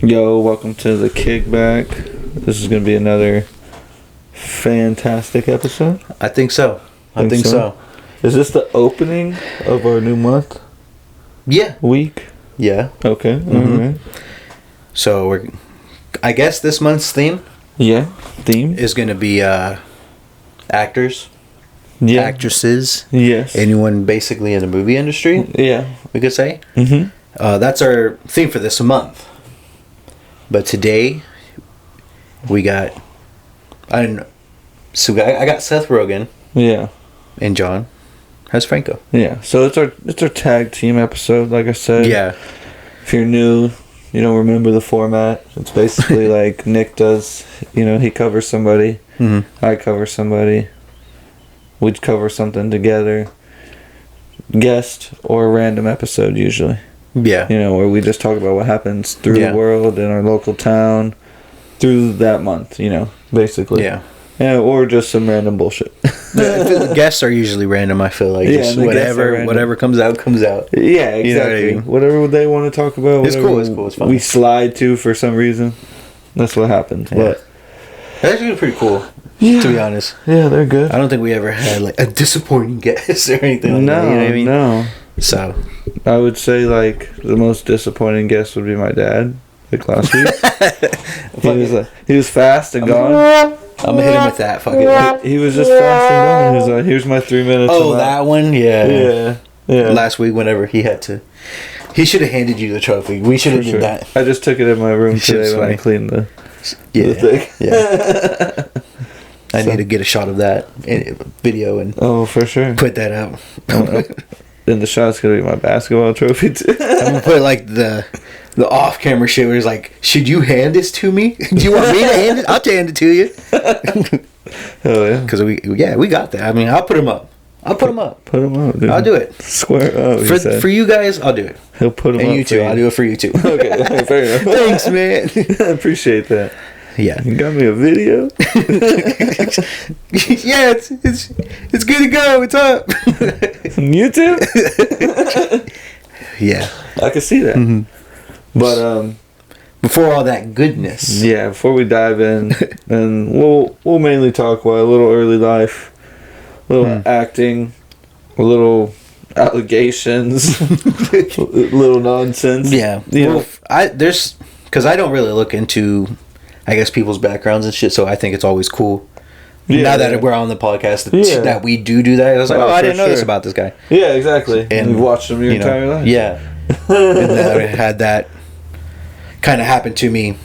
Yo, welcome to the Kickback. This is going to be another fantastic episode. I think so. I think so. Is this the opening of our new month? Yeah. Week? Yeah. Okay. Mm-hmm. All right. So I guess this month's theme. Yeah. Theme is going to be actors. Yeah. Actresses. Yes. Anyone basically in the movie industry. Yeah. We could say. Mm-hmm. That's our theme for this month. But today, we got... I got Seth Rogan. Yeah. And John has Franco. Yeah. So it's our tag team episode, like I said. Yeah. If you're new, you don't remember the format. It's basically like Nick does, he covers somebody. Mm-hmm. I cover somebody. We'd cover something together. Guest or a random episode usually. Yeah. Where we just talk about what happens through the world in our local town through that month, basically. Yeah. Yeah, or just some random bullshit. The guests are usually random, I feel like. Yeah, just whatever comes out, comes out. Yeah, exactly. You know what I mean? Whatever they want to talk about. It's cool, it's fun. We slide to for some reason. That's what happens. Yeah. But that's actually pretty cool, yeah, to be honest. Yeah, they're good. I don't think we ever had like a disappointing guest or anything like that. You know what I mean? No. So I would say like the most disappointing guest would be my dad. Like last week. he was fast and gone. I'm gonna hit him with that. Fuck it. He was just fast and gone. He was like, "Here's my 3 minutes." Oh, that one, yeah. Yeah. Last week, whenever he should have handed you the trophy. We should have did that. I just took it in my room today when I cleaned the thing. Yeah. I need to get a shot of that video and for sure put that out. And the shot's gonna be my basketball trophy too. I'm gonna put like the off-camera shit where it's like, should you hand this to me? Do you want me to hand it? I'll hand it to you. Hell yeah. Because we got that. I mean, I'll put him up. Put him up, dude. I'll do it. Square up. For you guys, I'll do it. He'll put him up. And you too. I'll do it for you too. Okay, fair enough. Thanks, man. I appreciate that. Yeah. You got me a video? Yeah, it's good to go. It's up. YouTube? Yeah. I can see that. Mm-hmm. But before all that goodness. Yeah, before we dive in, and we'll mainly talk about a little early life, a little acting, a little allegations, a little nonsense. Yeah. Because I don't really look into, I guess, people's backgrounds and shit, so I think it's always cool. Yeah, now that we're on the podcast, that we do that. I was like, I didn't know this about this guy. Yeah, exactly. And you've watched him your entire life. Yeah. And then I had that kind of happen to me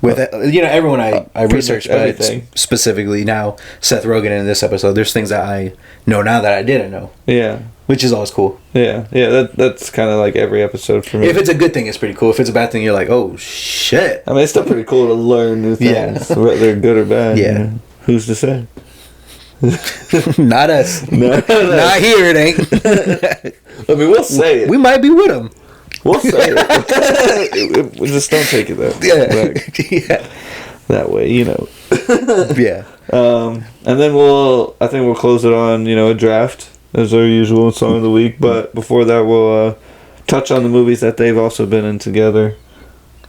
with everyone I researched, but specifically now Seth Rogan in this episode. There's things that I know now that I didn't know. Yeah. Which is always cool. Yeah. That's kind of like every episode for me. If it's a good thing, it's pretty cool. If it's a bad thing, you're like, oh shit. I mean, it's still pretty cool to learn new things, whether they're good or bad. Yeah. Who's to say? Not us. Not here, it ain't. I mean, we'll say it. We might be with them. We'll say it. We just don't take it that that way, Yeah. And then I think we'll close it on, a draft as our usual song of the week. But before that, we'll touch on the movies that they've also been in together.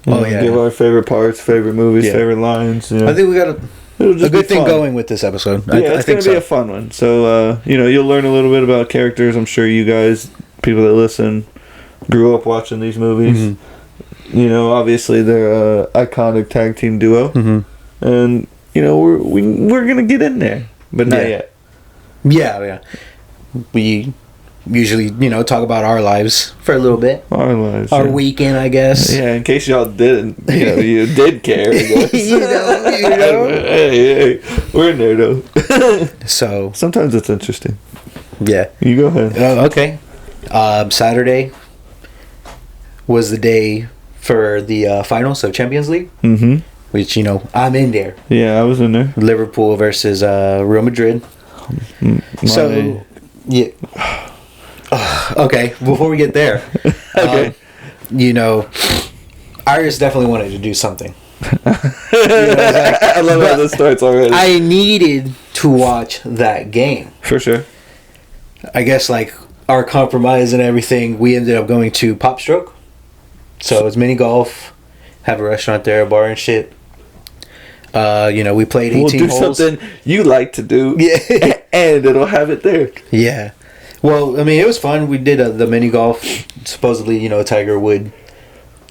Give our favorite parts, favorite movies, favorite lines. I think we got a good thing going with this episode. Yeah, it's going to be a fun one. So, you'll learn a little bit about characters. I'm sure you guys, people that listen, grew up watching these movies. Mm-hmm. Obviously they're an iconic tag team duo. Mm-hmm. And, we're going to get in there, but not yet. Yeah. We usually, talk about our lives for a little bit. Our lives. Our weekend, I guess. Yeah, in case y'all didn't, you did care, I guess. Hey, we're in there, though. So. Sometimes it's interesting. Yeah. You go ahead. Okay. Saturday was the day for the finals of Champions League. Mm-hmm. Which, I'm in there. Yeah, I was in there. Liverpool versus Real Madrid. So, yeah. Okay, before we get there. Okay. Iris definitely wanted to do something. I love how this starts already. I needed to watch that game. For sure. I guess, our compromise and everything, we ended up going to Pop Stroke. So it's mini golf, have a restaurant there, a bar and shit. We played 18 We'll do holes. something you like to do. Yeah. And it'll have it there. Yeah. Well, I mean, it was fun. We did the mini golf. Supposedly, Tiger would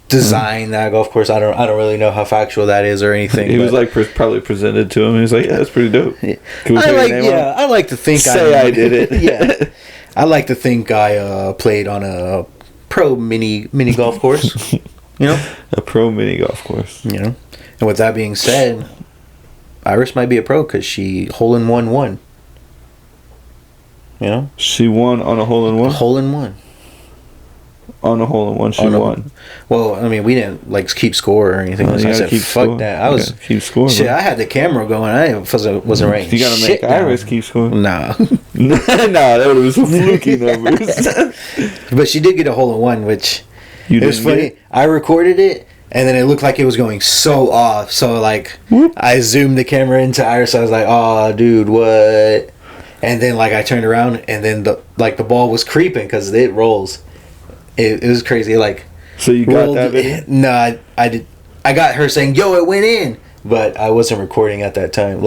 design that golf course. I don't really know how factual that is or anything. He was like probably presented to him. He was like, "Yeah, that's pretty dope." Yeah. Can we I like to think I did it. Yeah. I like to think I played on a pro mini golf course. A pro mini golf course. And with that being said, Iris might be a pro because she hole-in-one won. She won on a hole-in-one? Hole-in-one. On a hole-in-one, she won. Well, I mean, we didn't keep score or anything. I said, fuck that. I was keep score. Shit, I had the camera going. I wasn't writing. You gotta make Iris keep score. Nah. Nah, that would have been some fluky numbers. But she did get a hole-in-one, which it was funny. I recorded it, and then it looked like it was going so off. So, whoop. I zoomed the camera into Iris. I was like, oh, dude, what? And then, I turned around, and then the ball was creeping because it rolls. It was crazy. So you got that video? No, I did. I got her saying, "Yo, it went in," but I wasn't recording at that time.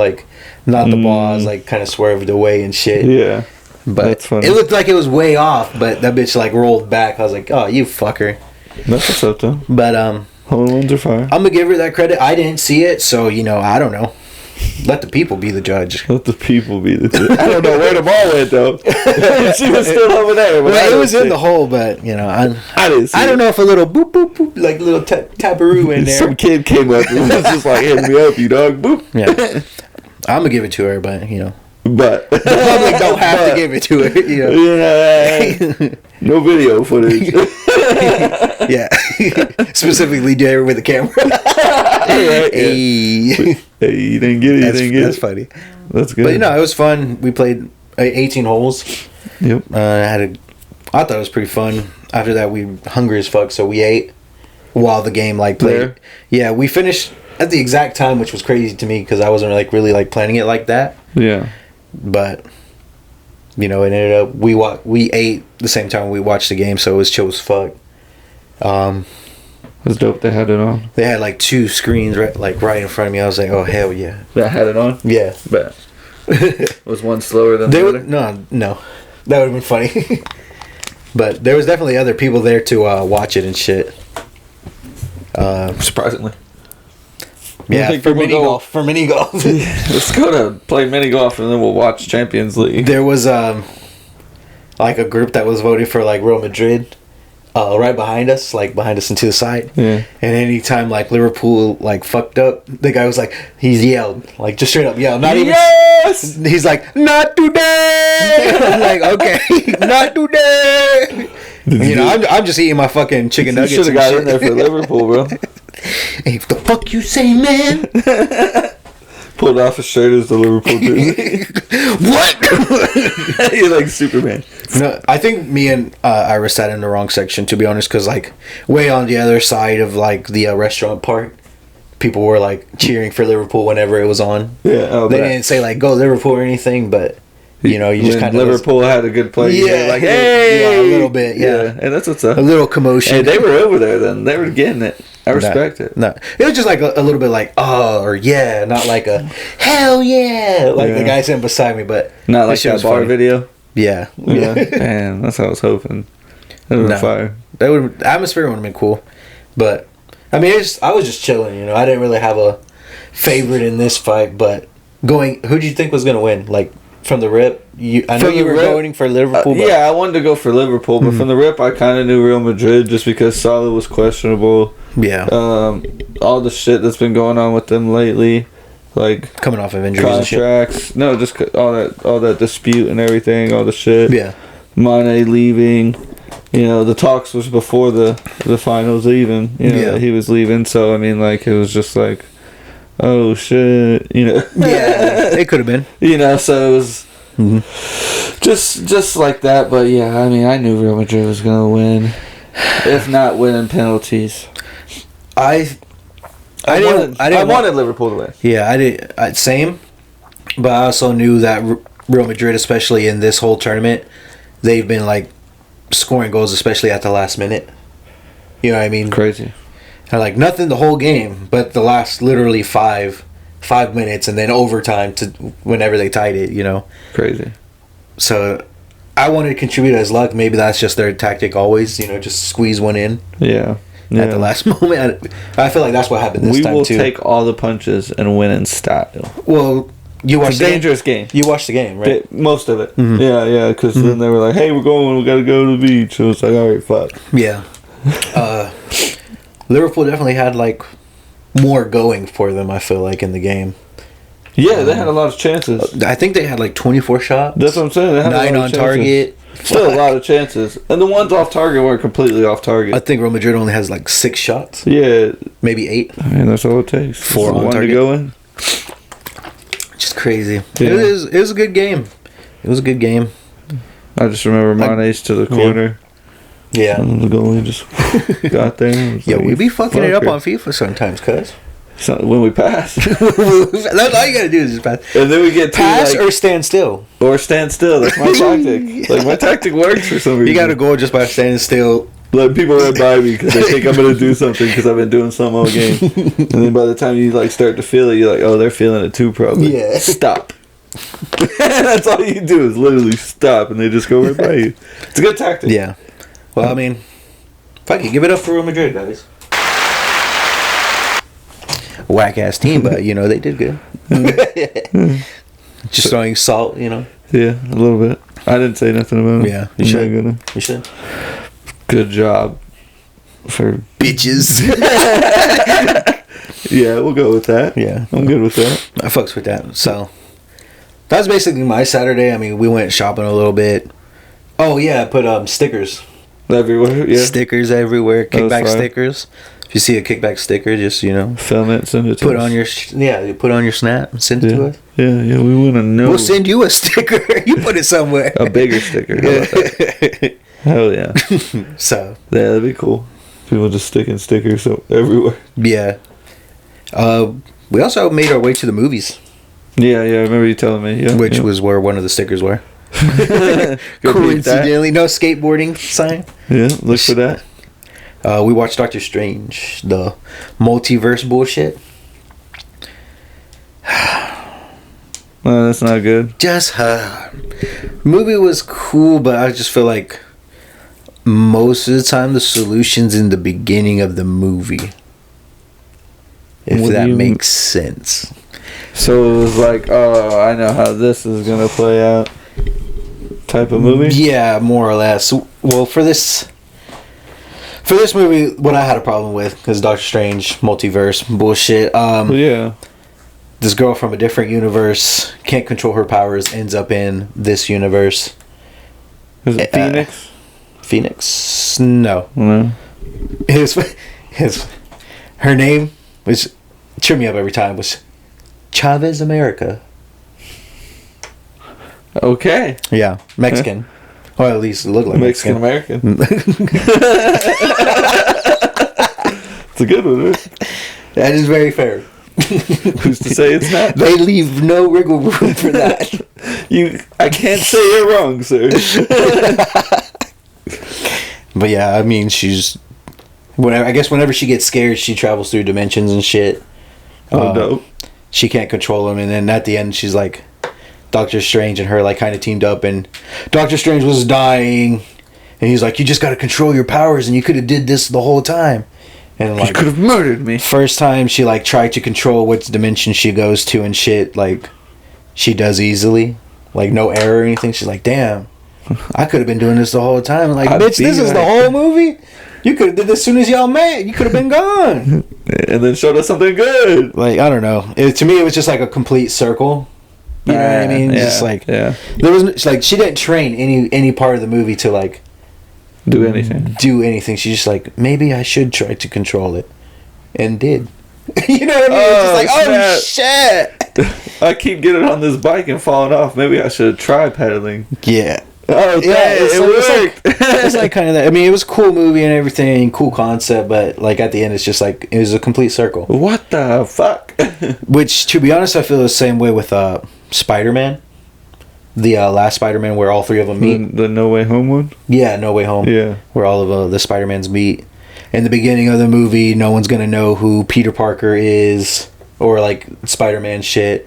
Not the ball. I was kind of swerved away and shit. Yeah, but that's funny. It looked like it was way off, but that bitch rolled back. I was like, "Oh, you fucker." That's what's up, though. But hole-in-ones are fire. I'm gonna give her that credit. I didn't see it, so I don't know. Let the people be the judge. Let the people be the judge. I don't know where the ball went, though. She was still over there. Well, it was in the hole, but, I didn't see I don't know if a little boop, boop, boop, little taparoo in there. Some kid came up and was just hitting me up, you dog. Boop. Yeah. I'm going to give it to her, but, But. The public don't have to give it to her, No video footage. Yeah. Specifically there with the camera. Right, yeah. Hey, you didn't get it. That's funny. That's good. But it was fun. We played 18 holes. Yep. I thought it was pretty fun. After that, we hungry as fuck, so we ate while the game played. There? Yeah, we finished at the exact time, which was crazy to me because I wasn't really planning it like that. Yeah. But it ended up we ate the same time we watched the game, so it was chill as fuck. It was dope. They had it on. They had 2 screens right in front of me. I was like, oh hell yeah. That had it on. Yeah. Bet. Was one slower than the other? No, that would have been funny. But there was definitely other people there to watch it and shit. Surprisingly. Yeah, for mini golf. Let's go to play mini golf and then we'll watch Champions League. There was a group that was voting for Real Madrid. Right behind us and to the side. Yeah. And anytime Liverpool fucked up, the guy was he yelled just straight up yelled. Not even. Yes. He's like, not today. I'm like, okay, not today. I'm just eating my fucking chicken nuggets. You should have got in there for Liverpool, bro. Hey, what the fuck you say, man? Pulled off his shirt as the Liverpool jersey. What? You're like Superman. No, I think me and Iris sat in the wrong section, to be honest, because way on the other side of the restaurant part, people were cheering for Liverpool whenever it was on. Yeah, they didn't say go Liverpool or anything, but you just kind of Liverpool had a good play. Yeah, hey, yeah, a little bit. Yeah, and that's what's up. A little commotion. Hey, they were over there then. They were getting it. I respect it. No, it was just a little bit oh or yeah, not a hell yeah the guy sitting beside me, but not like that bar video. Yeah. Man, that's how I was hoping. That would have been fire. The atmosphere would have been cool, but I mean, I was just chilling. I didn't really have a favorite in this fight, but who do you think was gonna win? From the rip, I know you were voting for Liverpool. But yeah, I wanted to go for Liverpool, but from the rip, I kind of knew Real Madrid just because Salah was questionable. Yeah. All the shit that's been going on with them lately, coming off of injuries, contracts. And shit. No, just all that dispute and everything, all the shit. Yeah. Mane leaving. The talks was before the finals even. That he was leaving. So I mean, it was just oh shit, Yeah, it could have been. So it was just like that. But yeah, I mean, I knew Real Madrid was gonna win, if not winning penalties. I wanted Liverpool to win. Yeah, I did. Same, but I also knew that Real Madrid, especially in this whole tournament, they've been scoring goals, especially at the last minute. You know what I mean? Crazy. And like nothing the whole game, but the last literally 5 minutes, and then overtime to whenever they tied it. You know, Crazy. So I wanted to contribute as luck. Maybe that's just their tactic always. You know, just squeeze one in. Yeah. At the last moment. I feel like that's what happened this time too. We will take all the punches and win in style. Well, you watched it's a dangerous game. You watched the game, right? Most of it. Mm-hmm. Yeah, because then they were like, "Hey, we got to go to the beach." So it's like, all right, fuck. Yeah. Liverpool definitely had like more going for them. I feel like in the game. Yeah, they had a lot of chances. I think they had like 24 shots. That's what I'm saying. They had 9 on target. Still a lot of chances. And the ones off target were completely off target. I think Real Madrid only has like 6 shots. Yeah. Maybe 8. I mean, that's all it takes. 4 on target. To go in. Just crazy. Yeah. It was a good game. It was a good game. I just remember Mane's to the corner. Yeah. And the goalie just got there. Yeah, like, we be fucking it up on FIFA sometimes, cuz. So when we pass. That's all you gotta do is just pass. And then we get pass or stand still. Or stand still. That's my tactic. Like, my tactic works for some reason. You gotta go just by standing still. Like, people run by me because they think I'm gonna do something because I've been doing something all game. And then by the time you like start to feel it, you're like, oh, they're feeling it too, probably. Yeah. Stop. That's all you do is literally stop, and they just go right by you. It's a good tactic. Yeah. Well, I mean, fuck it, give it up for Real Madrid, guys. Whack ass team, but you know they did good. Just throwing salt, you know. Yeah, a little bit. I didn't say nothing about it. Yeah, you should. You should. Good job for bitches. Yeah, we'll go with that. Yeah, I'm good with that. I fucks with that. So that's basically my Saturday. I mean, we went shopping a little bit. Oh yeah, I put stickers everywhere. Yeah, stickers everywhere. Kickback stickers. If you see a kickback sticker, just, you know, film it, send it to us. You put on your snap and send it to us. Yeah, we want to know. We'll send you a sticker. You put it somewhere. A bigger sticker. How about that? Hell yeah. So. Yeah, that'd be cool. People just sticking stickers everywhere. Yeah. We also made our way to the movies. Yeah, I remember you telling me. Yeah, which was where one of the stickers were. Coincidentally, no skateboarding sign. Yeah, look for that. We watched Doctor Strange, the multiverse bullshit. No, that's not good. Just movie was cool, but I just feel like most of the time the solution's in the beginning of the movie. If that makes sense. So it was like, oh, I know how this is gonna play out. Type of movie. Yeah, more or less. Well, for this movie, what I had a problem with, because Doctor Strange, multiverse, bullshit. Yeah. This girl from a different universe can't control her powers, ends up in this universe. Is it Phoenix? Phoenix? No. Her name, which cheer me up every time, was Chavez America. Okay. Yeah. Mexican. Or at least it looked like Mexican American. It's a good one, right? That is very fair. Who's to say it's not? They leave no wiggle room for that. I can't say you're wrong, sir. But yeah, I mean, I guess whenever she gets scared, she travels through dimensions and shit. Dope. She can't control them, and then at the end, she's like, Doctor Strange and her like kind of teamed up, and Doctor Strange was dying, and he's like, you just got to control your powers, and you could have did this the whole time. And like, you could have murdered me. First time she like tried to control which dimension she goes to and shit, like she does easily, like no error or anything. She's like, damn, I could have been doing this the whole time. Like, bitch, this is the whole movie. You could have did this as soon as y'all met. You could have been gone. And then showed us something good. Like, I don't know. To me, it was just like a complete circle. You know what I mean? Yeah, just like, yeah. There was like, she didn't train any part of the movie to like do anything. She's just like, maybe I should try to control it, and did. You know what I mean? It's just like, oh shit! I keep getting on this bike and falling off. Maybe I should try pedaling. Yeah. Oh, yeah, it worked. It's like kind of that. I mean, it was a cool movie and everything, cool concept, but like at the end, it's just like it was a complete circle. What the fuck? Which, to be honest, I feel the same way with Spider-Man. The last Spider-Man, where all three of them meet. The No Way Home one? Yeah, No Way Home. Yeah. Where all of the Spider-Mans meet. in the beginning of the movie, no one's gonna know who Peter Parker is, or like Spider-Man shit,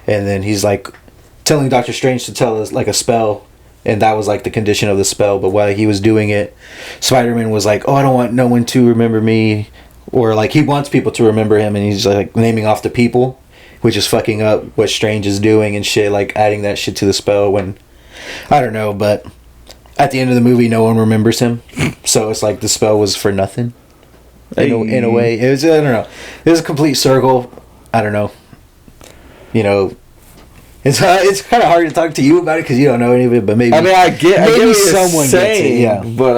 and then he's like telling Doctor Strange to tell us like a spell, and that was like the condition of the spell. But while he was doing it, Spider-Man was like, "Oh, I don't want no one to remember me," or like he wants people to remember him, and he's like naming off the people, which is fucking up what Strange is doing and shit, like adding that shit to the spell when I don't know, but at the end of the movie, no one remembers him, so it's like the spell was for nothing. In a way, it was, I don't know. It was a complete circle. I don't know. You know, it's kind of hard to talk to you about it because you don't know any of it. But maybe I get what someone saying, gets it. Yeah, but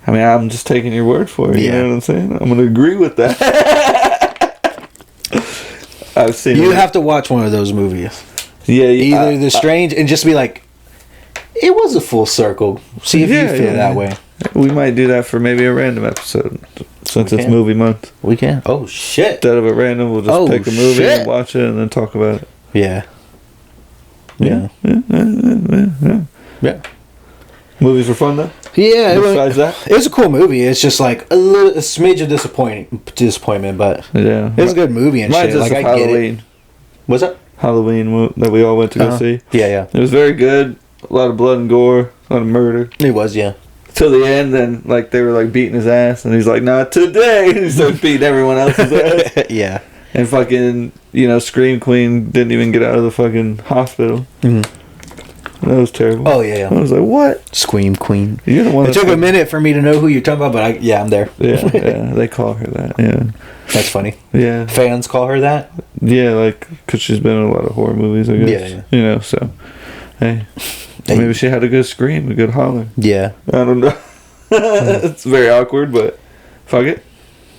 I'm just taking your word for it. You know what I'm saying? I'm gonna agree with that. I've seen. You have to watch one of those movies. Yeah, either The Strange and just be like, it was a full circle. See if you feel that way. We might do that for maybe a random episode since it's movie month. We can. Oh shit! Instead of a random, we'll just pick a movie and watch it and then talk about it. Yeah. Yeah. Movies were fun though. Yeah. Besides that, it was a cool movie. It's just like a smidge of disappointment, but yeah, it was a good movie and shit. Like I Halloween. get it. What's up? Halloween that we all went to go see. Yeah. It was very good. A lot of blood and gore, a lot of murder. It was, yeah. Till the end, then like they were like beating his ass, and he's like, "Not today!" And he starts beating everyone else's ass. Yeah. And fucking, Scream Queen didn't even get out of the fucking hospital. Mm-hmm. That was terrible. Oh yeah. I was like, "What?" Scream Queen. You're the one. It took a minute for me to know who you're talking about, but I'm there. Yeah, they call her that. Yeah. That's funny. Yeah. Fans call her that. Yeah, like because she's been in a lot of horror movies, I guess. Yeah. So, hey. Maybe she had a good scream, a good holler. Yeah. I don't know. It's very awkward, but fuck it.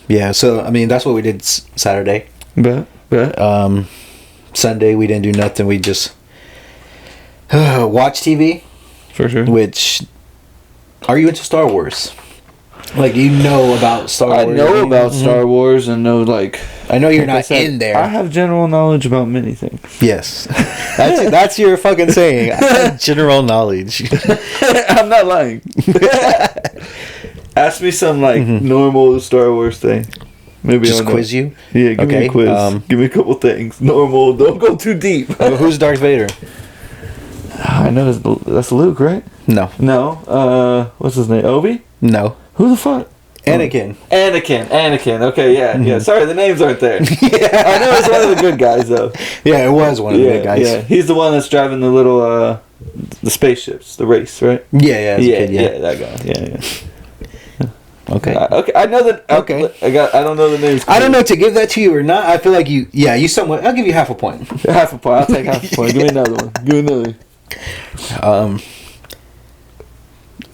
Yeah, so, that's what we did Saturday. Bet. Sunday, we didn't do nothing. We just watched TV. For sure. Which, are you into Star Wars? Like, you know about Star Wars? I know about Star Wars and know, like... I know you're not in there. I have general knowledge about many things. Yes. That's your fucking saying. I have general knowledge. I'm not lying. Ask me some, normal Star Wars thing. Maybe just quiz you? Yeah, give me a quiz. Give me a couple things. Normal. Don't go too deep. Who's Darth Vader? I know that's Luke, right? No. No. What's his name? Obi? No. Who the fuck? Anakin. Okay, yeah. Sorry, the names aren't there. Yeah. I know it's one of the good guys, though. Yeah, it was one of the good guys. Yeah, he's the one that's driving the little, the spaceships, the race, right? Yeah, that guy. Yeah. Okay. Okay, I know that. Okay. I don't know the names. I don't know to give that to you or not. I feel like you somewhat. I'll give you half a point. Half a point. I'll take half a point. Give me another one.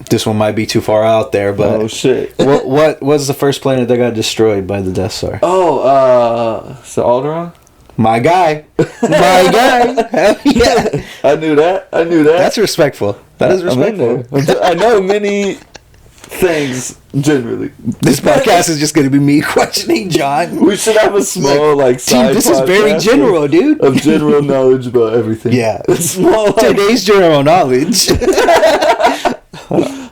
This one might be too far out there, but oh shit! what was the first planet that got destroyed by the Death Star? Oh, so Alderaan. My guy. Hell yeah! I knew that. That's respectful. That is respectful. I know many things generally. This podcast is just going to be me questioning John. We should have a small side. This is very general, dude. Of general knowledge about everything. Yeah. Small. Today's general knowledge.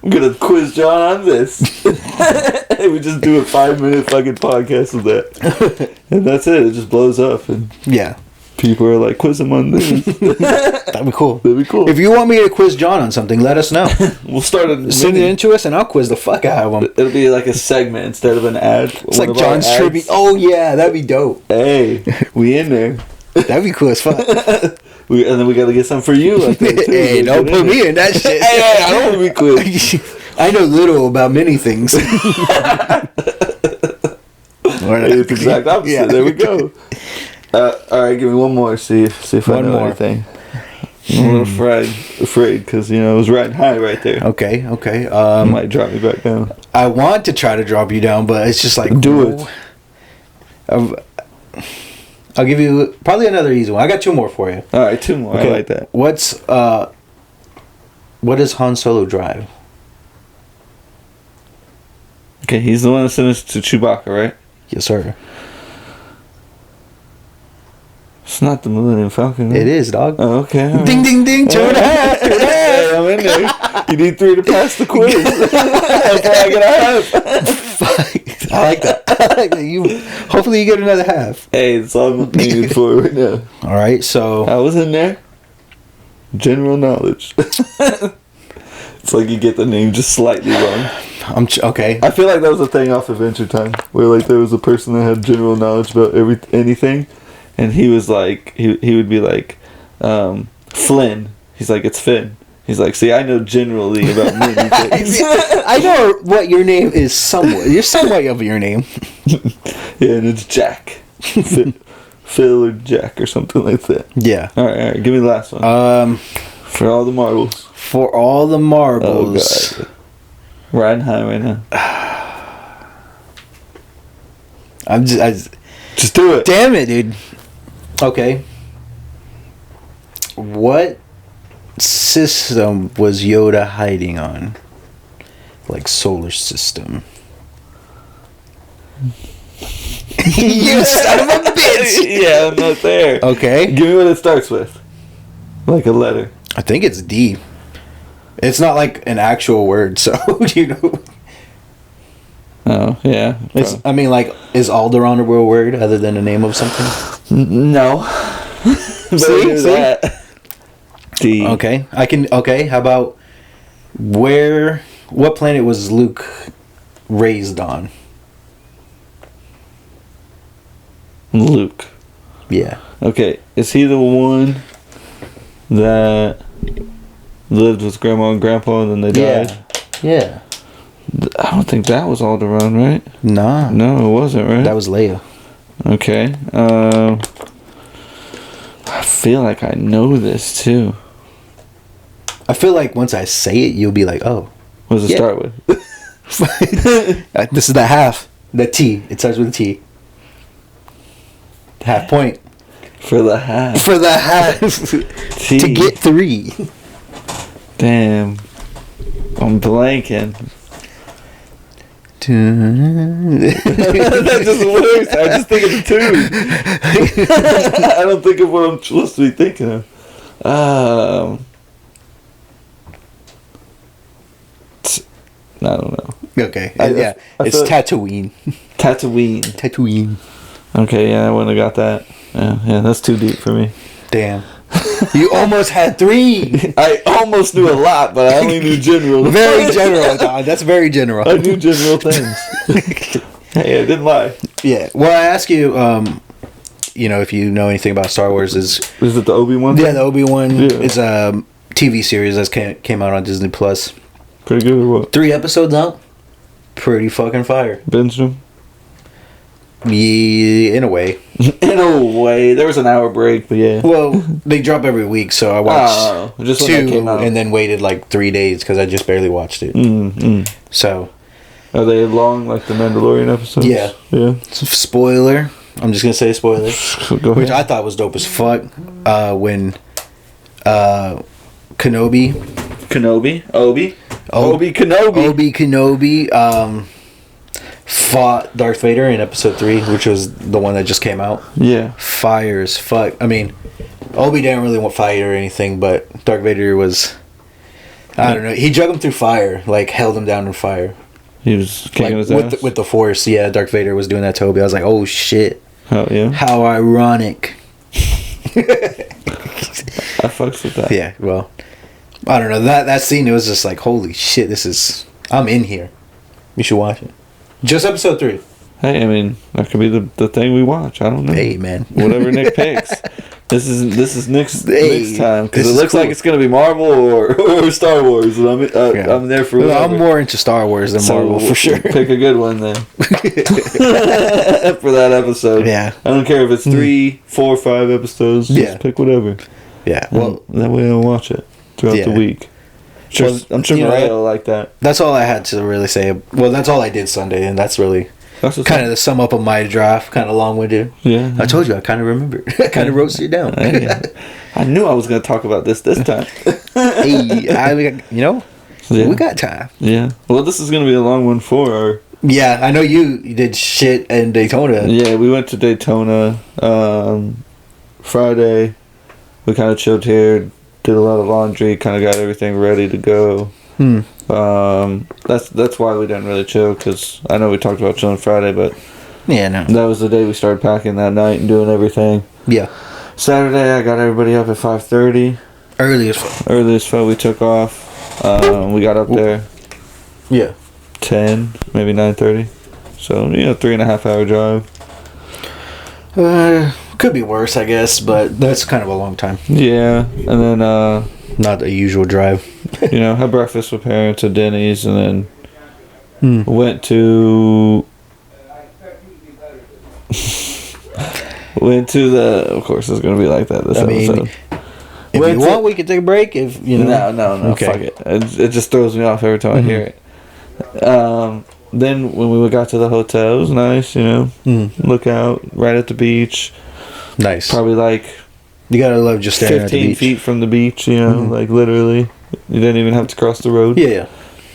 I'm gonna quiz John on this. We just do a 5-minute fucking podcast of that, and that's it. It just blows up, and people are like, quiz him on this. That'd be cool. If you want me to quiz John on something, let us know. We'll start send it into us, and I'll quiz the fuck out of him. It'll be like a segment instead of an ad. It's like John's trivia. Oh yeah, that'd be dope. Hey, we in there. That'd be cool as fuck. And then we gotta get some for you. Like that too. Hey, don't put me in that shit. Hey, I don't want to be quiz. I know little about many things. It's the exact opposite. Yeah. There we go. All right, give me one more. See if I know anything. I'm a little afraid because it was riding high right there. Okay. Might drop me back down. I want to try to drop you down, but it's just like do it. I'll give you probably another easy one. I got two more for you. All right, two more. Okay. I like that. What does Han Solo drive? Okay, he's the one that sent us to Chewbacca, right? Yes, sir. It's not the Millennium Falcon, right? It is, dog. Oh, okay. Right. Ding, ding, ding. Turn it. Hey, I'm in there. You need 3 to pass the quiz. That's all I get a half. I like that. Hopefully you get another half. Hey, that's all I'm aiming for right now. All right, so I was in there. General knowledge. It's like you get the name just slightly wrong. Okay. I feel like that was a thing off Adventure Time, where like there was a person that had general knowledge about anything, and he was like, he would be like, Flynn. He's like, it's Finn. He's like, see, I know generally about many things. I know what your name is somewhat. You're somewhat of your name. Yeah, and it's Jack. Phil or Jack or something like that. Yeah. All right. Give me the last one. For all the marbles. For all the marbles. Oh, God. Riding high right now. Just do it. Damn it, dude. Okay. What system was Yoda hiding on? Like solar system. You son of a bitch! Yeah, I'm not there. Okay. Give me what it starts with. Like a letter. I think it's D. It's not like an actual word, so you know. Oh, yeah. I mean, like, is Alderaan a real word other than the name of something? No. See? D. Okay. Okay, how about what planet was Luke raised on? Luke. Yeah. Okay, is he the one that lived with Grandma and Grandpa and then they died? Yeah. I don't think that was Alderaan, right? Nah. No, it wasn't, right? That was Leia. Okay. I feel like I know this, too. I feel like once I say it, you'll be like, oh. What does it start with? This is the half. The T. It starts with a T. Half point. For the half. For the half. T. To get 3. Damn. I'm blanking. That just works. I just think of the 2. I don't think of what I'm supposed to be thinking of. I don't know. Okay. Yeah. It's Tatooine. Tatooine. Okay, yeah, I wouldn't have got that. Yeah, that's too deep for me. Damn. You almost had 3. I almost knew a lot, but I only knew general. Very general, Don. That's very general. I knew general things. Hey, I didn't lie. Yeah. Well, I ask you, if you know anything about Star Wars, is it the Obi-Wan thing? Yeah, the Obi-Wan is a TV series that came out on Disney Plus. Pretty good or what? 3 episodes out. Pretty fucking fire. Binged them? Yeah, in a way. In a way. There was an hour break, but yeah. Well, they drop every week, so I watched just 2 and then waited like 3 days because I just barely watched it. So. Are they long like the Mandalorian episodes? Yeah. Yeah. Spoiler. I'm just going to say spoiler. Go ahead. Which I thought was dope as fuck. When Kenobi. Obi Kenobi fought Darth Vader in episode 3, which was the one that just came out. Yeah. Fire as fuck. I mean, Obi didn't really want fight or anything, but Darth Vader was, I don't know, he dragged him through fire, like held him down in fire. He was kicking his ass? With the Force. Yeah, Darth Vader was doing that to Obi. I was like, oh shit. Hell yeah. How ironic. I fucks with that. Yeah, well, I don't know, that scene, it was just like, holy shit, I'm in here. You should watch it. Just episode 3. Hey, I mean, that could be the thing we watch. I don't know. Hey, man. Whatever Nick picks. This is Nick's time, because it looks cool. like it's gonna be Marvel or Star Wars, and I'm there for. Well, I'm more into Star Wars than Marvel for sure. Pick a good one then. For that episode. Yeah. I don't care if it's 3, 4, 5 episodes. Just pick whatever. Yeah. Well, that way I'll watch it throughout the week. I'm sure Mariah will like that. That's all I had to really say. Well, that's all I did Sunday, and that's really kind of the sum up of my draft. Kind of long-winded. Yeah. I told you, I kind of remembered. I kind of wrote it down. I knew I was going to talk about this time. Hey, we got time. Yeah. Well, this is going to be a long one for our... Yeah, I know you did shit in Daytona. Yeah, we went to Daytona Friday. We kind of chilled here. did a lot of laundry, kind of got everything ready to go. That's why we didn't really chill, because I know we talked about chilling Friday, but yeah, no, that was the day we started packing that night and doing everything. Yeah. Saturday, I got everybody up at 5:30. Early as fuck. Early as fuck. We took off. We got up there. Yeah. 10, maybe 9:30. So 3.5 hour drive. Could be worse, I guess, but that's kind of a long time. Yeah, and then not the usual drive. Had breakfast with parents at Denny's, and then went to the. Of course, it's gonna be like that this episode. If you want, we could take a break. If you know, no, okay. Fuck it. It just throws me off every time I hear it. Then when we got to the hotel, it was nice. Look out right at the beach. Nice. Probably like you gotta love just staring 15 at the beach. feet from the beach. Like literally, you didn't even have to cross the road. Yeah.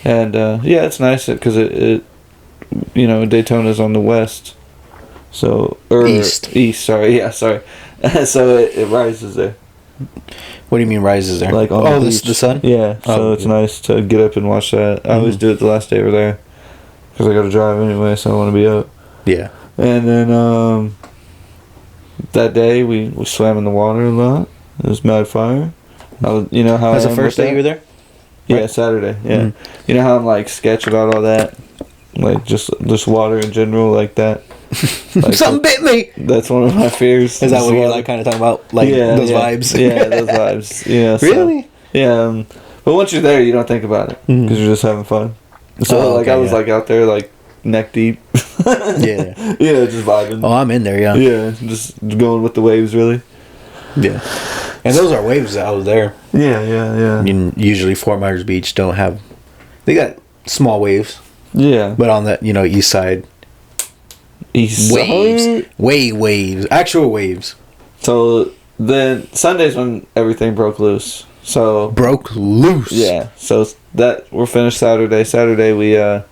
And it's nice because it Daytona's on the west, so east. Sorry, sorry. So it rises there. What do you mean rises there? Like on the sun? Yeah. So it's nice to get up and watch that. I always do it the last day we're there, because I got to drive anyway, so I want to be up. Yeah. And then that day we swam in the water a lot. It was mad fire. How that's the first day you were there? Yeah, right? Saturday. Yeah. You know how I'm like sketch about all that, like just water in general, like that. Like, something bit me. That's one of my fears. Is that what you're like kind of talking about? Like those vibes? Yeah, those vibes. Yeah. Really? So, yeah. But once you're there, you don't think about it because you're just having fun. So I was like out there like neck deep. Yeah. Just vibing. Oh, I'm in there. Yeah. Yeah, just going with the waves, really. Yeah. And those are waves out there. Yeah. Usually Fort Myers Beach don't have. They got small waves. Yeah. But on that, east side. Waves. Actual waves. So then Sunday's when everything broke loose. So broke loose. Yeah. So that we're finished Saturday. Saturday we got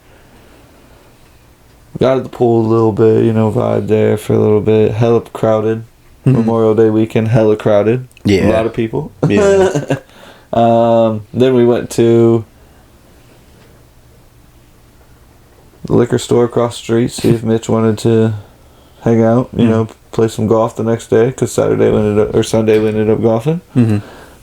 at the pool a little bit, vibe there for a little bit. Hella crowded. Memorial Day weekend, hella crowded. Yeah. A lot of people. Yeah. Then we went to the liquor store across the street, see if Mitch wanted to hang out, play some golf the next day, because Sunday we ended up golfing.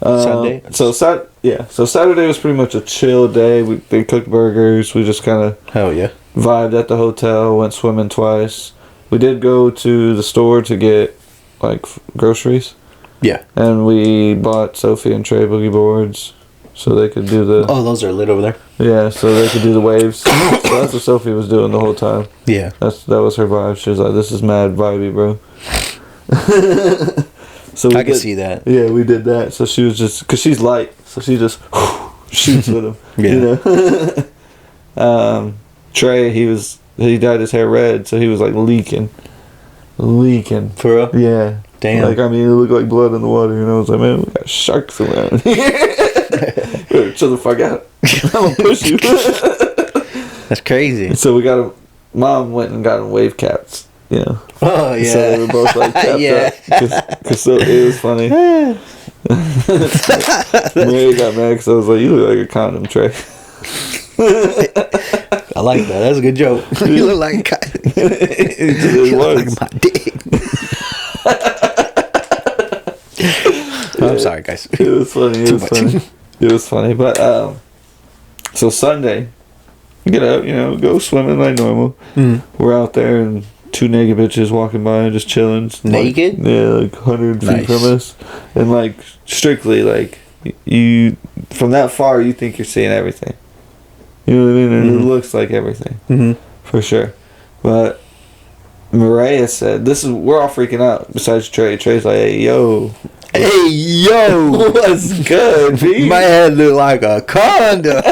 Sunday? So Saturday was pretty much a chill day. They cooked burgers. We just kind of hell yeah vibed at the hotel, went swimming twice. We did go to the store to get like groceries. Yeah. And we bought Sophie and Trey boogie boards so they could do the... Oh, those are lit over there? Yeah, so they could do the waves. So that's what Sophie was doing the whole time. Yeah. That was her vibe. She was like, this is mad vibey, bro. So I can see that. Yeah, we did that. So she was just... Because she's light, so she just shoots with him. Yeah. Trey, he dyed his hair red, so he was like leaking. For real? Yeah. Damn. Like, I mean, it looked like blood in the water, and I was like, man, we got sharks around here. Chill the fuck out. I'm gonna push you. That's crazy. So Mom went and got him wave caps. Yeah. Oh, yeah. So they were both like capped up. Cause it was funny. Mary got mad because I was like, you look like a condom, Trey. I like that. That's a good joke. You look like a condom. You look like my dick. I'm sorry, guys. It was funny. It was funny. But so Sunday, get out, go swimming like normal. We're out there and two naked bitches walking by and just chilling. Naked? Like 100 feet from us, and like strictly like you from that far you think you're seeing everything. You know what I mean? And it looks like everything for sure. But Mariah said, we're all freaking out besides Trey. Trey's like, hey yo, what's good, B? My head look like a condom.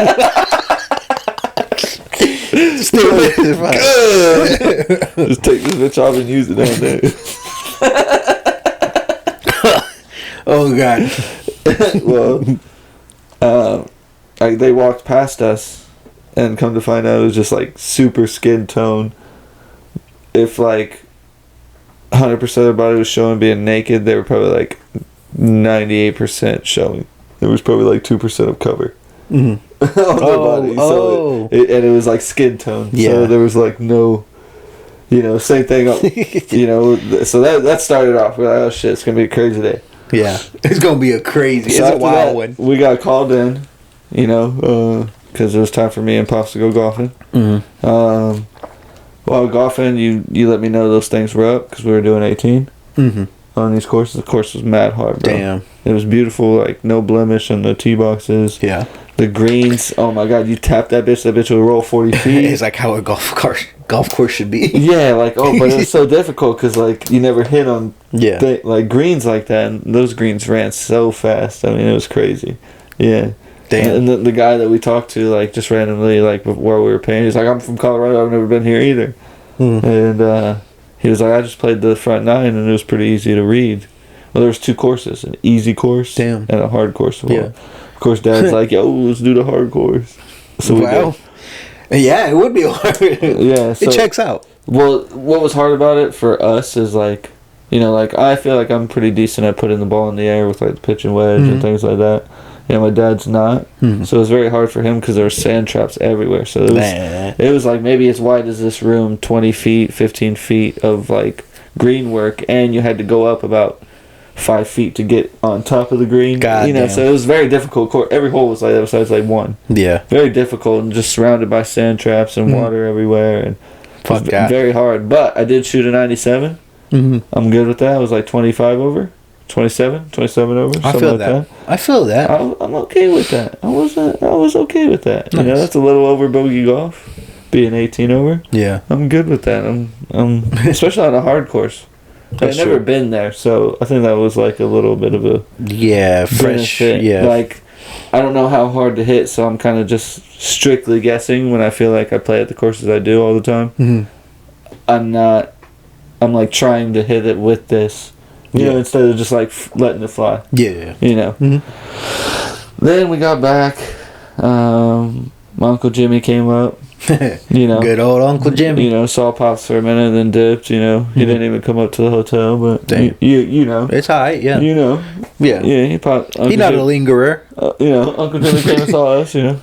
Stupid. Good. Just take this bitch off and use it down there. Oh god. Well, they walked past us, and come to find out it was just like super skin tone. If like 100% of their body was showing being naked, they were probably like 98% showing there was probably like 2% of cover. Mm-hmm. On their body. So and it was like skin tone. Yeah. So there was like no, same thing. So that started off. We're like, oh shit, it's gonna be a crazy day. Yeah, it's gonna be it's a wild one. We got called in, because it was time for me and Pops to go golfing. Mm-hmm. While golfing, you let me know those things were up because we were doing 18 on these courses. The course was mad hard, bro. Damn. It was beautiful, like no blemish on the tee boxes. Yeah. The greens, oh my god, you tap that bitch will roll 40 feet. It's like how a golf course should be. Yeah, like, but it's so difficult because, like, you never hit on, greens like that, and those greens ran so fast. I mean, it was crazy. Yeah. Damn. And the guy that we talked to, like, just randomly, like, while we were paying, he's like, I'm from Colorado, I've never been here either. And he was like, I just played the front 9, and it was pretty easy to read. Well, there was 2 courses, an easy course and a hard course. Well, yeah. Of course, Dad's like, yo, let's do the hard course. So we did. Yeah, it would be hard. Yeah. So, it checks out. Well, what was hard about it for us is, like, I feel like I'm pretty decent at putting the ball in the air with, like, the pitch and wedge and things like that. My dad's not. So it was very hard for him because there were sand traps everywhere. So it was like maybe as wide as this room, 20 feet, 15 feet of, like, green work, and you had to go up about 5 feet to get on top of the green. So it was very difficult. Every hole was like that besides like one. Yeah. Very difficult and just surrounded by sand traps and water everywhere, and very hard. But I did shoot a 97. I'm good with that. I was like 25 over. 27 over. I feel that. I feel that. I'm okay with that. I was okay with that. Nice. That's a little over bogey golf, being 18 over. Yeah. I'm good with that. I'm especially on a hard course. I've never been there, so I think that was like a little bit of a fresh benefit. Yeah. Like, I don't know how hard to hit, so I'm kind of just strictly guessing when I feel like I play at the courses I do all the time. I'm like trying to hit it with this, instead of just like letting it fly. Yeah. Then we got back. My Uncle Jimmy came up. Good old Uncle Jimmy. Saw Pops for a minute, then dipped. He didn't even come up to the hotel, but it's alright. Yeah, yeah. He popped. He's not a lingerer. Uncle Jimmy came and saw us. So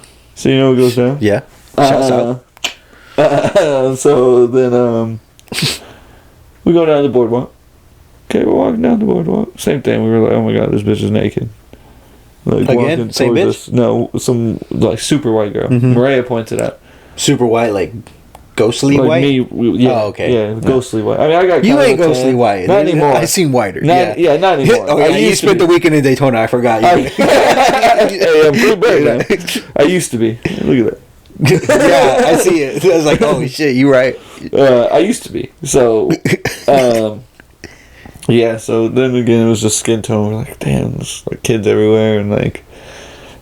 what goes down. Yeah, shouts out. So then we go down the boardwalk. Okay, we're walking down the boardwalk. Same thing. We were like, oh my god, this bitch is naked. Like, again, same bitch. Us. No, some like super white girl. Maria pointed out. Super white, like ghostly like white? Me, oh, okay. Yeah, ghostly white. I mean, I got you ain't ghostly white. Not anymore. I seen whiter. Not anymore. Oh, yeah, you spent the weekend in Daytona. I forgot you. Hey, I'm pretty bad now. I used to be. Look at that. Yeah, I see it. I was like, oh shit, you right. I used to be. So, yeah. So then again, it was just skin tone. We're like, damn, there's like kids everywhere, and like,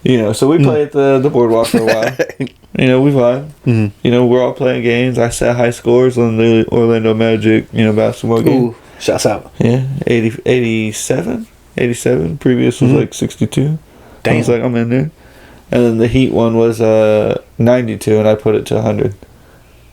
So we played the boardwalk for a while. We vibe. We're all playing games. I set high scores on the Orlando Magic, basketball game. Ooh, shouts out. Yeah, 87. Previous was like 62. Damn. I was like, I'm in there. And then the Heat one was 92, and I put it to 100.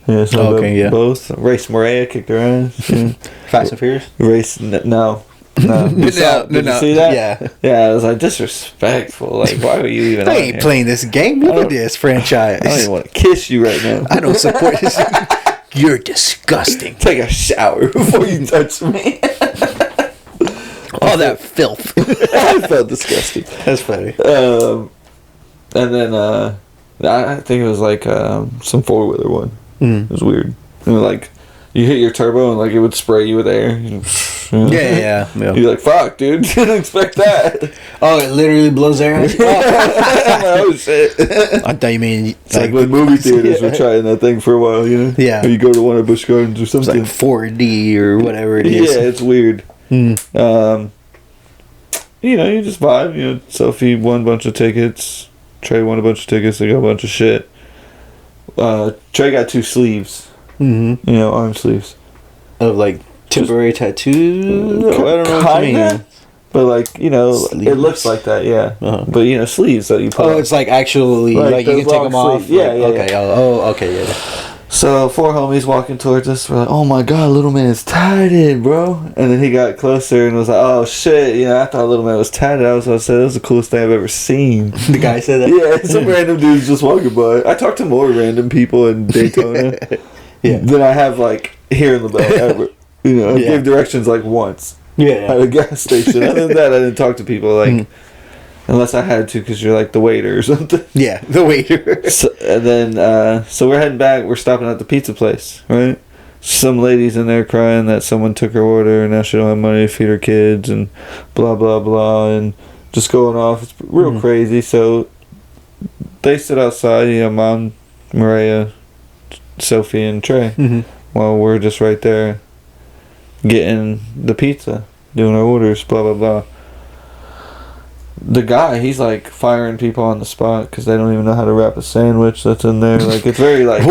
Yeah, so both. Race Maria kicked her ass. Yeah. Fast and Furious? Race, no. Did you see that? Yeah. Yeah, I was like, disrespectful. Like, why were you even I ain't playing this game. Look at this franchise. I don't even want to kiss you right now. I don't support this. You're disgusting. Take a shower before you touch me. All that filth. I felt disgusting. That's funny. And then I think it was like some four-wheeler one. It was weird. Like, you hit your turbo and like it would spray you with air. Yeah. You're like, fuck, dude, didn't expect that. Oh, it literally blows air. Oh shit! I thought you mean it's like when movie theaters were trying that thing for a while, Yeah. Or you go to one of Busch Gardens or something. It's like 4D or whatever it is. Yeah, it's weird. You just vibe. Sophie won a bunch of tickets. Trey won a bunch of tickets. They got a bunch of shit. Trey got 2 sleeves. Arm sleeves. Of like temporary tattoo? I don't know what you mean. But like, sleeves. It looks like that, yeah. Uh-huh. But sleeves that you put. Oh, it's like actually, like you can take them off? Yeah, okay. Yeah. Oh, okay, yeah. So 4 homies walking towards us. We're like, oh my god, little man is tatted, bro. And then he got closer and was like, oh shit, I thought little man was tatted. I was about to say, that was the coolest thing I've ever seen. The guy said that? Yeah, some random dudes just walking by. I talked to more random people in Daytona than I have, like, here in the Bay ever. I gave directions, like, once. At a gas station. Other than that, I didn't talk to people, like... Unless I had to, because you're like the waiter or something. Yeah, the waiter. And then, so we're heading back. We're stopping at the pizza place, right? Some lady's in there crying that someone took her order and now she don't have money to feed her kids and blah, blah, blah. And just going off. It's real crazy. So they sit outside, Mom, Maria, Sophie, and Trey. While we're just right there getting the pizza, doing our orders, blah, blah, blah. The guy, he's like firing people on the spot because they don't even know how to wrap a sandwich that's in there. Like, it's very like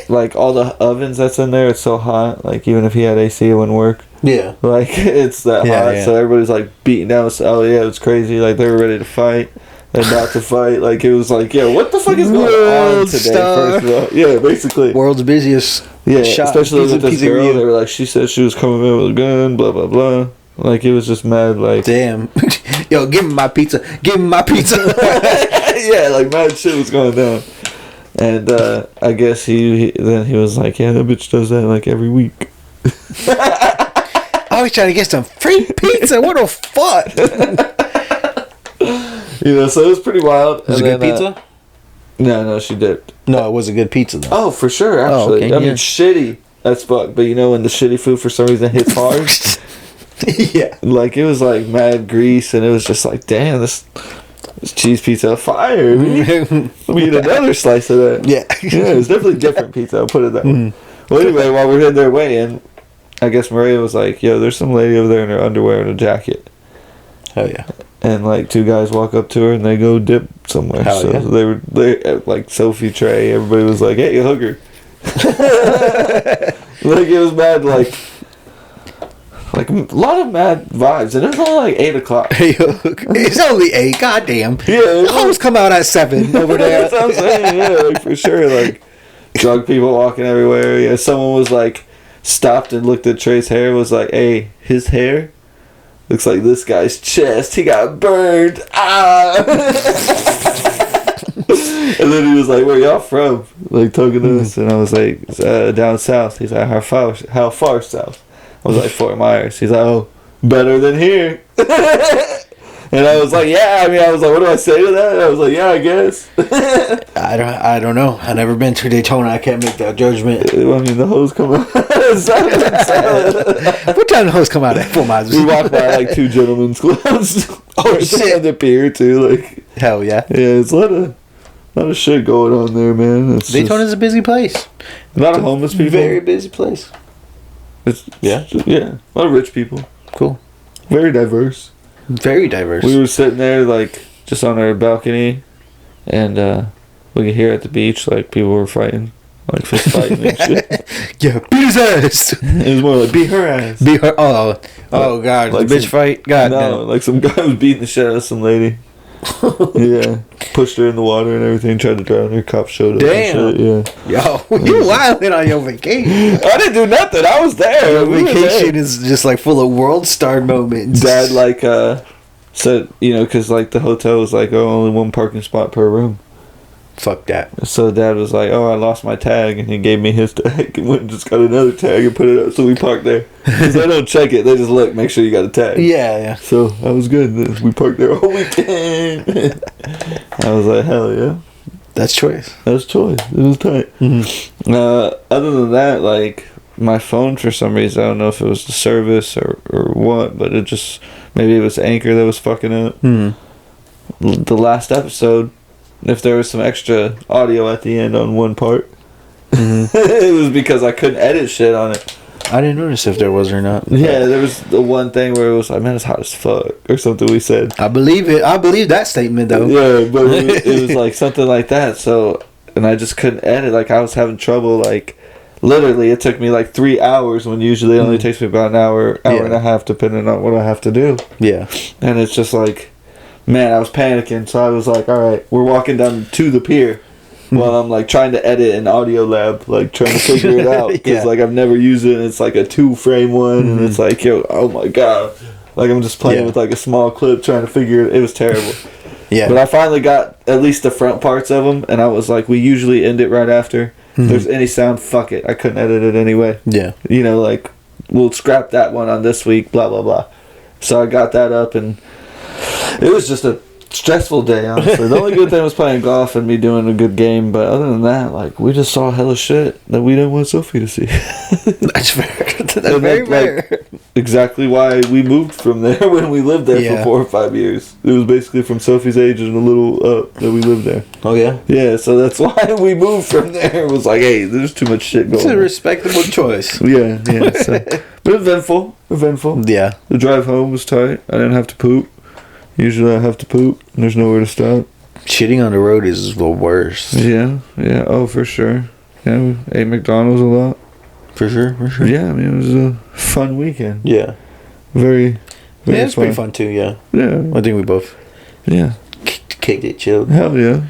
like all the ovens that's in there, it's so hot. Like, even if he had AC, it wouldn't work. Yeah. Like, it's that hot. Yeah. So everybody's like beating down. Oh yeah, it was crazy. Like, they were ready to fight and not to fight. Like, it was like, yeah, what the fuck is going on today? Star. First of all, yeah, basically world's busiest. Yeah, shot, especially with this girl. They were like, she said she was coming in with a gun. Blah blah blah. Like, it was just mad, like... Damn. Yo, give me my pizza. Give me my pizza. Yeah, like, mad shit was going down. And, I guess he was like, yeah, that bitch does that, like, every week. I was trying to get some free pizza. What the fuck? So it was pretty wild. Was it good pizza? No, she dipped. No, it was a good pizza, though. Oh, for sure, actually. I mean, shitty as fuck. But, when the shitty food for some reason hits hard... Yeah, like, it was like mad grease, and it was just like, damn, this cheese pizza fire. Let me eat another slice of that. Yeah, it was definitely different pizza. I'll put it that way. Well, anyway, while we're in their way, and I guess Maria was like, "Yo, there's some lady over there in her underwear and a jacket." Hell yeah! And like 2 guys walk up to her and they go dip somewhere. Hell so yeah. they like Sophie, Trey, everybody was like, "Hey, you hug her." Like, it was mad, like a lot of mad vibes, and it was only like 8 o'clock. It's only 8, goddamn. Yeah, hoes come out at 7 over there. That's what I'm saying. Yeah, like, for sure. Like, drug people walking everywhere. Yeah, someone was like stopped and looked at Trey's hair. Was like, "Hey, his hair looks like this guy's chest. He got burned." Ah. And then he was like, "Where y'all from?" Like, talking to us, and I was like, "Down south." He's like, "How far south?" I was like, Fort Myers. He's like, "Oh, better than here." And I was like, "Yeah." I mean, I was like, "What do I say to that?" And I was like, "Yeah, I guess." I don't know. I've never been to Daytona. I can't make that judgment. I mean, the hoes come out. What time the hoes come out at Fort Myers? We walked by like 2 gentlemen's clubs. Oh shit! On the pier too. Like, hell yeah. Yeah, it's a lot of shit going on there, man. Daytona's a busy place. A lot of homeless people. Very busy place. Yeah. A lot of rich people. Cool. Very diverse. Very diverse. We were sitting there, like, just on our balcony, and we could hear at the beach, like, people were fighting. Like, fist fighting and shit. Yeah, beat his ass! It was more like, beat her ass. Beat her, oh God, like, bitch fight? God, no. Like, some guy was beating the shit out of some lady. Yeah, pushed her in the water and everything, tried to drown her. Cops showed up. Damn. And shit. Yeah. Yo, you wilding on your vacation. I didn't do nothing. I was there. Your vacation is just like full of world star moments. Dad said, because like the hotel was like, oh, only 1 parking spot per room. Fuck that. So Dad was like, oh, I lost my tag, and he gave me his tag and went and just got another tag and put it up. So we parked there. Because they don't check it. They just look, make sure you got a tag. Yeah. So that was good. We parked there all weekend. I was like, hell yeah. That's choice. That's choice. It was tight. Mm-hmm. Other than that, like, my phone, for some reason, I don't know if it was the service or what, but it just, maybe it was Anchor that was fucking up. Mm-hmm. The last episode, if there was some extra audio at the end on one part, it was because I couldn't edit shit on it. I didn't notice if there was or not. Yeah, there was the one thing where it was like, man, it's hot as fuck, or something we said. I believe it. I believe that statement, though. Yeah, but it was like something like that. So, and I just couldn't edit. Like, I was having trouble. Like, literally, it took me like 3 hours when usually it only takes me about an hour and a half, depending on what I have to do. Yeah. And it's just like, man, I was panicking. So I was like, all right, we're walking down to the pier. while I'm like trying to edit an audio lab, like trying to figure it out because Yeah. like I've never used it. And it's like a 2-frame one, and it's like, yo, oh my god, like I'm just playing with like a small clip trying to figure it. It was terrible. Yeah. But I finally got at least the front parts of them, and I was like, we usually end it right after. If there's any sound, fuck it. I couldn't edit it anyway. Yeah. You know, like, we'll scrap that one on this week, blah, blah, blah. So I got that up, and it was just a stressful day, honestly. The only good thing was playing golf and me doing a good game, but other than that, like, we just saw hella shit that we didn't want Sophie to see. That's fair. That's very fair. Like, exactly why we moved from there when we lived there for 4 or 5 years. It was basically from Sophie's age and a little up that we lived there. Oh, yeah? Yeah, so that's why we moved from there. It was like, hey, there's too much shit going on. It's a respectable choice. Yeah. So. But eventful. Yeah. The drive home was tight. I didn't have to poop. Usually I have to poop, and there's nowhere to stop. Shitting on the road is the worst. Yeah. Oh, for sure. Yeah, we ate McDonald's a lot. For sure. Yeah, I mean, it was a fun weekend. Yeah. Very Yeah, it's pretty fun too, yeah. Yeah. I think we both kicked it, chilled. Hell yeah.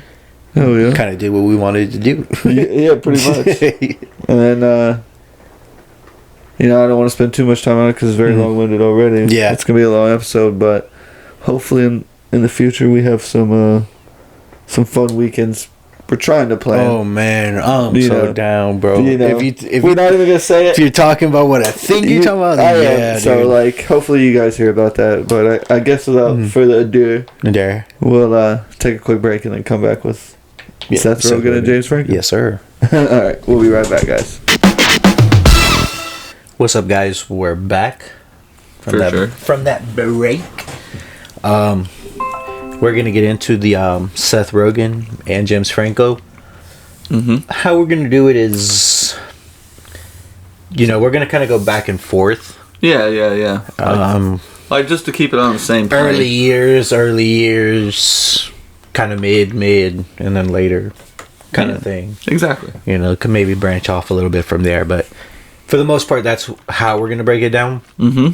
Kind of did what we wanted to do. Yeah, pretty much. And then, I don't want to spend too much time on it because it's very long-winded already. Yeah. It's going to be a long episode, but hopefully in the future we have some fun weekends. We're trying to plan. Oh man, I'm so down, bro. If we're not even gonna say it. If you're talking about what I think you're talking about, yeah. So dude. Like, hopefully you guys hear about that. But I guess without further ado, we'll take a quick break and then come back with Seth Rogan and James Franco. Yes, sir. All right, we'll be right back, guys. What's up, guys? We're back from that break. We're going to get into the Seth Rogan and James Franco. How we're going to do it is, we're going to kind of go back and forth. Yeah. Like just to keep it on the same page. Early years, kind of mid, and then later kind of thing. Exactly. Could maybe branch off a little bit from there, but for the most part, that's how we're going to break it down. I'm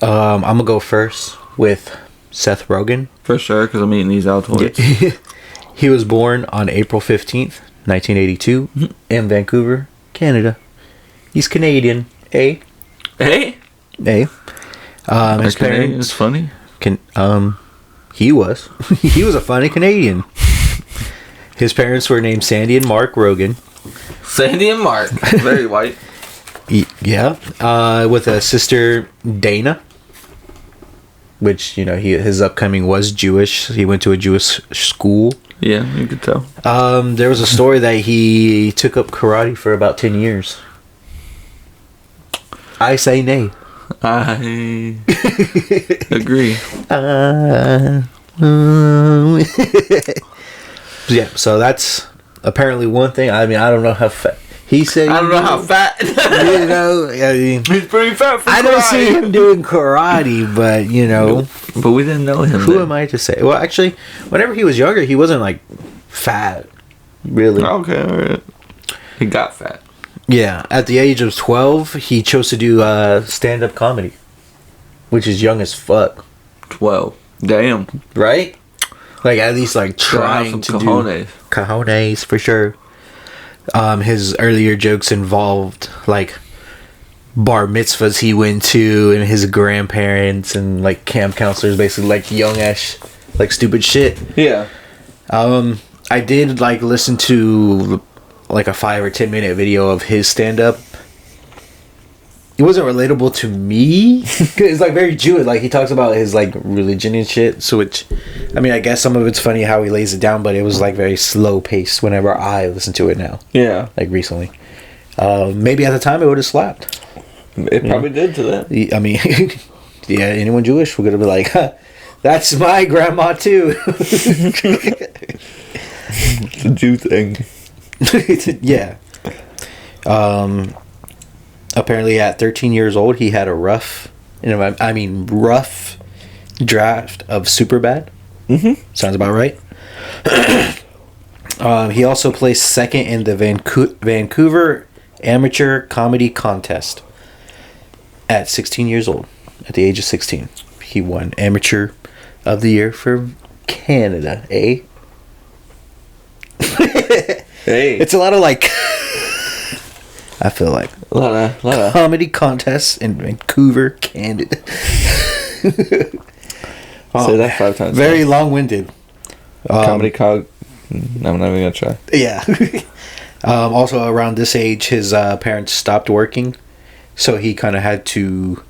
going to go first with Seth Rogan. For sure, because I'm eating these Altoids. Yeah. He was born on April 15th, 1982, in Vancouver, Canada. He's Canadian, eh? Hey? Eh. His parents... It's funny. He was. He was a funny Canadian. His parents were named Sandy and Mark Rogan. Sandy and Mark. Very white. Yeah. With a sister, Dana. Which, his upcoming was Jewish. He went to a Jewish school. Yeah, you could tell. There was a story that he took up karate for about 10 years. I say nay. I agree. Yeah, so that's apparently one thing. I mean, I don't know how fat. He said... I don't know how fat. He's pretty fat for karate. I don't see him doing karate, but, But we didn't know him. Who am I to say? Well, actually, whenever he was younger, he wasn't, like, fat, really. Okay, all right. He got fat. Yeah, at the age of 12, he chose to do stand-up comedy, which is young as fuck. 12. Damn. Right? Like, at least, like, trying to cojones. do... Cojones, for sure. His earlier jokes involved, like, bar mitzvahs he went to, and his grandparents, and, like, camp counselors, basically, like, young-ass, like, stupid shit. Yeah. I did, like, listen to, like, a 5 or 10 minute video of his stand-up. It wasn't relatable to me. It's like very Jewish. Like he talks about his like religion and shit. So which, I mean, I guess some of it's funny how he lays it down, but it was like very slow paced whenever I listen to it now. Yeah. Like recently. Maybe at the time it would have slapped. It probably did to them. I mean, yeah, anyone Jewish, we're going to be like, huh, that's my grandma too. It's a Jew thing. Yeah. Apparently at 13 years old, he had a rough draft of Superbad. Sounds about right. He also placed second in the Vancouver Amateur Comedy Contest at 16 years old. At the age of 16, he won Amateur of the Year for Canada, eh? Hey. It's a lot of like. I feel like a lot of comedy contests in Vancouver, Canada. Say that 5 times. Very long-winded. Comedy cog. I'm not even gonna try. Yeah. Also, around this age, his parents stopped working, so he kind of had to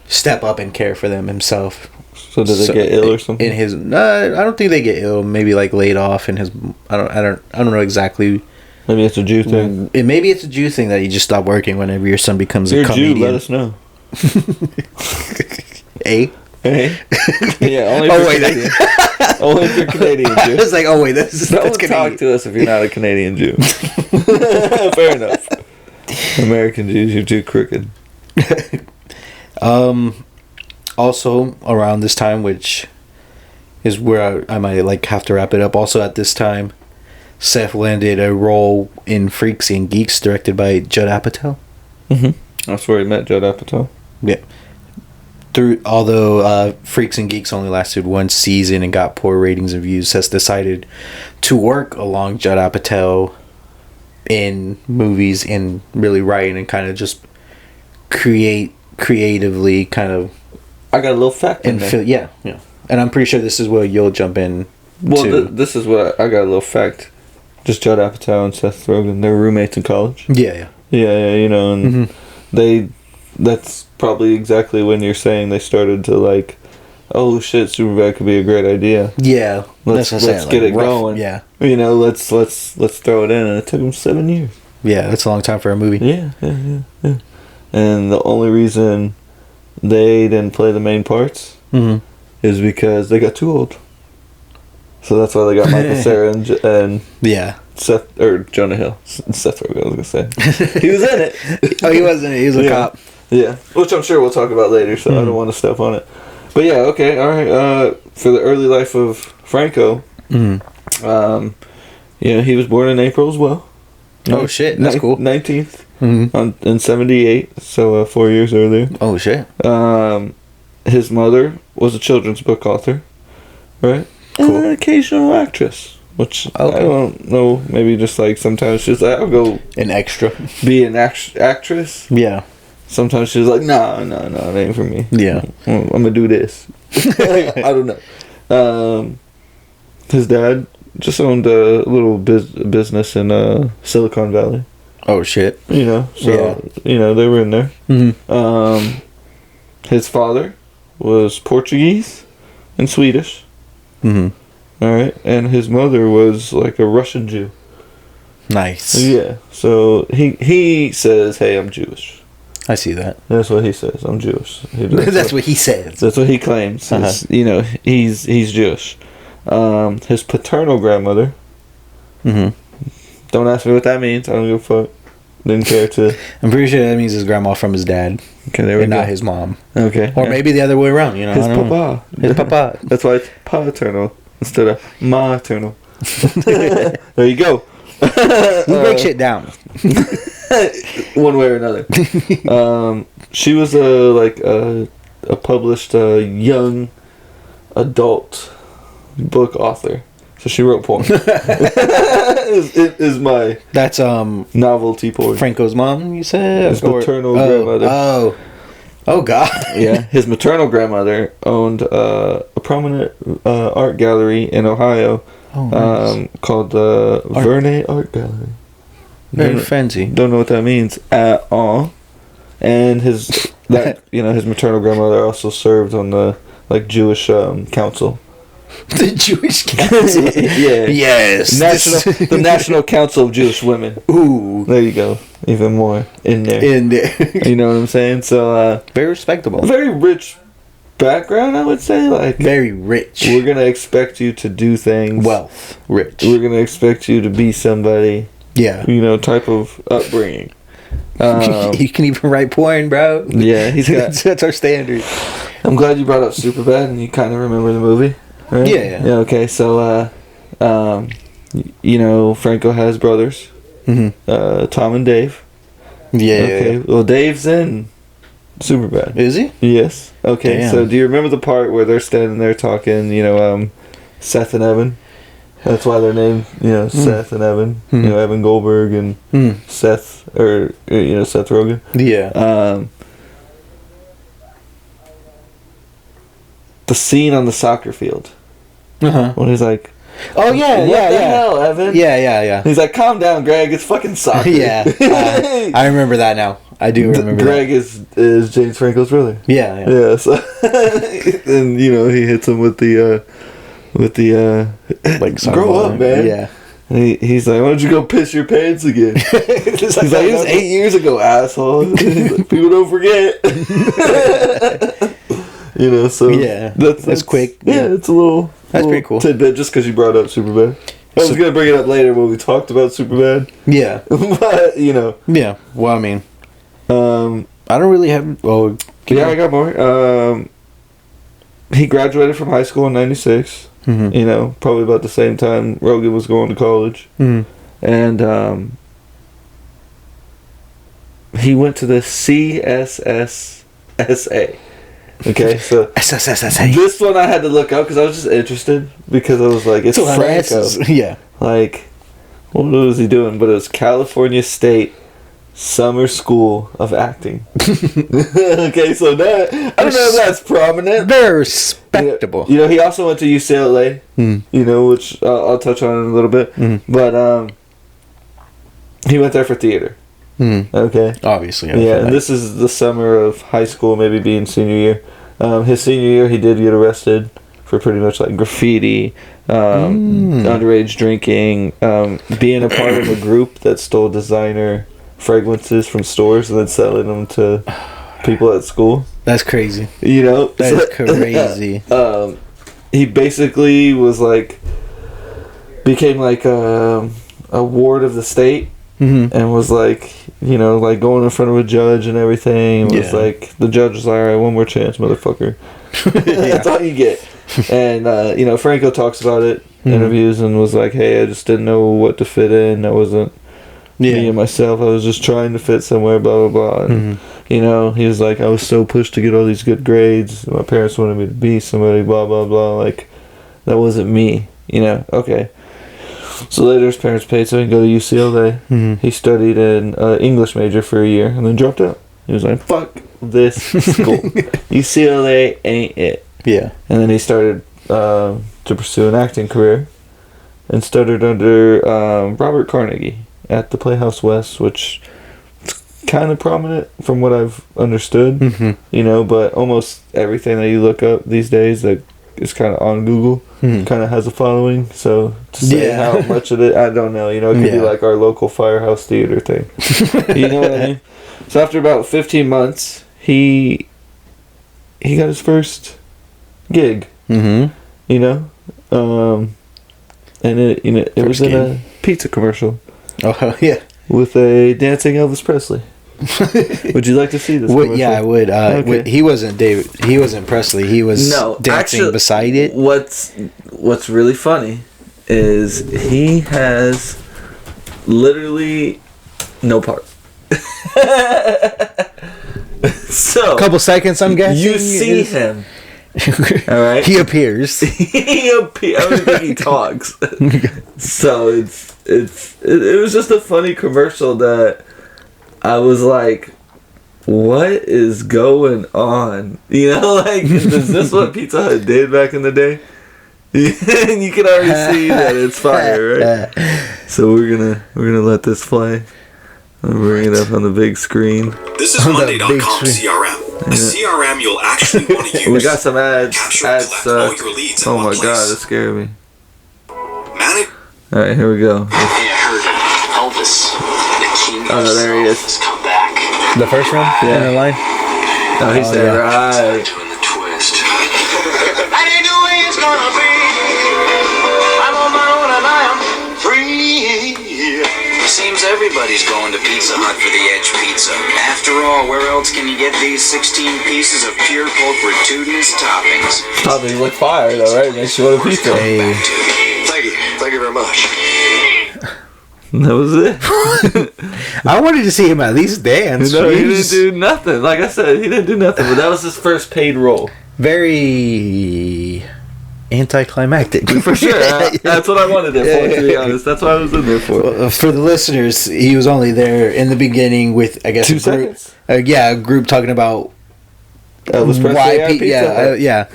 step up and care for them himself. So did they get ill or something? In his, I don't think they get ill. Maybe like laid off. In his, I don't know exactly. Maybe it's a Jew thing. Maybe it's a Jew thing that you just stop working whenever your son becomes a comedian. Jew, let us know. Eh? Hey? Yeah, only if you're Canadian. Only if you're Canadian Jew. I was like, oh wait, that's Don't Canadian. talk to us if you're not a Canadian Jew. Fair enough. American Jews, you're too crooked. Also, around this time, which is where I might like have to wrap it up. Also, at this time, Seth landed a role in Freaks and Geeks, directed by Judd Apatow. Mm-hmm. That's where he met Judd Apatow. Yeah. Although Freaks and Geeks only lasted one season and got poor ratings and views, Seth decided to work along Judd Apatow in movies and really writing and kind of just creatively kind of. I got a little fact in there. Yeah. And I'm pretty sure this is where you'll jump in. Well, this is what I got a little fact. Just Judd Apatow and Seth Rogan. They're roommates in college. Yeah. Yeah, you know, and that's probably exactly when you're saying they started to like, oh shit, Superbad could be a great idea. Yeah. Let's get it going. Yeah. You know, let's throw it in, and it took them 7 years. Yeah, that's a long time for a movie. Yeah. And the only reason they didn't play the main parts is because they got too old. So that's why they got Michael Cera and yeah, Seth or Jonah Hill. Seth Rogan, I was gonna say. He was in it. Oh, he wasn't. He was a cop. Yeah, which I'm sure we'll talk about later. So I don't want to step on it. But yeah, okay, all right. For the early life of Franco, you know, he was born in April as well. Oh shit, that's cool. 19th in 78, so 4 years earlier. Oh shit. His mother was a children's book author, right? Cool. And an occasional actress, which I don't know. Maybe just like sometimes she's like, I'll go an extra, be an actress. Yeah. Sometimes she's like, no, it ain't for me. Yeah. I'm gonna do this. I don't know. His dad just owned a little business in Silicon Valley. Oh shit. You know, so you know they were in there. His father was Portuguese and Swedish. All right, and his mother was like a Russian Jew. Nice. Yeah. So he says, "Hey, I'm Jewish." I see that. That's what he says. I'm Jewish. That's what he says. That's what he claims. You know, he's Jewish. His paternal grandmother. Don't ask me what that means. I don't give a fuck. Didn't care to. I'm pretty sure that means his grandma from his dad. Okay, there we go. Not his mom. Okay. Or maybe the other way around, you know. His papa. His papa. That's why it's paternal instead of maternal. There you go. We break shit down. One way or another. She was a published young adult book author. So she wrote porn. is my that's novelty porn. Franco's mom, you said? His maternal grandmother. Oh God. Yeah, his maternal grandmother owned a prominent art gallery in Ohio. Oh, nice. Called the Vernay Art Gallery. Very fancy. Don't know what that means at all. And his maternal grandmother also served on the Jewish council. The Jewish Council. Yeah. Yes. The National Council of Jewish Women. Ooh. There you go. Even more in there. You know what I'm saying? So very respectable. Very rich background, I would say. Very rich. We're gonna expect you to do things. Wealth. Rich. We're gonna expect you to be somebody. Yeah. You know, type of upbringing. He can even write porn, bro. Yeah, he's got. That's our standard. I'm glad you brought up Superbad and you kind of remember the movie. Right? Yeah. Yeah. Okay. So, you know, Franco has brothers, Tom and Dave. Yeah. Okay. Well, Dave's in Superbad. Is he? Yes. Okay. Damn. So, do you remember the part where they're standing there talking? You know, Seth and Evan. That's why they're named, Seth and Evan. Evan Goldberg and Seth, or Seth Rogan. Yeah. The scene on the soccer field. When he's like, oh yeah, what the hell, Evan? Yeah. He's like, calm down, Greg. It's fucking soccer. Yeah. I remember that now. I do remember Greg that. is James Franco's brother. Yeah. Yeah. So, and he hits him with the like grow up, man. Yeah. And he's like, why don't you go piss your pants again? He's like, it was 8 years ago, asshole. Like, people don't forget. So yeah, that's quick. Yeah, it's a little. That's pretty cool. Tidbit, just because you brought up Superbad. I was gonna bring it up later when we talked about Superbad. Yeah, but Yeah. Well, I mean, I don't really have. Oh, yeah, I got more. He graduated from high school in '96. Probably about the same time Rogan was going to college. And he went to the CSSSA. Okay, so this one I had to look up because I was just interested, because I was like, it's Franco. Yeah. Like, what was he doing? But it was California State Summer School of Acting. Okay, so that, I don't know if that's prominent. Very respectable. He also went to UCLA, which I'll touch on in a little bit. But he went there for theater. Okay. Obviously. Yeah, and this is the summer of high school, maybe being senior year. His senior year, he did get arrested for pretty much like graffiti, underage drinking, being a part of a group that stole designer fragrances from stores and then selling them to people at school. That's crazy. That's crazy. He basically was like, became like a ward of the state. And was like, like going in front of a judge and everything. Was like, the judge was like, all right, one more chance, motherfucker. That's all you get. And Franco talks about it in interviews and was like, hey, I just didn't know what to fit in. I wasn't me and myself. I was just trying to fit somewhere, blah blah blah. And, he was like, I was so pushed to get all these good grades. My parents wanted me to be somebody, blah blah blah. Like, that wasn't me. Okay. So later his parents paid so he could go to UCLA. He studied an English major for a year and then dropped out. He was like, fuck this school. UCLA ain't it. Yeah. And then he started to pursue an acting career and studied under Robert Carnegie at the Playhouse West, which is kind of prominent from what I've understood. But almost everything that you look up these days that is kind of on Google kind of has a following, so to say how much of it, I don't know. It could be like our local Firehouse Theater thing. You know what I mean? So after about 15 months, he got his first gig. And it was in a pizza commercial. Oh yeah, with a dancing Elvis Presley. Would you like to see this? Yeah, I would. Okay. He wasn't David. He wasn't Presley. He was dancing beside it. What's really funny is he has literally no part. So a couple seconds, I'm guessing. You see him. All right. He appears. I don't think he talks. So it was just a funny commercial that I was like, what is going on? Is this what Pizza Hut did back in the day? And you can already see that it's fire, right? So we're gonna let this play. I'll bring it up on the big screen. This is Monday.com CRM. A CRM you'll actually want to use. We got some ads. All your leads in oh one my place. God, that scared me. Manage. All right, here we go. Hey, I heard it. Elvis, the king Oh, there he is. has come back. The first one? Yeah. In the line? Oh, he said, right. Doing the twist. That ain't the way it's gonna be. I'm on my own and I am free. Seems everybody's going to Pizza Hut for the Edge Pizza. After all, where else can you get these 16 pieces of pure pulchritudinous toppings? Toppings look fire though, right? Makes you want a pizza. Hey. Thank you. Thank you very much. That was it. I wanted to see him at least dance. No, he didn't do nothing. Like I said, he didn't do nothing. But that was his first paid role. Very anticlimactic. For sure. That's what I wanted it for, to be honest. That's what I was in there for. For the listeners, he was only there in the beginning with, I guess, 2 seconds. A group talking about Elvis Presley at Pizza Hut. yeah.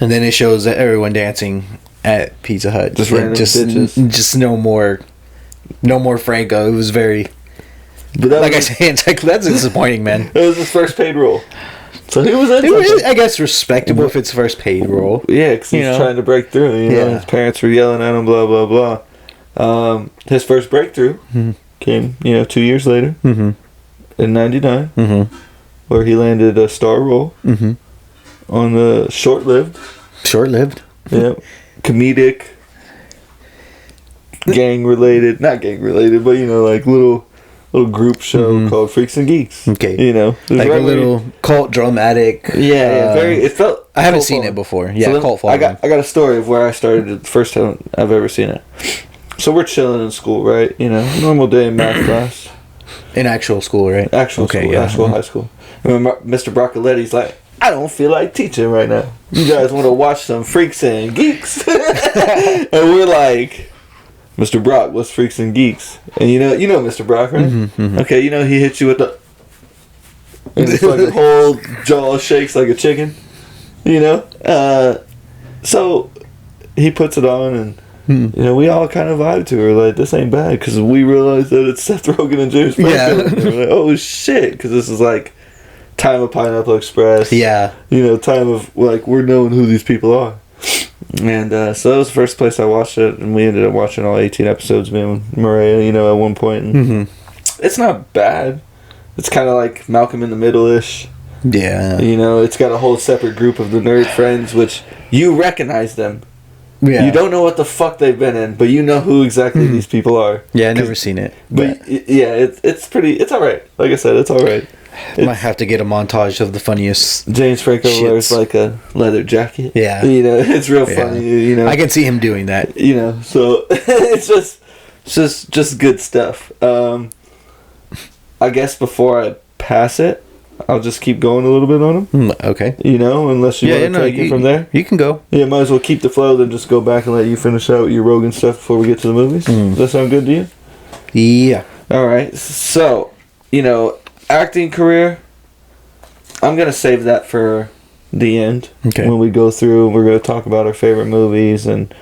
And then it shows everyone dancing at Pizza Hut. Just random bitches. Just no more Franco. It was very, but like I said, that's disappointing, man. It was his first paid role. So he was in something. I guess respectable if it's first paid role. Yeah, because he's trying to break through. You know, his parents were yelling at him, blah, blah, blah. His first breakthrough came, 2 years later, in 99, where he landed a star role on the short-lived, comedic, gang-related, not gang-related, but, like little group show called Freaks and Geeks. Okay. Like a little cult dramatic. Yeah, it felt... I haven't seen it before. Yeah, so cult following. I got a story of where I started it the first time I've ever seen it. So we're chilling in school, right? Normal day in math class. In actual school, right? Actual school, actual high school. And Mr. Broccoletti's like, I don't feel like teaching right now. You guys want to watch some Freaks and Geeks? And we're like... Mr. Brock, what's Freaks and Geeks? And you know Mr. Brock, right? Okay, he hits you with the... And his fucking whole jaw shakes like a chicken. So he puts it on and, we all kind of vibe to her. Like, this ain't bad. Because we realize that it's Seth Rogan and James Franco. Yeah. And we're like, oh, shit. Because this is like time of Pineapple Express. Yeah. Time of, like, we're knowing who these people are. And so that was the first place I watched it, and we ended up watching all 18 episodes, me and Maria, at one point. And it's not bad. It's kind of like Malcolm in the Middle-ish. Yeah. It's got a whole separate group of the nerd friends, which you recognize them. Yeah. You don't know what the fuck they've been in, but you know who exactly these people are. Yeah, I've never seen it. But it's alright. Like I said, it's alright. Might have to get a montage of the funniest. James Franco wears like a leather jacket. Yeah. It's real funny. I can see him doing that. So it's just good stuff. I guess before I pass it, I'll just keep going a little bit on him. Okay. Unless you want to take it from there. You can go. Yeah, might as well keep the flow, then just go back and let you finish out your Rogan stuff before we get to the movies. Does that sound good to you? Yeah. Alright, so, acting career, I'm going to save that for the end. Okay. When we go through, we're going to talk about our favorite movies and,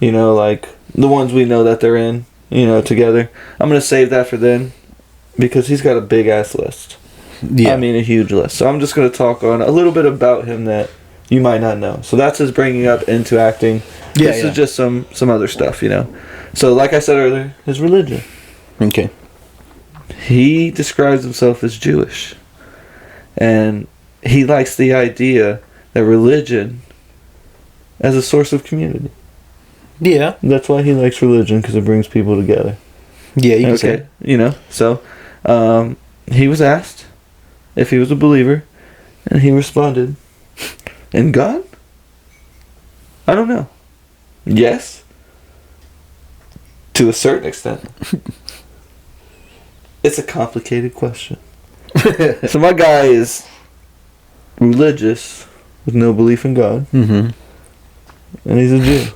like, the ones we know that they're in, together. I'm going to save that for then because he's got a big-ass list. Yeah. I mean, a huge list. So I'm just going to talk on a little bit about him that you might not know. So that's his bringing up into acting. Yeah, this is just some other stuff, So like I said earlier, his religion. Okay. He describes himself as Jewish. And he likes the idea that religion as a source of community. Yeah. That's why he likes religion, because it brings people together. Yeah, you can say it. So he was asked if he was a believer, and he responded, in God? I don't know. Yes. To a certain extent. It's a complicated question. So my guy is religious with no belief in God. And he's a Jew.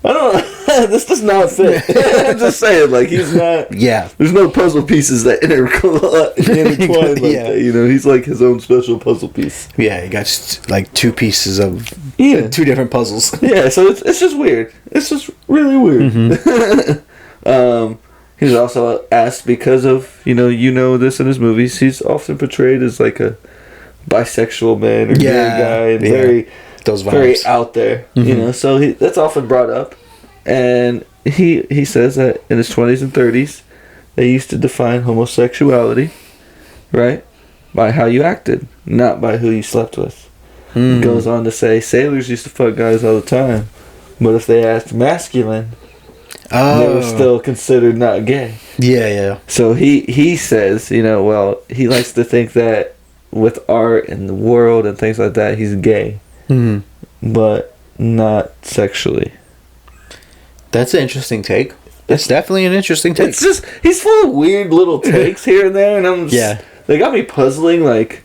I don't know. This does not fit. I'm just saying, like, he's not... Yeah. There's no puzzle pieces that intertwine like that, He's like his own special puzzle piece. Yeah, he got, like, 2 pieces of... Yeah. 2 different puzzles. Yeah, so it's just weird. It's just really weird. He was also asked because of, this in his movies, he's often portrayed as like a bisexual man or gay guy and very out there, so that's often brought up. And he says that in his 20s and 30s, they used to define homosexuality, right, by how you acted, not by who you slept with. He goes on to say sailors used to fuck guys all the time, but if they asked masculine, they were still considered not gay. Yeah. So he says, he likes to think that with art and the world and things like that, he's gay. But not sexually. That's an interesting take. That's definitely an interesting take. It's just, he's full of weird little takes here and there, and they got me puzzling, like,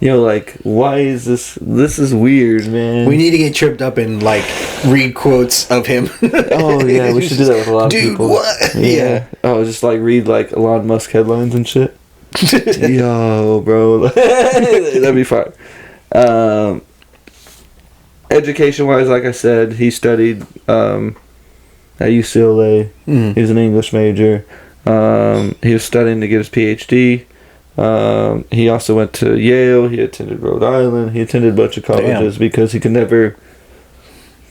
like, why is this? This is weird, man. We need to get tripped up and like read quotes of him. Oh yeah, we should do that with a lot of Dude, people. what? Yeah. Oh, just like read like Elon Musk headlines and shit. Yo, bro, that'd be fine. Education wise, like I said, he studied at UCLA. He was an English major. He was studying to get his PhD. He also went to Yale. He attended Rhode Island. He attended a bunch of colleges because he could never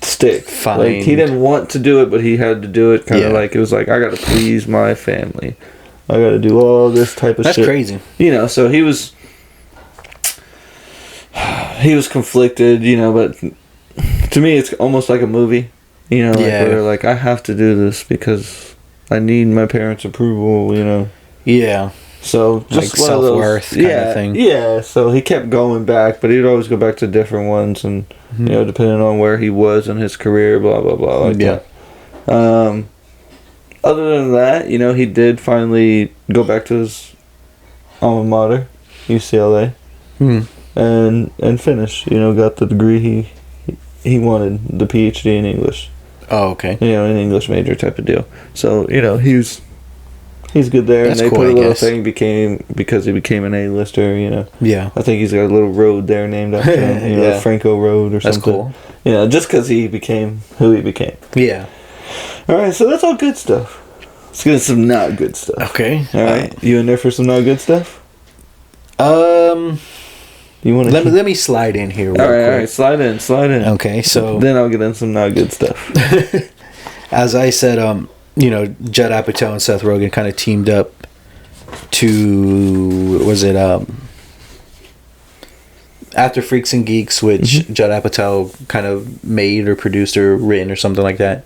stick. Like, he didn't want to do it, but he had to do it. Kind of like, it was like, I got to please my family. I got to do all this type of shit. That's crazy. You know, so he was conflicted, you know, but to me it's almost like a movie. You know, like where like, I have to do this because I need my parents' approval, you know. Yeah. So just like one self-worth of those, kind of thing. Yeah, so he kept going back, but he'd always go back to different ones, and you know, depending on where he was in his career, blah blah blah, like that. Other than that, you know, he did finally go back to his alma mater, UCLA, and finish. You know, got the degree he wanted, the PhD in English. Oh, okay. You know, an English major type of deal. So you know, he's good there. That's and they cool, put a I little guess. thing because he became an A-lister, you know. Yeah. I think he's got a little road there named after him, you know, Franco Road or something. That's cool. You know, just because he became who he became. Yeah. Alright, so that's all good stuff. Let's get into some not good stuff. Okay. Alright, you in there for some not good stuff? You want to let me slide in here real quick. Alright, slide in. Okay, so then I'll get in some not good stuff. as I said, you know, Judd Apatow and Seth Rogen kind of teamed up to, After Freaks and Geeks, which Judd Apatow kind of made or produced or written or something like that,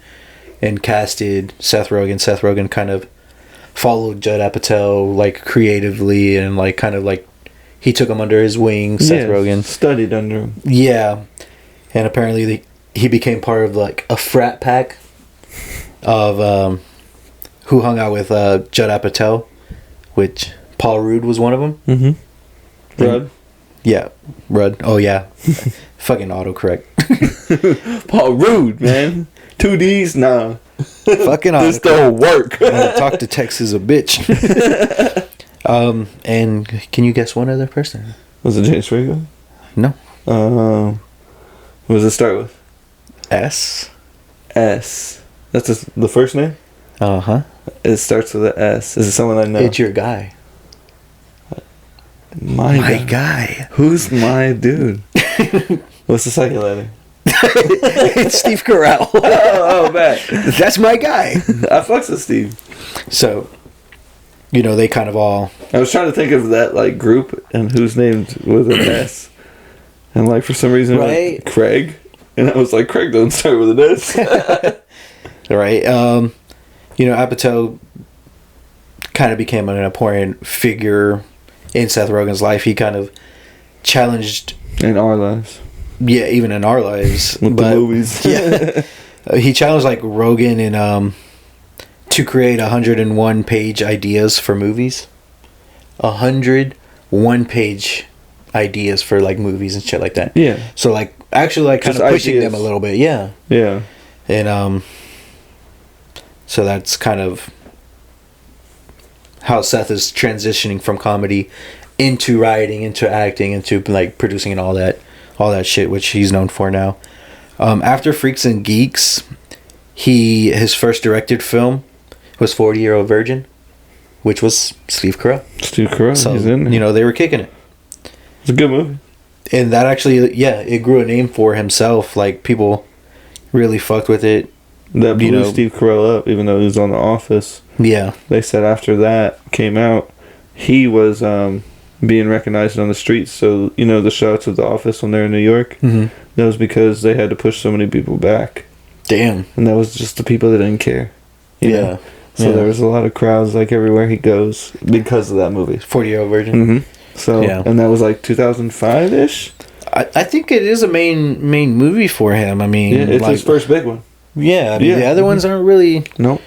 and casted Seth Rogen. Seth Rogen kind of followed Judd Apatow like creatively, and like kind of like he took him under his wing. Seth Rogen studied under him. Yeah, and apparently he became part of like a frat pack of who hung out with Judd Apatow, which Paul Rudd was one of them. Rudd? Yeah, Rudd. Oh yeah, fucking autocorrect. Paul Rudd, man. 2 Ds, nah. Fucking this autocorrect. don't work. Talk to Tex is a bitch. And can you guess one other person? Was it James Franco? No. What does it start with? S. S. That's the first name? Uh-huh. It starts with an S. Is it someone I know? It's your guy. My guy. Who's my dude? What's the second letter? It's Steve Carell. oh, man. That's my guy. I fucks with Steve. So, you know, they kind of all... I was trying to think of that, like, group and who's named with an S. And, like, for some reason, Right. like, Craig. And I was like, Craig doesn't start with an S. Right. You know, Apatow kind of became an important figure in Seth Rogen's life. He kind of challenged... In our lives. Yeah, even in our lives. With the movies. Yeah. He challenged, like, Rogen in... to create 101-page ideas for movies. 101-page ideas for, like, movies and shit like that. Yeah. So, like, actually, like, kind Just of pushing ideas. them a little bit. Yeah. Yeah. And, so that's kind of how Seth is transitioning from comedy into writing, into acting, into, like, producing and all that shit, which he's known for now. After Freaks and Geeks, his first directed film was 40-Year-Old Virgin, which was Steve Carell. Steve Carell, So, he's in there. you know, they were kicking it. It's a good movie. And that actually, yeah, it grew a name for himself. Like, people really fucked with it. That blew You know- Steve Carell up, even though he was on The Office. Yeah. They said after that came out, he was being recognized on the streets. So, you know, the shots of The Office when they're in New York, that was because they had to push so many people back. Damn. And that was just the people that didn't care. You Yeah. know? So there was a lot of crowds, like, everywhere he goes because of that movie. 40-Year-Old Virgin. Mm-hmm. So, Yeah. and that was like 2005-ish? I think it is a main movie for him. I mean, Yeah, it's like, his first big one. yeah, I mean, Yeah. the other ones aren't really Nope.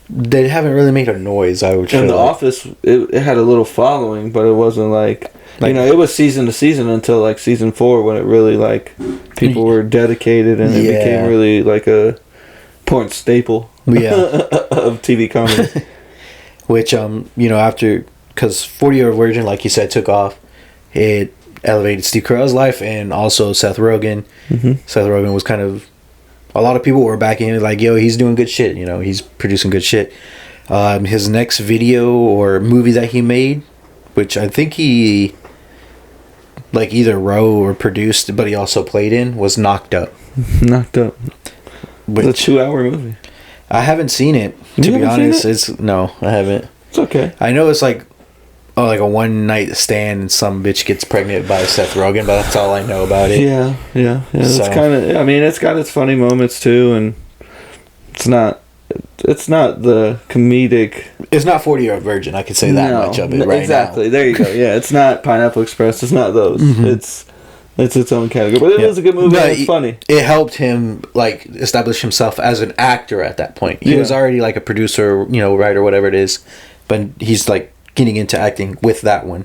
They haven't really made a noise, I would say. In The Office, it had a little following, but it wasn't like it was season to season until like season 4 when it really like people were dedicated and it became really like a important staple of TV comedy. Which after, because 40 Year Old Virgin, like you said, took off, it elevated Steve Carell's life and also Seth Rogen. Seth Rogen was kind of, a lot of people were backing him like, yo, he's doing good shit, he's producing good shit. His next video or movie that he made, which I think he like either wrote or produced, but he also played in, was Knocked Up. Knocked Up. It's a 2-hour movie. I haven't seen it, to be honest. No, I haven't. It's okay. I know it's like a one night stand and some bitch gets pregnant by Seth Rogen, but that's all I know about it. Yeah. It's kind of. I mean, it's got its funny moments too, and it's not the comedic. It's not 40 Year Old Virgin. I could say that much of it right exactly. now. There you go. Yeah, it's not Pineapple Express. It's not those. It's its own category, but it is a good movie. And it's funny. It helped him like establish himself as an actor at that point. He was already like a producer, writer, whatever it is, but he's like getting into acting with that one.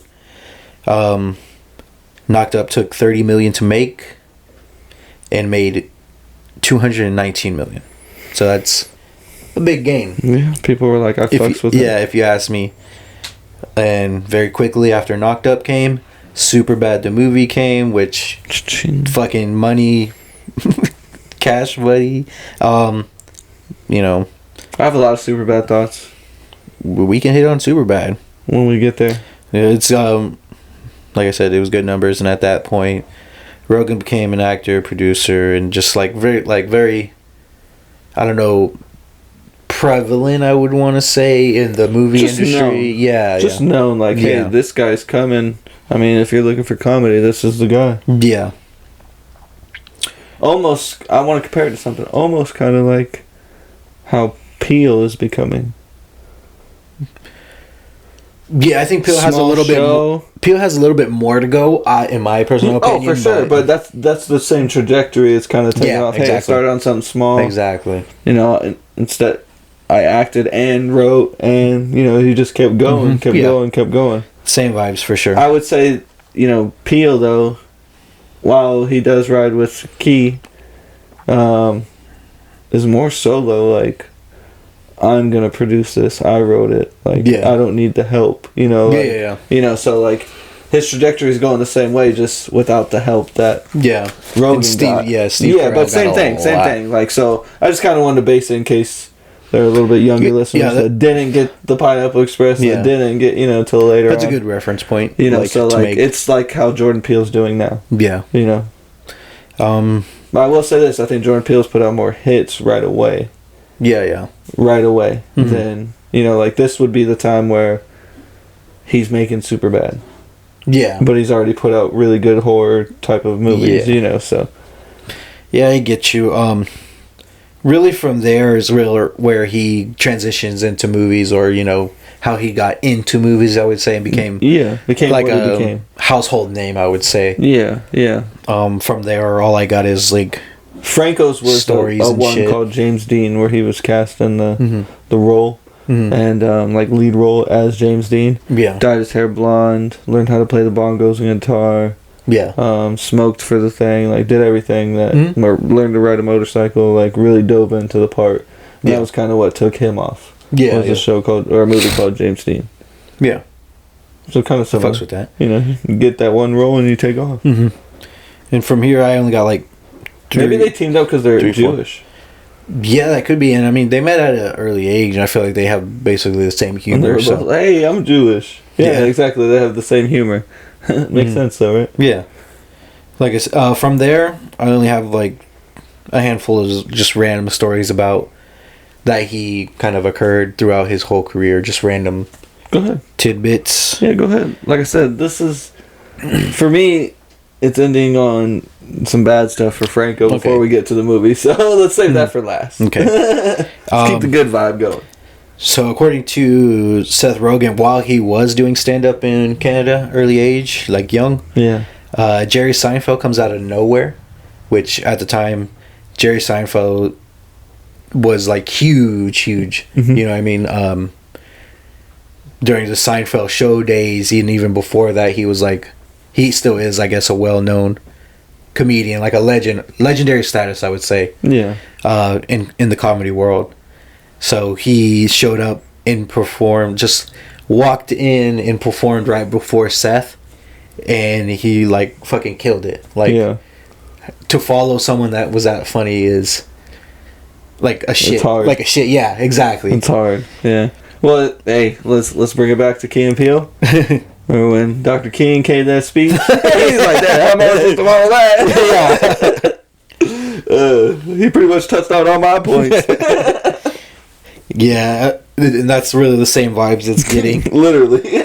Knocked Up took $30 million to make and made $219 million. So that's a big gain. Yeah, people were like, I fucks with it. Yeah, if you ask me. And very quickly after Knocked Up came, Superbad the movie came, which fucking money, cash money. I have a lot of Superbad thoughts. We can hit on Superbad when we get there. It's like I said, it was good numbers, and at that point, Rogan became an actor, producer, and just very, I don't know, prevalent, I would want to say, in the movie industry. Known, like, hey, this guy's coming. I mean, if you're looking for comedy, this is the guy. Yeah. Almost, I want to compare it to something almost kind of like how Peele is becoming. Yeah, I think Peele has a little bit. Peele has a little bit more to go, in my personal opinion. Oh, for sure, but that's the same trajectory. It's kind of taking off. Hey, I started on something small. Exactly. Instead, I acted and wrote, and he just kept going, kept going. Same vibes for sure. I would say, Peele though, while he does ride with Key, is more solo. Like, I'm gonna produce this. I wrote it. Like, I don't need the help. So like, his trajectory is going the same way, just without the help that Rogan got. Steve. Yeah, but same thing. Like, so I just kind of wanted to base it in case there are a little bit younger listeners that didn't get the Pineapple Express, that didn't get till later. That's a good reference point. It's like how Jordan Peele's doing now. Yeah. But I will say this: I think Jordan Peele's put out more hits right away. Yeah. Right away. Then like this would be the time where he's making Superbad. Yeah. But he's already put out really good horror type of movies. So. Yeah, I get you. Really, from there is where he transitions into movies, or how he got into movies. I would say, and became like a household name. I would say. Yeah. From there, all I got is like Franco's was stories a one shit. Called James Dean, where he was cast in the role and lead role as James Dean. Yeah, dyed his hair blonde, learned how to play the bongos and guitar. Yeah. Smoked for the thing, like did everything that, or learned to ride a motorcycle, like really dove into the part. And that was kind of what took him off. Yeah. Was a show or a movie called James Dean. Yeah. So kind of similar. Fucks with that. You get that one role and you take off. And from here, I only got like 3. Maybe they teamed up because they're Jewish. 4. Yeah, that could be. And I mean, they met at an early age, and I feel like they have basically the same humor. So. Hey, I'm Jewish. Yeah, exactly. They have the same humor. Makes sense though, right? Yeah. Like from there, I only have like a handful of just random stories about that he kind of occurred throughout his whole career. Just random tidbits. Yeah, go ahead. Like I said, this is for me. It's ending on some bad stuff for Franco before we get to the movie. So let's save that for last. Okay. Let's keep the good vibe going. So according to Seth Rogen, while he was doing stand-up in Canada, early age, like young, Jerry Seinfeld comes out of nowhere, which at the time, Jerry Seinfeld was like huge. Mm-hmm. You know what I mean? During the Seinfeld show days, and even before that, he was like, he still is, I guess, a well-known comedian, like a legendary status, I would say. Yeah. In the comedy world. So he showed up and performed, just walked in and performed right before Seth, and he like fucking killed it. Like, yeah. To follow someone that was that funny is like a shit. It's hard. Like a shit. Yeah, exactly. It's hard. Yeah. Well, hey, let's bring it back to Key and Peele. Remember when Dr. King gave that speech? He's like, "How am I supposed to follow that?" Yeah. He pretty much touched on all my points. Yeah, and that's really the same vibes it's getting. Literally.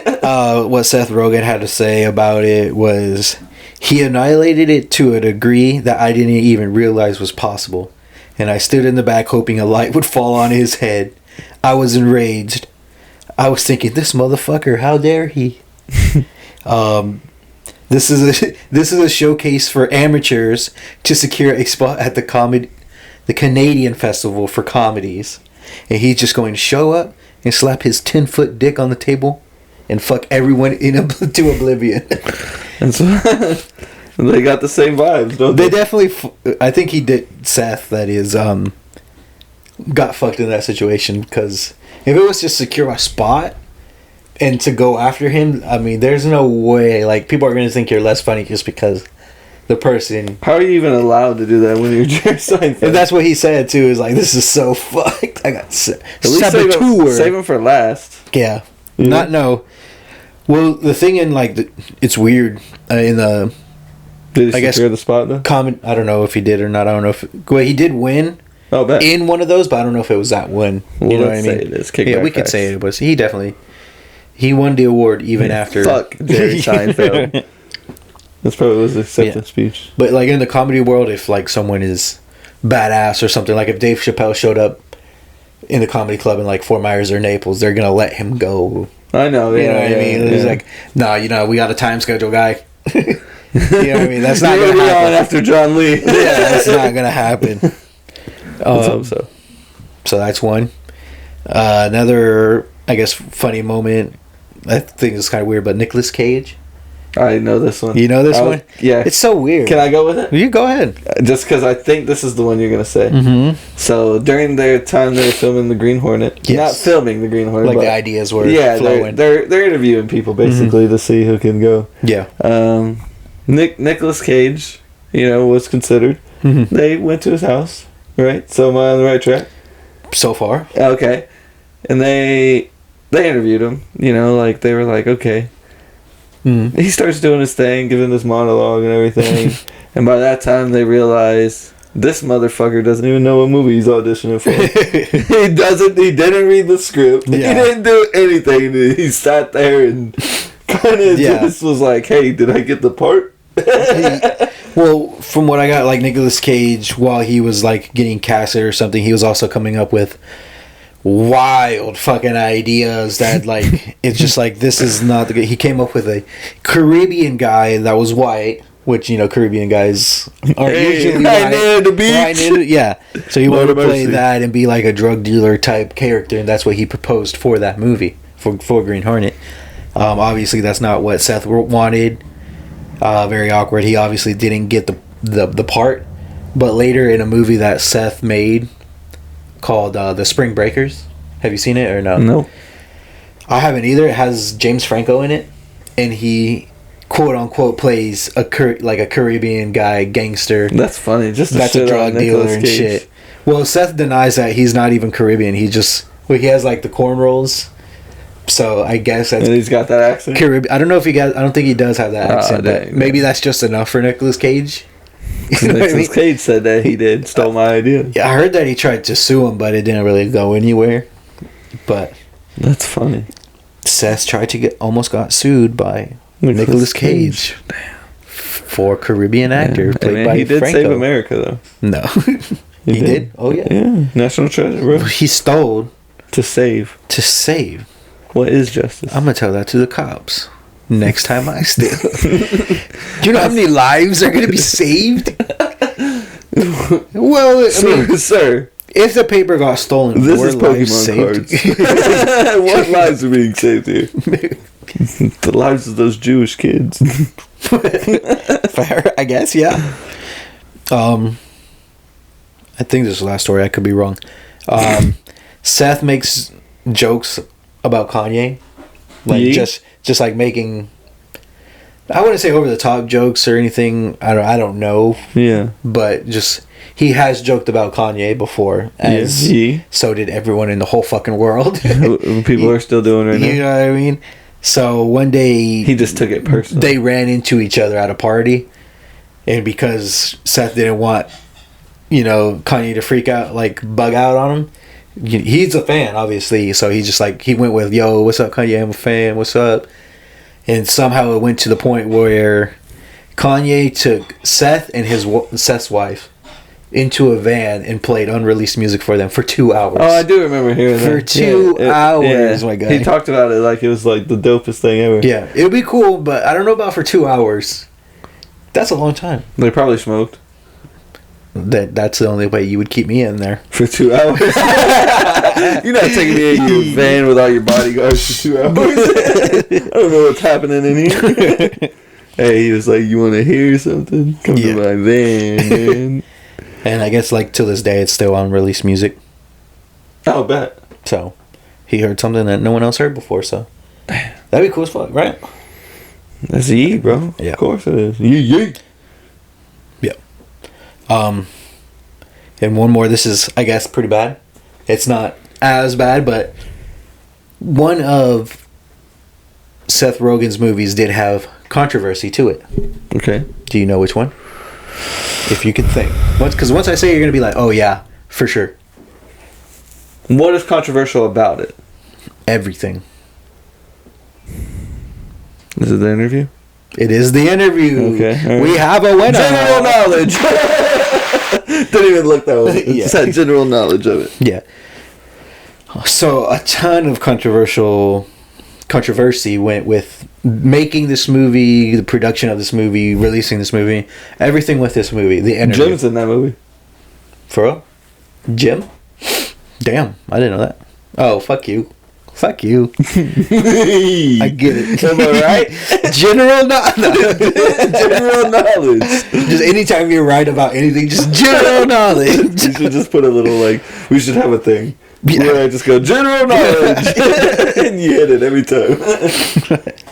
What Seth Rogan had to say about it was, he annihilated it to a degree that I didn't even realize was possible. And I stood in the back hoping a light would fall on his head. I was enraged. I was thinking, this motherfucker, how dare he? This is a showcase for amateurs to secure a spot at the Canadian Festival for Comedies. And he's just going to show up and slap his 10-foot dick on the table and fuck everyone to oblivion. And so they got the same vibes, don't they? They definitely, I think he did, Seth, that is, got fucked in that situation, because if it was just secure a spot and to go after him, I mean, there's no way, like, people are going to think you're less funny just because the person... How are you even allowed to do that when you're Jerry Seinfeld? And that's what he said, too, is like, this is so fucked. I got At least save him for last. Yeah. Yeah. Not, no. Well, the thing in, like, it's weird, in the... Did he secure the spot, though? I don't know if he did or not. I don't know if... Well, he did win... Oh, bet. In one of those, but I don't know if it was that one. Well, you know what I let's mean? say it is. Yeah, we could say it was. He definitely... He won the award even after... Fuck Jerry Seinfeld. This probably was the acceptance speech. But, like, in the comedy world, if, like, someone is badass or something, like, if Dave Chappelle showed up in the comedy club in, like, Fort Myers or Naples, they're gonna let him go. I know. You know what I mean? He's like, nah, you know, we got a time schedule, guy. You know what I mean? That's not gonna happen. After John Lee. Yeah, that's not gonna happen. Let's hope so. So that's one. Another, I guess, funny moment. I think it's kind of weird, but Nicolas Cage. I know this one. You know this one? Yeah. It's so weird. Can I go with it? You go ahead. Just because I think this is the one you're going to say. Mm-hmm. So, during their time they were filming The Green Hornet. Yes. Not filming The Green Hornet. Like, but the ideas were flowing. They're interviewing people, basically, to see who can go. Yeah. Nicolas Cage, was considered. Mm-hmm. They went to his house, right? So, am I on the right track? So far. Okay. And they interviewed him, they were like, okay. Mm. He starts doing his thing, giving this monologue and everything. And by that time, they realize this motherfucker doesn't even know what movie he's auditioning for. He didn't read the script. Yeah. He didn't do anything. He sat there and kind of just was like, hey, did I get the part? Well, from what I got, like, Nicolas Cage, while he was, like, getting casted or something, he was also coming up with wild fucking ideas that, like, it's just like, this is not the good. He came up with a Caribbean guy that was white, which, Caribbean guys are usually right near the beach. Right near yeah. So he wanted to play that and be like a drug dealer type character, and that's what he proposed for that movie, for Green Hornet. Obviously, that's not what Seth wanted. Very awkward. He obviously didn't get the part, but later in a movie that Seth made called The Spring Breakers. Have you seen it or no? No. I haven't either. It has James Franco in it, and he quote unquote plays a Caribbean guy, gangster. That's funny. That's a drug dealer and shit. Well, Seth denies that he's not even Caribbean. He has like the corn rolls. So I guess that's... And he's got that accent? Caribbean. I don't know if I don't think he does have that accent, but maybe that's just enough for Nicolas Cage. Nicolas Cage said that he did. Stole my idea. Yeah, I heard that he tried to sue him, but it didn't really go anywhere. But... That's funny. Seth tried to almost got sued by Nicolas Cage. Damn. For Caribbean actor played by he did Franco. save America, though. No. He did? Oh, yeah. Yeah. National treasure, bro. He stole... To save. To save. What is justice? I'm going to tell that to the cops. Next time I steal. Do you know how many lives are going to be saved? Well, sir, If the paper got stolen, This were is lives Pokemon saved? cards. What lives are being saved here? The lives of those Jewish kids. Fair, I guess. Yeah. I think this is the last story. I could be wrong. Seth makes jokes about Kanye, like just like making. I wouldn't say over the top jokes or anything. I don't know. Yeah. But just he has joked about Kanye before, as so did everyone in the whole fucking world. People are still doing right now. You know what I mean? So one day He just took it personally. they ran into each other at a party, and because Seth didn't want, Kanye to freak out, like bug out on him. He's a fan, obviously, so he just like he went with, "Yo, what's up, Kanye? I'm a fan. What's up?" And somehow it went to the point where Kanye took Seth and Seth's wife into a van and played unreleased music for them for 2 hours. Oh, I do remember hearing that. For 2 hours, my guy. He talked about it like it was like the dopest thing ever. Yeah, it would be cool, but I don't know about for 2 hours. That's a long time. They probably smoked. That's the only way you would keep me in there. For 2 hours? You're not taking me in your van with all your bodyguards for 2 hours. I don't know what's happening in here. Hey, he was like, "You want to hear something? Come to my van, man." And I guess like till this day it's still unreleased music. I'll bet. So he heard something that no one else heard before, so that'd be cool as fuck, right? That's Yee, bro. Yeah. Of course it is. Yee. Yep. And one more, this is I guess pretty bad. It's not as bad, but one of Seth Rogen's movies did have controversy to it. Okay. Do you know which one? If you can think. Because once I say it, you're going to be like, oh yeah, for sure. What is controversial about it? Everything. Is it the interview? It is the interview. Okay. Right. We have a winner. General knowledge. Didn't even look that way. Just had general knowledge of it. Yeah. So a ton of controversy went with making this movie, the production of this movie, releasing this movie, everything with this movie. The interview. Jim's in that movie. For real? Jim? Damn, I didn't know that. Oh, fuck you. Fuck you. I get it. Am I right? General knowledge. General knowledge. Just anytime you're right about anything, just general knowledge. You should just put a little we should have a thing. Yeah. Where I just go, general knowledge. And you hit it every time.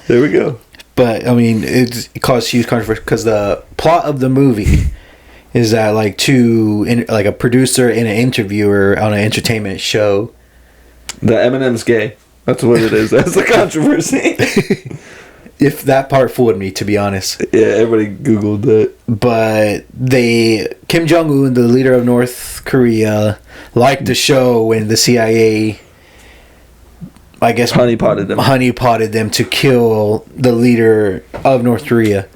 There we go. But, I mean, it caused huge controversy because the plot of the movie is that, like, a producer and an interviewer on an entertainment show. The Eminem's gay. That's what it is. That's the controversy. If that part fooled me, to be honest. Yeah, everybody Googled that. But Kim Jong-un, the leader of North Korea, liked the show when the CIA, I guess, honeypotted them to kill the leader of North Korea.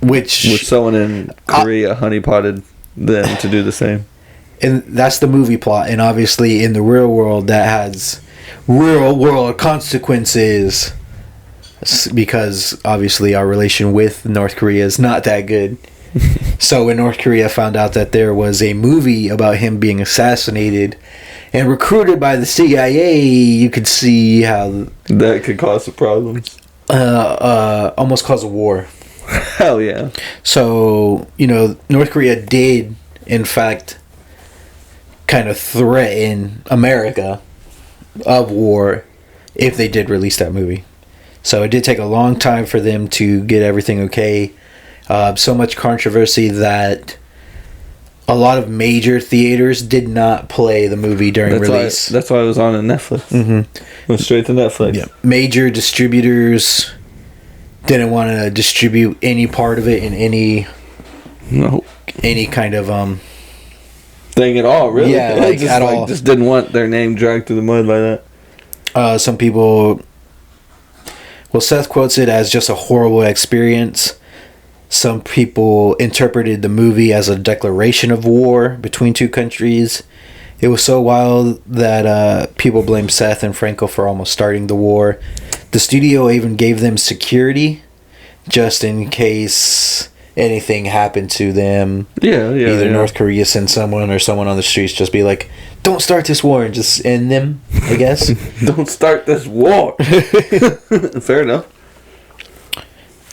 Which someone in Korea honeypotted them to do the same. And that's the movie plot. And obviously in the real world that has real world consequences. Because obviously our relation with North Korea is not that good. So when North Korea found out that there was a movie about him being assassinated and recruited by the CIA, you could see how that could cause some problems. Almost cause a war. Hell yeah. So, North Korea did in fact kind of threaten America of war if they did release that movie. So it did take a long time for them to get everything okay. So much controversy that a lot of major theaters did not play the movie during release. That's why it was on Netflix. Mm-hmm. It went straight to Netflix. Yeah. Major distributors didn't want to distribute any part of it in any kind of thing at all, really. Yeah, like just, at all. Just didn't want their name dragged through the mud like that. Some people... Well, Seth quotes it as just a horrible experience. Some people interpreted the movie as a declaration of war between two countries. It was so wild that people blamed Seth and Franco for almost starting the war. The studio even gave them security just in case anything happened to them. Either North Korea send someone or someone on the streets just be like, don't start this war and just end them, I guess. Don't start this war. Fair enough.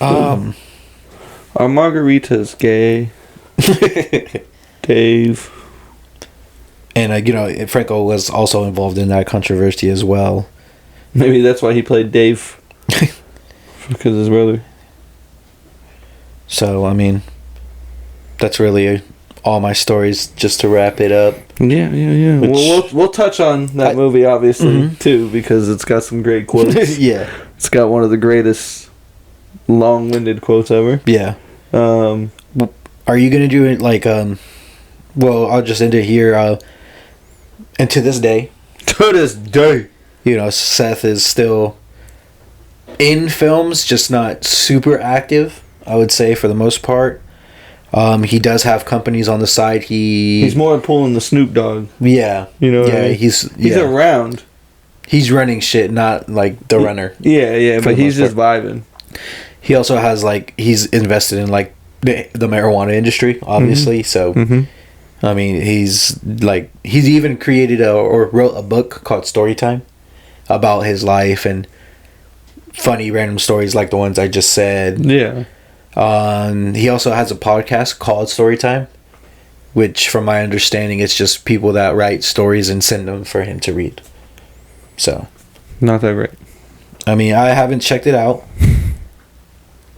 Are margaritas gay? Dave. And, Franco was also involved in that controversy as well. Maybe that's why he played Dave. Because his brother. So, I mean, that's really all my stories, just to wrap it up. Yeah. We'll touch on that movie, obviously, too, because it's got some great quotes. Yeah. It's got one of the greatest long-winded quotes ever. Yeah. Are you going to do it like, well, I'll just end it here. And to this day. Seth is still in films, just not super active, I would say, for the most part. He does have companies on the side. He's more pulling the Snoop Dogg. Yeah. What I mean? He's around. He's running shit, not like the runner. Yeah, but he's just vibing. He also has he's invested in the marijuana industry, obviously. So, I mean, he's even created or wrote a book called Storytime about his life and funny random stories like the ones I just said. Yeah. He also has a podcast called Storytime, which, from my understanding, it's just people that write stories and send them for him to read. So, not that great. I mean, I haven't checked it out.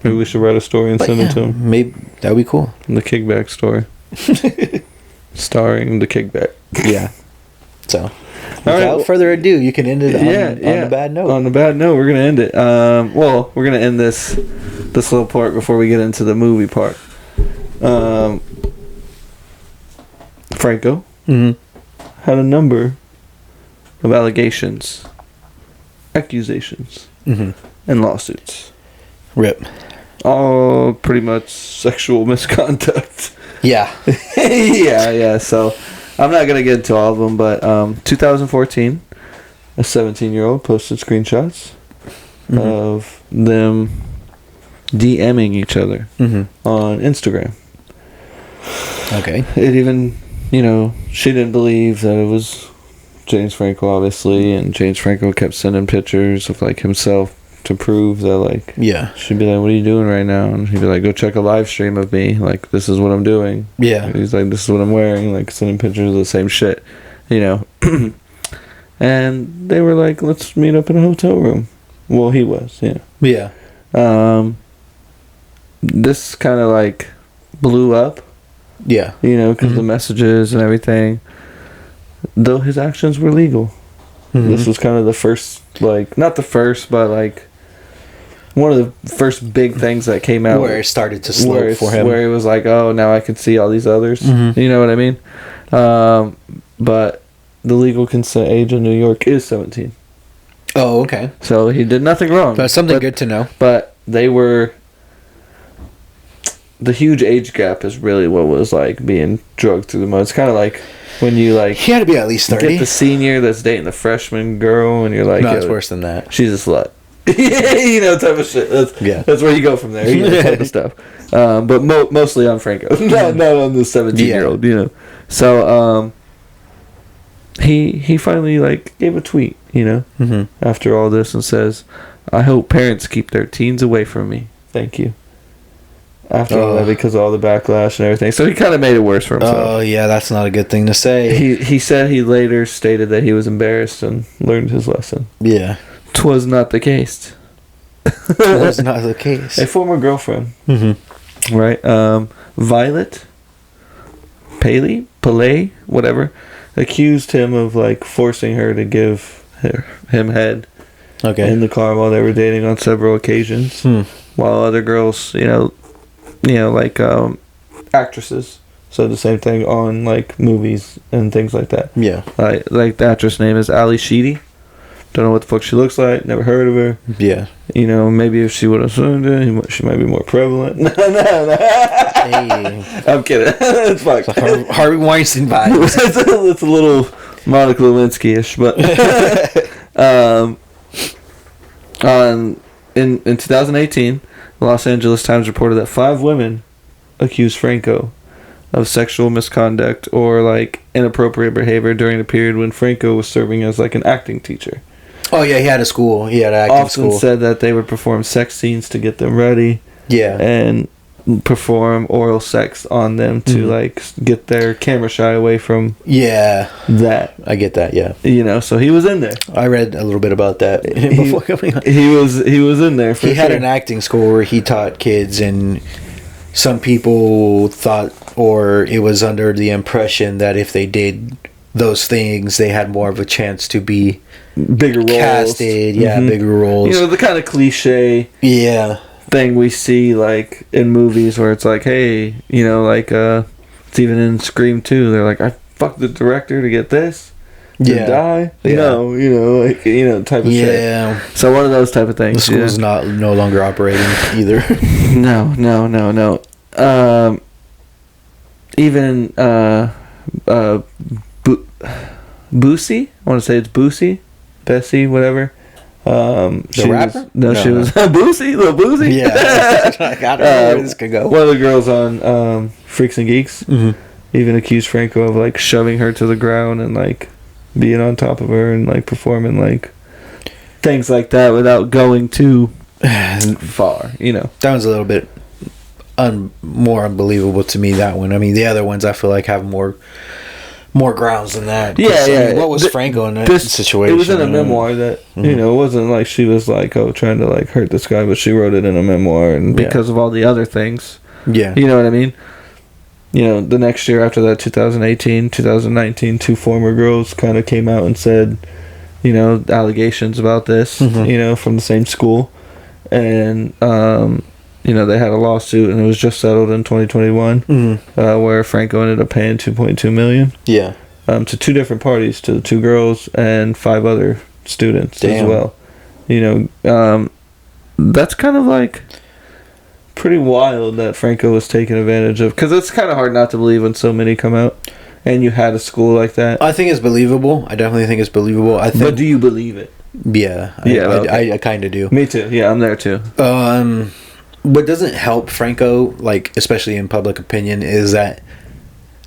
Maybe we should write a story and send it to him. Maybe that'd be cool. The Kickback story. Starring the Kickback. Yeah. So, without further ado, you can end it on a bad note. On a bad note, we're gonna end it. We're gonna end this little part before we get into the movie part. Franco had a number of allegations, accusations, and lawsuits. Rip. All pretty much sexual misconduct. Yeah. Yeah. So, I'm not going to get into all of them, but 2014, a 17-year-old posted screenshots of them DMing each other on Instagram. Okay. It even, she didn't believe that it was James Franco, obviously, and James Franco kept sending pictures of, himself to prove that, yeah. She'd be like, what are you doing right now? And he'd be like, go check a live stream of me. This is what I'm doing. Yeah. And he's like, this is what I'm wearing. Sending pictures of the same shit, And they were like, let's meet up in a hotel room. Well, he was, yeah. Yeah. This kind of, blew up. Yeah. Because the messages and everything. Though his actions were legal. This was kind of the first, not the first, but, one of the first big things that came out. Where it started to slope for him. Where he was like, oh, now I can see all these others. You know what I mean? But the legal consent age in New York is 17. Oh, okay. So he did nothing wrong. That's something good to know. But they were... The huge age gap is really what was, being drugged through the mud. It's kind of like when you, He had to be at least 30. Get the senior that's dating the freshman girl, and you're like... No, it's worse than that. She's a slut. Type of shit. That's where you go from there. Type of stuff. But mostly on Franco, not on the 17-year-old. So he finally gave a tweet, after all this, and says, "I hope parents keep their teens away from me. Thank you." After all that, because of all the backlash and everything, so he kind of made it worse for himself. Oh yeah, that's not a good thing to say. He said he later stated that he was embarrassed and learned his lesson. Yeah. 'Twas not the case. Was not the case. A former girlfriend, right? Violet, Paley, whatever, accused him of forcing her to give him head. Okay. In the car while they were dating on several occasions, while other girls, actresses said the same thing on movies and things like that. Yeah. The actress name is Ali Sheedy. Don't know what the fuck she looks like. Never heard of her. Yeah. Maybe if she would have assumed it, she might be more prevalent. No. Hey. I'm kidding. It's fuck. It's Harvey Weinstein vibes. It's a little Monica Lewinsky-ish, but in 2018, the Los Angeles Times reported that 5 women accuse Franco of sexual misconduct or like inappropriate behavior during the period when Franco was serving as like an acting teacher. Oh yeah, he had a school. He had an acting Often school. said that they would perform sex scenes to get them ready. Yeah. And perform oral sex on them to like get their camera shy away from that. I get that. Yeah, you know, so he was in there. I read a little bit about that before coming on. He was in there for he had an acting school where he taught kids, and some people thought, or it was under the impression that if they did those things they had more of a chance to be bigger roles, casted, bigger roles, you know, the kind of cliche thing we see like in movies where it's like, hey, you know, like it's even in Scream 2, they're like, I fucked the director to get this to die, you know, like, you know, type of shit. So one of those type of things. The school's no longer operating either. no. Even Boosie, I want to say it's Boosie, Bessie, whatever. The rapper? She was Boosie, Lil Boosie. Yeah, I don't know where this could go. One of the girls on Freaks and Geeks even accused Franco of like shoving her to the ground and like being on top of her and like performing like things like that without going too far. You know, that one's a little bit more unbelievable to me. That one. I mean, the other ones I feel like have more grounds than that. Yeah. I mean, what was Franco in that situation? It was in a memoir that, you know, it wasn't like she was like, trying to like hurt this guy, but she wrote it in a memoir, and because of all the other things. Yeah. You know what I mean? You know, the next year after that, 2018, 2019, two former girls kind of came out and said, you know, allegations about this, you know, from the same school. And, you know, they had a lawsuit, and it was just settled in 2021, where Franco ended up paying $2.2 million. Yeah. To two different parties, to the two girls and 5 other students as well. You know, that's kind of like pretty wild that Franco was taken advantage of, because it's kind of hard not to believe when so many come out, and you had a school like that. I think it's believable. I definitely think it's believable. But do you believe it? Yeah. I kind of do. Me too. Yeah, I'm there too. What doesn't help Franco, like, especially in public opinion, is that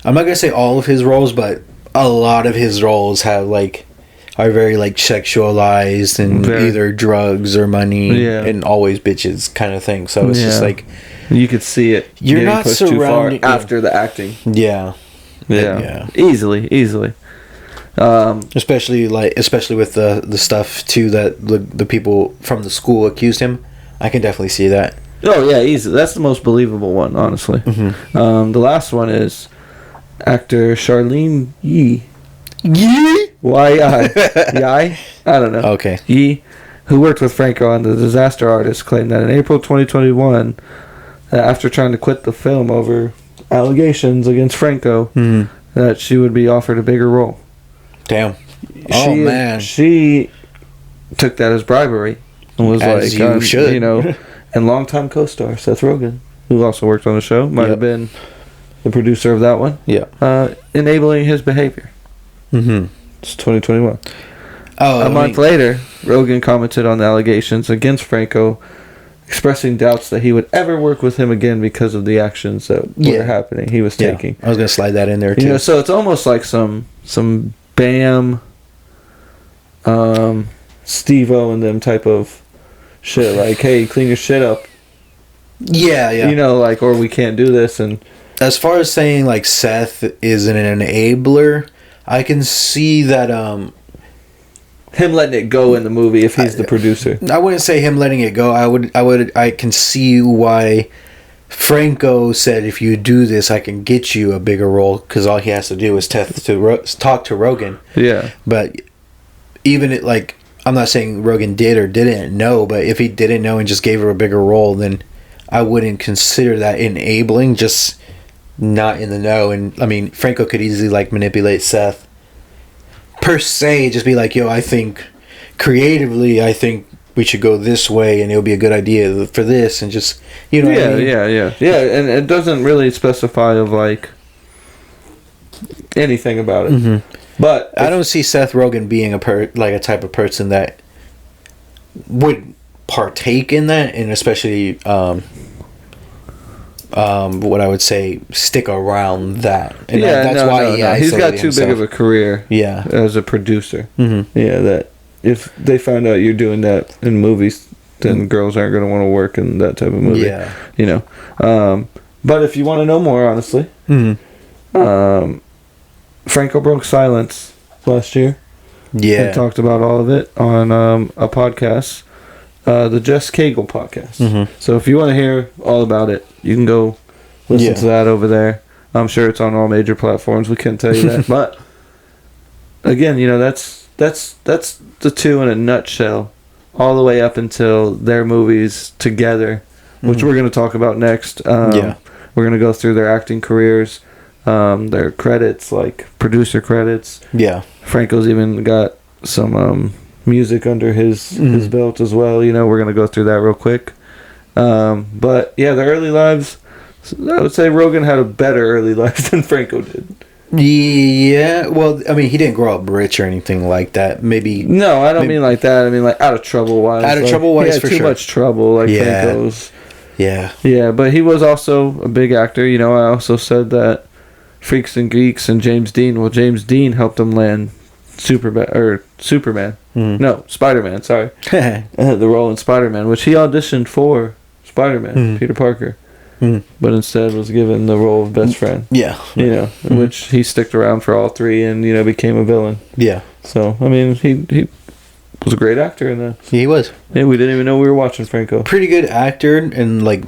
I'm not gonna say all of his roles, but a lot of his roles are very like sexualized and either drugs or money and always bitches kind of thing. So it's just like you could see it. You're not surrounded after the acting. Yeah. Easily. Especially with the stuff too that the people from the school accused him. I can definitely see that. Oh yeah, easy. That's the most believable one, honestly. The last one is actor Charlene Yee. Y-I. I don't know. Okay. Yee, who worked with Franco on The Disaster Artist, claimed that in April 2021, after trying to quit the film over allegations against Franco, that she would be offered a bigger role. Damn. Man. She took that as bribery and was as you should. You know. And longtime co-star Seth Rogan, who also worked on the show, might have been the producer of that one. Yeah. Enabling his behavior. It's 2021. A month later, Rogan commented on the allegations against Franco, expressing doubts that he would ever work with him again because of the actions that were happening. He was taking. I was gonna slide that in there too. You know, so it's almost like some Bam, Steve-O and them type of shit, like, hey, clean your shit up. Yeah. You know, like, or we can't do this. And as far as saying like Seth is an enabler, I can see that him letting it go in the movie if he's the producer. I wouldn't say him letting it go. I can see why Franco said, if you do this, I can get you a bigger role, because all he has to do is talk to Rogan. Yeah. But even I'm not saying Rogan did or didn't know, but if he didn't know and just gave her a bigger role, then I wouldn't consider that enabling, just not in the know. And I mean, Franco could easily manipulate Seth per se, just be like, yo, I think creatively, I think we should go this way and it'll be a good idea for this, and just, you know what I mean? Yeah, and it doesn't really specify of anything about it. But I don't see Seth Rogan being a type of person that would partake in that, and especially what I would say, stick around that. And yeah, that's why he's got too himself. big of a career. Yeah. As a producer. Mm-hmm. Yeah, that if they find out you're doing that in movies, then girls aren't going to want to work in that type of movie. Yeah. You know. But if you want to know more, honestly, Franco broke silence last year. Yeah. And talked about all of it on a podcast, the Jess Cagle podcast. Mm-hmm. So if you want to hear all about it, you can go listen to that over there. I'm sure it's on all major platforms. We can't tell you that, but again, you know, that's the two in a nutshell, all the way up until their movies together, which we're going to talk about next. We're going to go through their acting careers, their credits, like producer credits. Yeah. Franco's even got some music under his belt as well. You know, we're going to go through that real quick. But yeah, the early lives, I would say Rogan had a better early life than Franco did. Yeah, well, I mean, he didn't grow up rich or anything like that. Maybe. No, I don't mean like that. I mean like out of trouble wise. Out of trouble wise, he had for too sure. much trouble, like Franco's. Yeah. Yeah, but he was also a big actor. You know, I also said that Freaks and Geeks and James Dean. Well, James Dean helped him land Superman. No, Spider-Man. Sorry, the role in Spider-Man, which he auditioned for Spider-Man, Peter Parker. But instead was given the role of best friend. Yeah. You know, which he stuck around for all three and, you know, became a villain. Yeah. So, I mean, he was a great actor in that. He was. Yeah, we didn't even know we were watching Franco. Pretty good actor, and, like,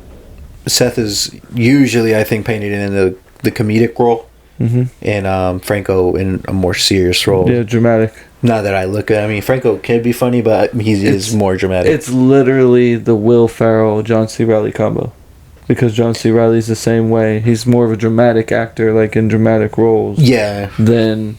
Seth is usually, I think, painted in the comedic role. And Franco in a more serious role. Yeah, dramatic. Not that I look at, I mean, Franco can be funny, but he is more dramatic. It's literally the Will Ferrell, John C. Reilly combo. Because John C. Reilly's the same way. He's more of a dramatic actor, like in dramatic roles. Yeah. Than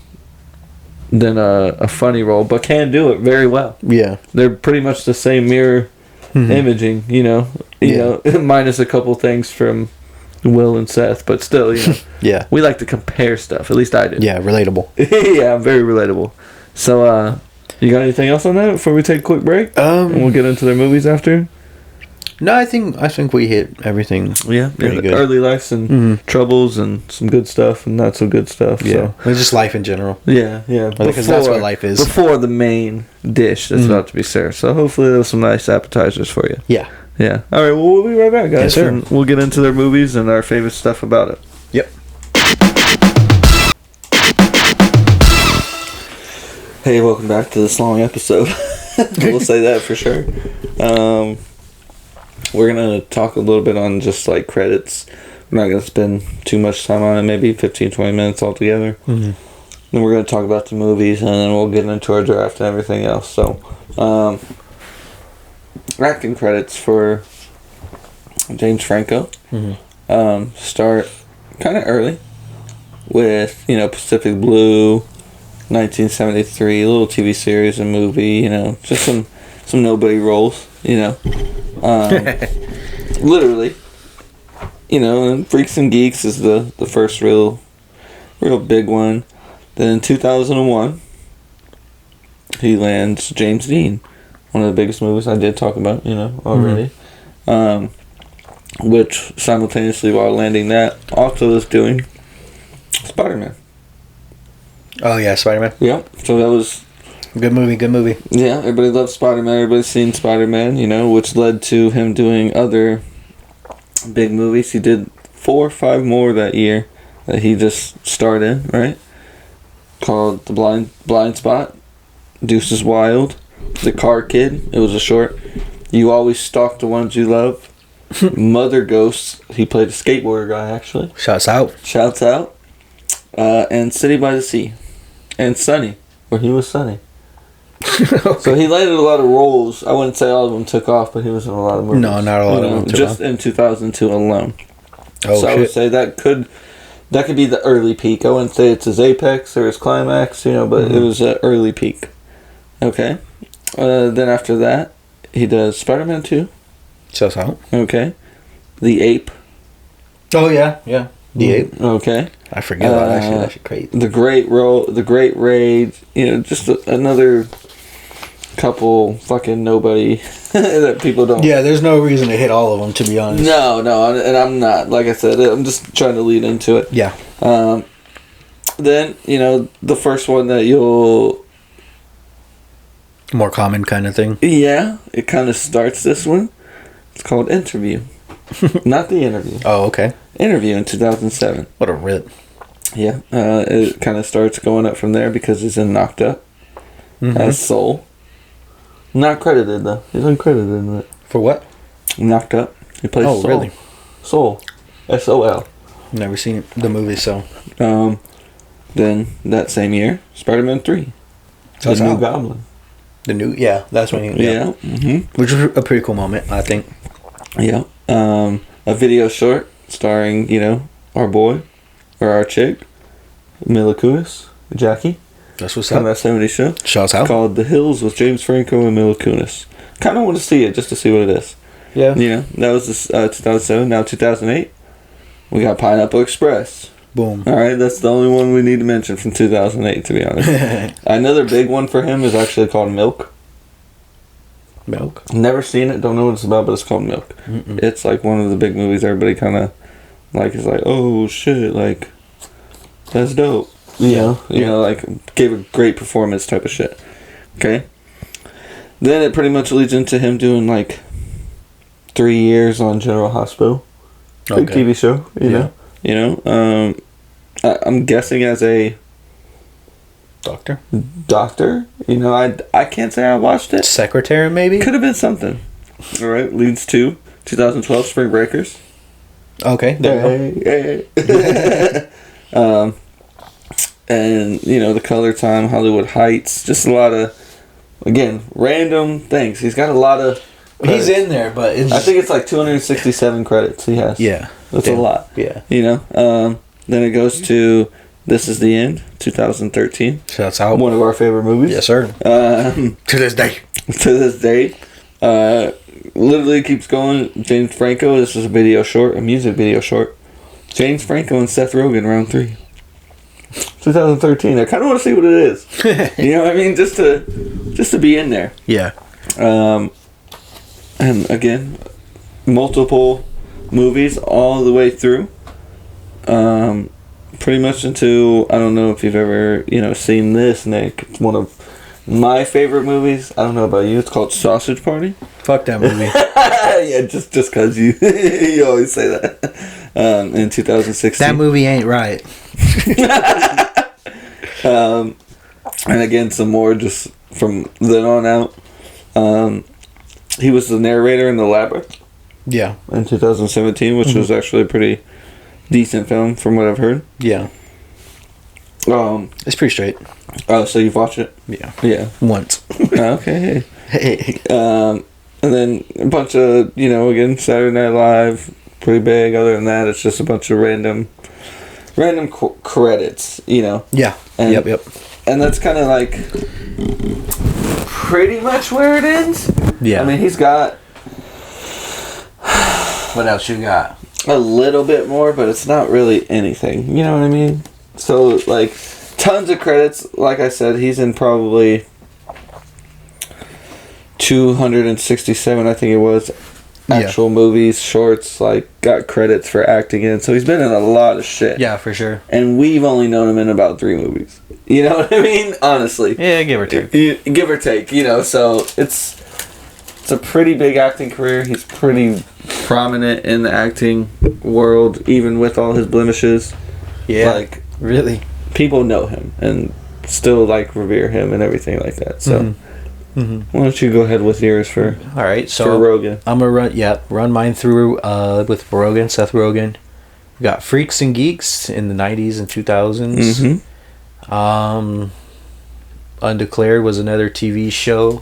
a funny role, but can do it very well. Yeah. They're pretty much the same mirror imaging, you know. You know, minus a couple things from Will and Seth, but still, you know. Yeah. We like to compare stuff. At least I do. Yeah, relatable. Yeah, very relatable. So, you got anything else on that before we take a quick break? And we'll get into their movies after. No, I think we hit everything. Yeah, pretty good. Early lives and troubles and some good stuff and not so good stuff. Yeah, So. it's just life in general. Yeah. Because that's what life is. Before the main dish that's about to be served. So hopefully there's some nice appetizers for you. Yeah. Yeah. All right. Well, we'll be right back, guys. Yes, sir. And we'll get into their movies and our favorite stuff about it. Yep. Hey, welcome back to this long episode. We'll say that for sure. We're going to talk a little bit on just like credits. We're not going to spend too much time on it, maybe 15, 20 minutes altogether. Then we're going to talk about the movies and then we'll get into our draft and everything else. So, acting credits for James Franco start kind of early with, you know, Pacific Blue, 1973, a little TV series and movie, you know, just some nobody roles, you know. Literally, you know, and Freaks and Geeks is the first real big one. Then in 2001, he lands James Dean, one of the biggest movies I did talk about, you know, already. Which simultaneously while landing that also is doing Spider-Man. Oh yeah, Spider-Man. Yep. So that was good movie. Yeah, everybody loves Spider-Man. Everybody's seen Spider-Man, you know, which led to him doing other big movies. He did 4 or 5 more that year that he just starred in, right? Called The Blind Spot, Deuces Wild, The Car Kid. It was a short. You Always Stalk the Ones You Love. Mother Ghosts. He played a skateboarder guy, actually. Shouts out. And City by the Sea. And Sunny, where he was Sunny. Okay. So he landed a lot of roles. I wouldn't say all of them took off, but he was in a lot of movies. No, not a lot of them took just off. in 2002 alone. Oh, so I would say that could be the early peak. I wouldn't say it's his apex or his climax, you know, but it was an early peak. Okay. Then after that, he does Spider-Man 2. Shouts out. Okay. The Ape. Oh yeah. The Ape. Okay. I forget about that shit. That shit crazy. The Great Raid. You know, just another couple fucking nobody that people don't. Yeah, there's no reason to hit all of them, to be honest. No, and I'm not. Like I said, I'm just trying to lead into it. Yeah. Then, the first one that you'll... More common kind of thing. Yeah, it kind of starts this one. It's called Interview. Not The Interview. Oh, okay. Interview in 2007. What a rip. Yeah, it kind of starts going up from there because he's in Knocked Up as Soul. Not credited, though. He's uncredited in it. For what? Knocked Up. He plays Soul. Oh, really? Soul. S-O-L. Never seen the movie, so... Then, that same year, Spider-Man 3. The New Goblin. The new... Yeah, that's when he... Yeah. Mm-hmm. Which was a pretty cool moment, I think. Yeah. A video short starring, our boy, or our chick, Mila Kunis, Jackie. That's what's on up. that 70s show. Shouts out. Called The Hills with James Franco and Mila Kunis. Kind of want to see it just to see what it is. Yeah. That was this 2007. Now 2008, we got Pineapple Express. Boom. All right, that's the only one we need to mention from 2008, to be honest. Another big one for him is actually called Milk. Milk? Never seen it, don't know what it's about, but it's called Milk. Mm-mm. It's like one of the big movies everybody kind of is like, oh shit, like, that's dope. You know, like, gave a great performance type of shit. Okay? Then it pretty much leads into him doing, 3 years on General Hospital. Big TV show, you know. I'm guessing as a... Doctor? I can't say I watched it. Secretary, maybe? Could have been something. Alright, leads to 2012 Spring Breakers. Okay, there you go. And, The Color Time, Hollywood Heights, just a lot of, again, random things. He's got a lot of credits. He's in there, but I think it's 267 credits he has. Yeah. That's a lot. Yeah. Then it goes to This Is the End, 2013. Shouts out. One of our favorite movies. Yes, sir. To this day. To this day. Literally keeps going. James Franco, this is a music video short. James Franco and Seth Rogan, round 3. 2013. I kind of want to see what it is. You know what I mean? Just to be in there. Yeah. And again, multiple movies all the way through. Pretty much into, I don't know if you've ever, seen this, Nick. It's one of my favorite movies. I don't know about you. It's called Sausage Party. Fuck that movie. Yeah, just because you you always say that. In 2016. That movie ain't right. And again, some more just from then on out. He was the narrator in The Labyrinth. Yeah. In 2017, which was actually a pretty decent film from what I've heard. Yeah. It's pretty straight. Oh, so you've watched it? Yeah. Yeah. Once. Okay. Hey. And then a bunch of, again, Saturday Night Live, pretty big. Other than that, it's just a bunch of random credits, Yeah. And, yep. And that's kind of pretty much where it ends. Yeah. I mean, he's got... What else you got? A little bit more, but it's not really anything. You know what I mean? So, tons of credits. Like I said, he's in probably 267, I think it was, actual movies, shorts, got credits for acting in. So he's been in a lot of shit. Yeah, for sure. And we've only known him in about 3 movies. You know what I mean? Honestly. Yeah, give or take. Give or take, so it's a pretty big acting career. He's pretty prominent in the acting world, even with all his blemishes. Yeah. Really? People know him and still revere him and everything like that. So why don't you go ahead with yours for all right? So for Rogan. I'm gonna run mine through with Rogan, Seth Rogan. We got Freaks and Geeks in the 90s and 2000s. Undeclared was another TV show.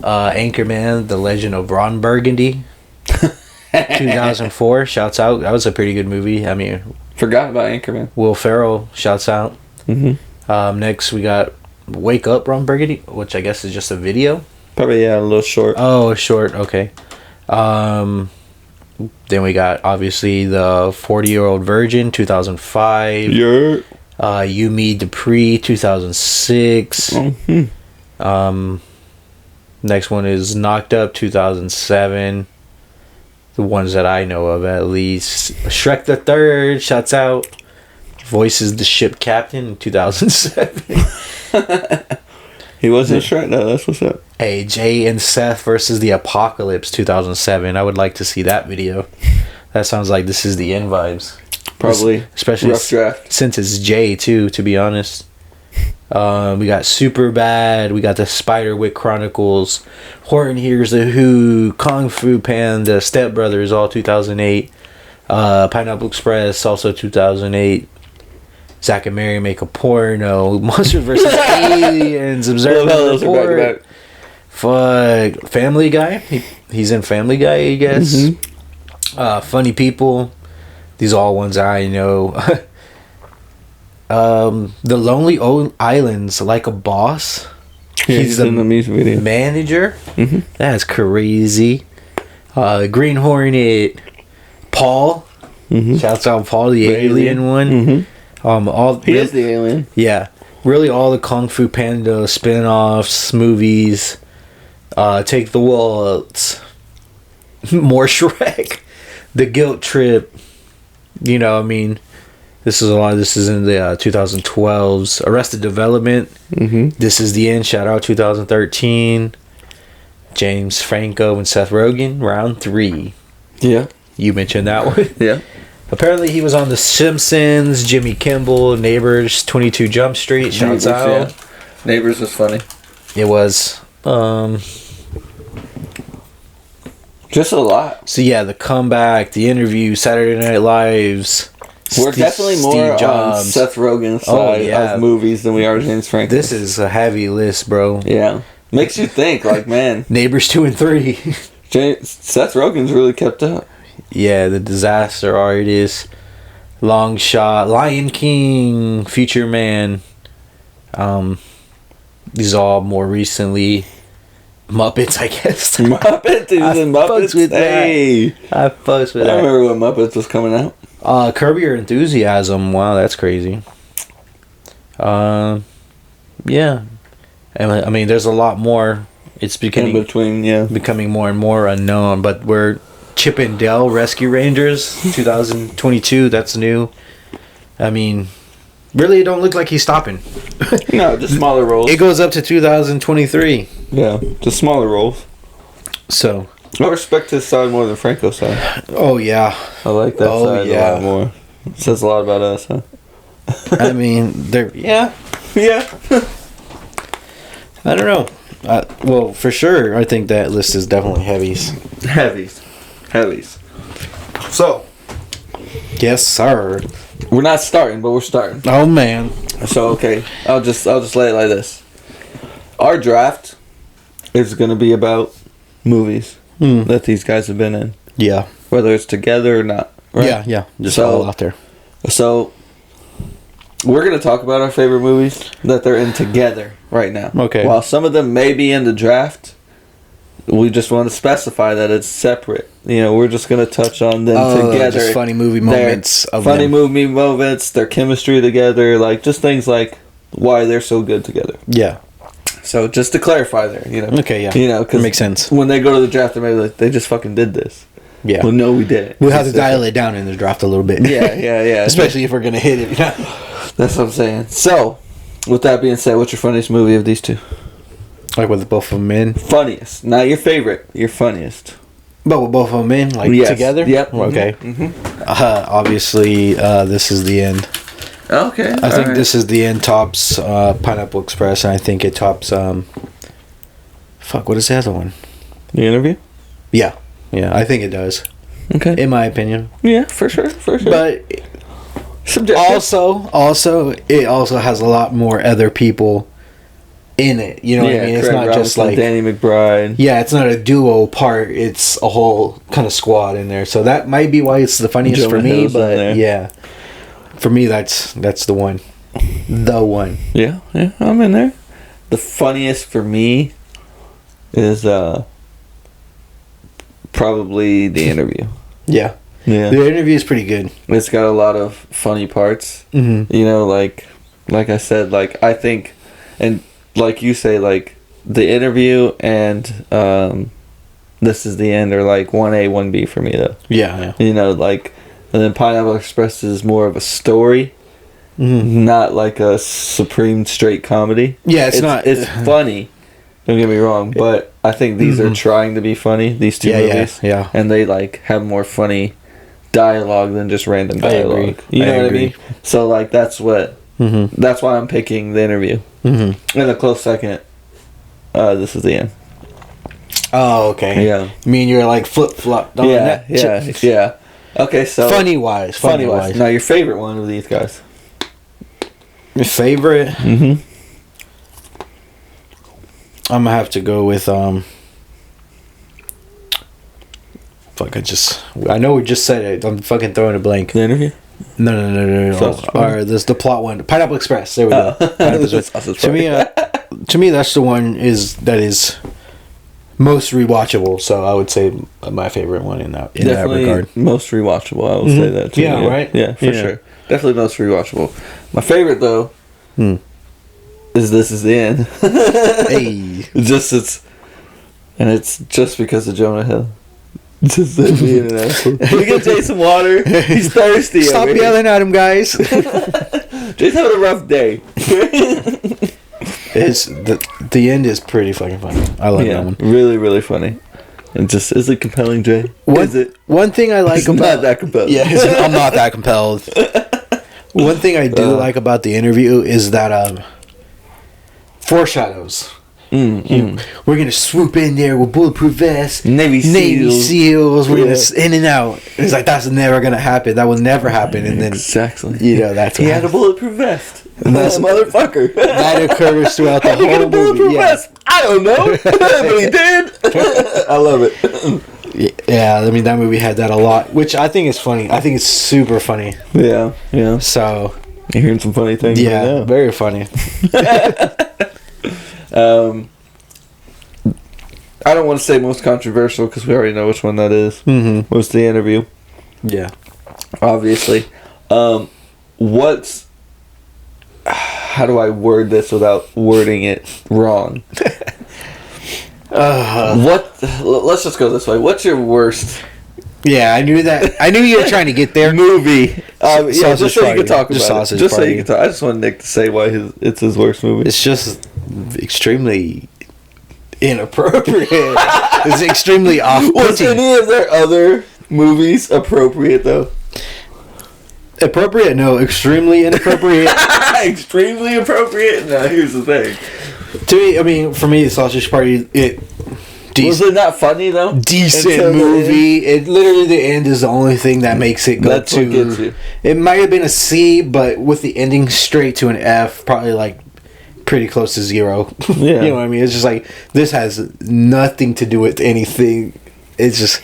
Anchorman: The Legend of Ron Burgundy. 2004. Shouts out. That was a pretty good movie. I mean, forgot about Anchorman. Will Ferrell. Shouts out. Next we got Wake Up, Ron Burgundy, which I guess is just a video. Probably, yeah, a little short. Oh, short. Okay. Then we got obviously the 40-Year-Old Virgin, 2005. You Me Dupree, 2006. Next one is Knocked Up, 2007. The ones that I know of, at least. Shrek the Third, shouts out. Voices the ship captain in 2007. He wasn't Shrek, no, that's what's up. Hey, Jay and Seth versus the Apocalypse, 2007. I would like to see that video. That sounds like This Is the End vibes. Probably. Especially rough draft. Since it's Jay, too, to be honest. We got Superbad. We got the Spiderwick Chronicles. Horton Hears the Who. Kung Fu Panda. Step Brothers, all 2008. Pineapple Express, also 2008. Zack and Mary Make a Porno. Monsters vs. Aliens. Observe the Report. Fuck. Family Guy. He's in Family Guy, I guess. Mm-hmm. Funny People. These are all ones I know. The Lonely Old Islands, Like a Boss. Yeah, he's in the music video. Manager. Mm-hmm. That's crazy. Green Hornet. Paul. Mm-hmm. Shouts out Paul, the alien one. Mm-hmm. He is the alien. Yeah, really all the Kung Fu Panda spin-offs, movies. Take the Waltz. More Shrek. The Guilt Trip. You know, I mean, this is a lot. This is in the 2012's Arrested Development. Mm-hmm. This Is the End. Shout out 2013. James Franco and Seth Rogan. Round 3. Yeah. You mentioned that one. Yeah. Apparently he was on The Simpsons, Jimmy Kimmel, Neighbors, 22 Jump Street. Shouts out. Yeah. Neighbors was funny. It was. Just a lot. So yeah, The Comeback, The Interview, Saturday Night Lives. We're definitely more on Seth Rogan's side of movies than we are James Franco. This is a heavy list, bro. Yeah. Makes you think, like, man. Neighbors 2 and 3. Seth Rogen's really kept up. Yeah, The Disaster Artist, Long Shot, Lion King, Future Man. These are all more recently. Muppets, I guess. Muppets? Muppets? With hey. That. I fucks with that. I remember when Muppets was coming out. Curb Your Enthusiasm. Wow, that's crazy. Yeah. And I mean, there's a lot more. It's becoming more and more unknown. But we're Chip and Dale Rescue Rangers, 2022. That's new. I mean, really, it don't look like he's stopping. No, just smaller roles. It goes up to 2023. Yeah, just smaller roles. So I respect his side more than Franco's side. Oh yeah, I like that side a lot more. It says a lot about us, huh? I mean, yeah. I don't know. Well, for sure, I think that list is definitely heavies. So, yes, sir. We're not starting, but we're starting. Oh man. So okay, I'll just lay it like this. Our draft is gonna be about movies that these guys have been in. Yeah. Whether it's together or not. Right? Yeah. Just all out there. So we're gonna talk about our favorite movies that they're in together right now. Okay. While some of them may be in the draft, we just want to specify that it's separate. You know, we're just gonna touch on them together. Just funny movie moments of funny them. movie moments, their chemistry together, like just things like why they're so good together. Yeah. So just to clarify there, you know. Okay, yeah. You know, because makes sense. When they go to the draft, they're maybe like, they just fucking did this. Yeah. Well, no, we didn't. We'll have to dial it down in the draft a little bit. Yeah. Especially if we're gonna hit it. You know? That's what I'm saying. So, with that being said, what's your funniest movie of these two? Like with both of them in? Funniest. Not your favorite. Your funniest. But with both of them in? Like together? Yep. Okay. Mm-hmm. Obviously, This Is the End. Okay. I think This Is the End tops Pineapple Express, and I think it tops... what is the other one? The Interview? Yeah, I think it does. Okay. In my opinion. Yeah, for sure. But also, it also has a lot more other people in it. You know what I mean? It's Craig not Robinson, just like Danny McBride. Yeah, it's not a duo part. It's a whole kind of squad in there. So that might be why it's the funniest for me. But yeah, for me, that's the one. The one. Yeah, I'm in there. The funniest for me is probably The Interview. Yeah. The Interview is pretty good. It's got a lot of funny parts. Mm-hmm. You know, like I said, like I think, and like you say, like The Interview and This Is the End are like 1A, 1B for me though. Yeah. You know, like, and then Pineapple Express is more of a story, not like a supreme straight comedy. Yeah, it's not. It's funny. Don't get me wrong, but I think these are trying to be funny. These two movies, yeah, and they like have more funny dialogue than just random dialogue. I agree. You know what agree. I mean? So like that's what. That's why I'm picking The Interview. And a close second. This Is the End. Oh, okay. Yeah. I mean, you're like flip flop. Yeah. Okay, so funny wise. Now your favorite one of these guys. Your favorite? I'm gonna have to go with fuck, I know we just said it. I'm fucking throwing a blank. The Interview? No. Or there's the plot one. Pineapple Express. There we go. Pineapple Express. To me, that's the one that is most rewatchable. So I would say my favorite one in that regard. Most rewatchable. I will say that too. Yeah, right? Yeah, for sure. Definitely most rewatchable. My favorite though is This Is the End. Hey. It's just because of Jonah Hill. Just being an asshole. We get Jay some water. He's thirsty. Stop yelling at him, guys. Jay's having a rough day. It's the end is pretty fucking funny. I like that one. Really, really funny. And just, is it compelling, Jay? Is it? One thing I like about... not that compelling. Yeah, I'm not that compelled. One thing I do like about The Interview is that foreshadows. We're gonna swoop in there with bulletproof vests, Navy SEALs. We're gonna in and out. It's like that's never gonna happen. That will never happen. And then exactly, that's what he had a bulletproof vest. And that's motherfucker. That occurs throughout the whole movie. Vest? I don't know, but he did. I love it. Yeah, I mean that movie had that a lot, which I think is funny. I think it's super funny. Yeah. So you're hearing some funny things. Yeah, right now. very funny. I don't want to say most controversial because we already know which one that is. Was The Interview? Yeah, obviously. How do I word this without wording it wrong? Let's just go this way. What's your worst? Yeah, I knew that. I knew you were trying to get there. Movie. Just so you can talk about it. Just so you can talk. I just want Nick to say why it's his worst movie. It's just extremely inappropriate. It's extremely off-putting. Was any of their other movies appropriate though? Appropriate? No, extremely inappropriate. Extremely appropriate? No, here's the thing. To me, I mean, for me, the Sausage Party, was it not funny though? Decent movie. It literally, the end is the only thing that makes it go That's what gets you. It might have been a C, but with the ending straight to an F, probably like pretty close to 0. Yeah. You know what I mean? It's just like this has nothing to do with anything. It's just